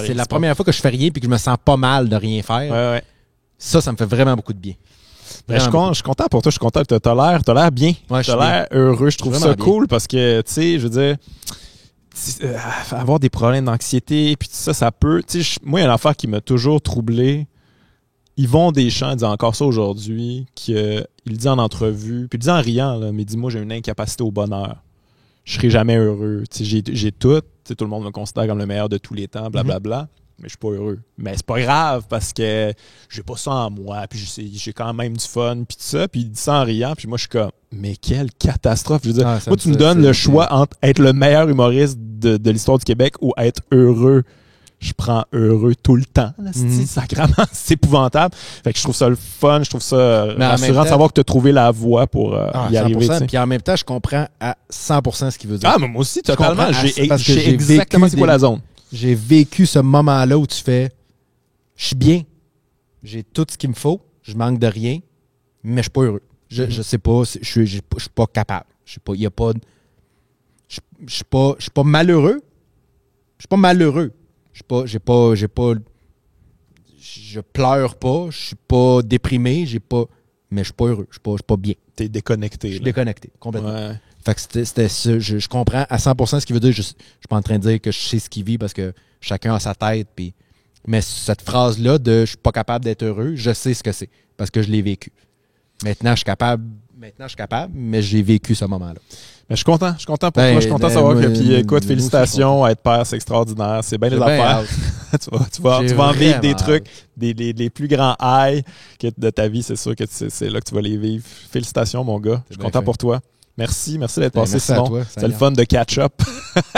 B: c'est la première fois que je fais rien et que je me sens pas mal de rien faire.
A: Ouais.
B: Ça me fait vraiment beaucoup de bien.
A: Je suis content pour toi, je suis content. T'as l'air bien.
B: Ouais,
A: t'as l'air heureux. Je trouve ça cool parce que, tu sais, je veux dire... avoir des problèmes d'anxiété puis tout ça, ça peut... Moi, il y a une affaire qui m'a toujours troublé. Yvon Deschamps dit encore ça aujourd'hui, qu'il dit en entrevue, puis il dit en riant, là, mais il dit, moi, j'ai une incapacité au bonheur. Je serai jamais heureux. J'ai tout. Tout le monde me considère comme le meilleur de tous les temps, blablabla. Mais je suis pas heureux. Mais c'est pas grave parce que j'ai pas ça en moi, puis j'ai quand même du fun, puis tout ça. Puis il dit ça en riant, puis moi, je suis comme, mais quelle catastrophe. Je veux dire, moi, tu me donnes le choix entre être le meilleur humoriste de l'histoire du Québec ou être heureux. Je prends heureux tout le temps. Sacrément, c'est épouvantable. Fait que je trouve ça le fun, je trouve ça rassurant de savoir que tu as trouvé la voie pour y arriver.
B: Puis en même temps, je comprends à 100% ce qu'il veut dire.
A: Ah, mais moi aussi, totalement. J'ai exactement c'est quoi la zone.
B: J'ai vécu ce moment-là où tu fais, je suis bien, j'ai tout ce qu'il me faut, je manque de rien, mais je suis pas heureux. Je sais pas, je suis pas capable. Je suis pas malheureux. Je suis pas malheureux. Je pleure pas, je suis pas déprimé, mais je suis pas heureux, je suis pas bien.
A: T'es déconnecté.
B: Je suis déconnecté, complètement.
A: Ouais.
B: Fait que c'était ça. Je comprends à 100% ce qu'il veut dire. Je suis pas en train de dire que je sais ce qu'il vit parce que chacun a sa tête. Mais cette phrase-là de « je suis pas capable d'être heureux », je sais ce que c'est parce que je l'ai vécu. Maintenant, je suis capable, mais j'ai vécu ce moment-là.
A: Mais je suis content pour toi. Je suis content de savoir que, puis écoute, félicitations, être père, c'est extraordinaire. C'est bien les affaires. tu vas en vivre des trucs, les plus grands highs de ta vie, c'est sûr que c'est là que tu vas les vivre. Félicitations, mon gars. Je suis content pour toi. Merci d'être passé, Simon. C'est le fun de catch-up.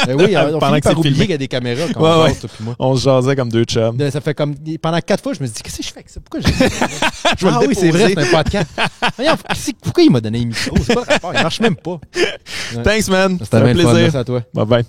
B: Ben oui, on finit par oublier qu'il y a des caméras quand on jase, toi puis moi.
A: On se jasait comme deux chums.
B: Ça fait comme pendant 4 fois, je me suis dit, qu'est-ce que je fais avec ça? Pourquoi j'ai Ah oui, c'est vrai, c'est un podcast. Voyons, pourquoi il m'a donné un micro? C'est pas le rapport, il marche même pas.
A: Thanks, man.
B: C'était un plaisir. Merci à toi.
A: Bye bye.